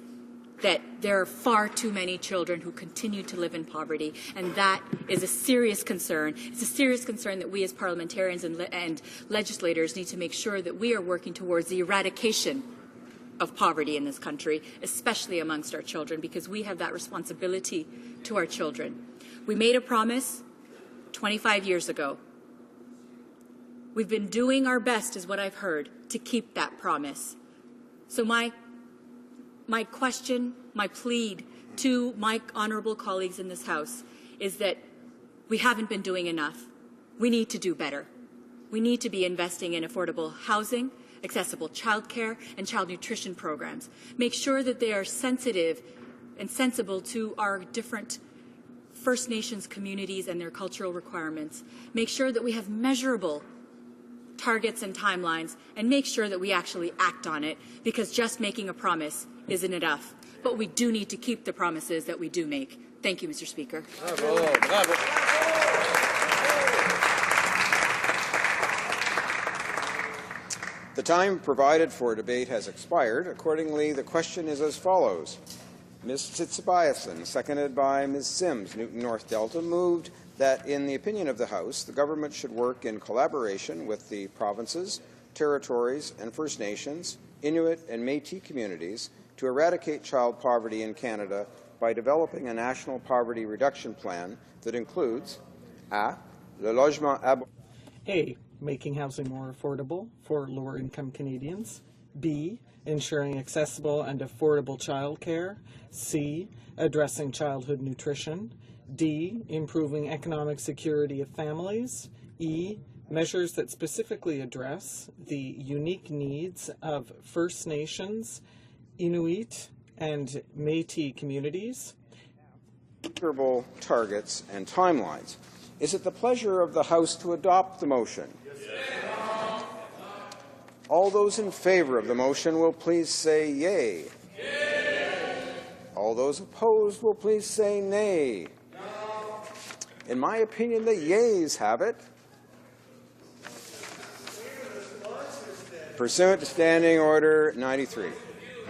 that there are far too many children who continue to live in poverty, and that is a serious concern. It's a serious concern that we as parliamentarians and legislators need to make sure that we are working towards the eradication of poverty in this country, especially amongst our children, because we have that responsibility to our children. We made a promise 25 years ago. We've been doing our best, is what I've heard, to keep that promise. So my question, my plead to my honourable colleagues in this House is that we haven't been doing enough. We need to do better. We need to be investing in affordable housing, accessible childcare, and child nutrition programs. Make sure that they are sensitive and sensible to our different First Nations communities and their cultural requirements. Make sure that we have measurable targets and timelines, and make sure that we actually act on it, because just making a promise isn't enough. But we do need to keep the promises that we do make. Thank you, Mr. Speaker. Bravo, bravo. The time provided for debate has expired. Accordingly, the question is as follows. Ms. Tsitsibayasin, seconded by Ms. Sims, Newton North Delta, moved that, in the opinion of the House, the government should work in collaboration with the provinces, territories, and First Nations, Inuit and Métis communities to eradicate child poverty in Canada by developing a national poverty reduction plan that includes A. Le logement abordable. A. Making housing more affordable for lower-income Canadians. B. Ensuring accessible and affordable childcare. C. Addressing childhood nutrition. D. Improving economic security of families. E. Measures that specifically address the unique needs of First Nations, Inuit, and Métis communities. Measurable targets and timelines. Is it the pleasure of the House to adopt the motion? Yes. All those in favor of the motion will please say yea. Yay. All those opposed will please say nay. No. In my opinion, the yeas have it. Pursuant to Standing Order 93,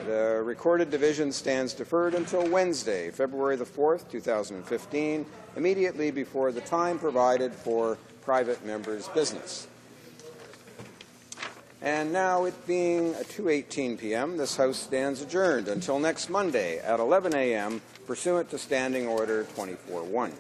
the recorded division stands deferred until Wednesday, February the 4th, 2015, immediately before the time provided for private members' business. And now, it being 2:18 p.m., this House stands adjourned until next Monday at 11 a.m., pursuant to Standing Order 24-1.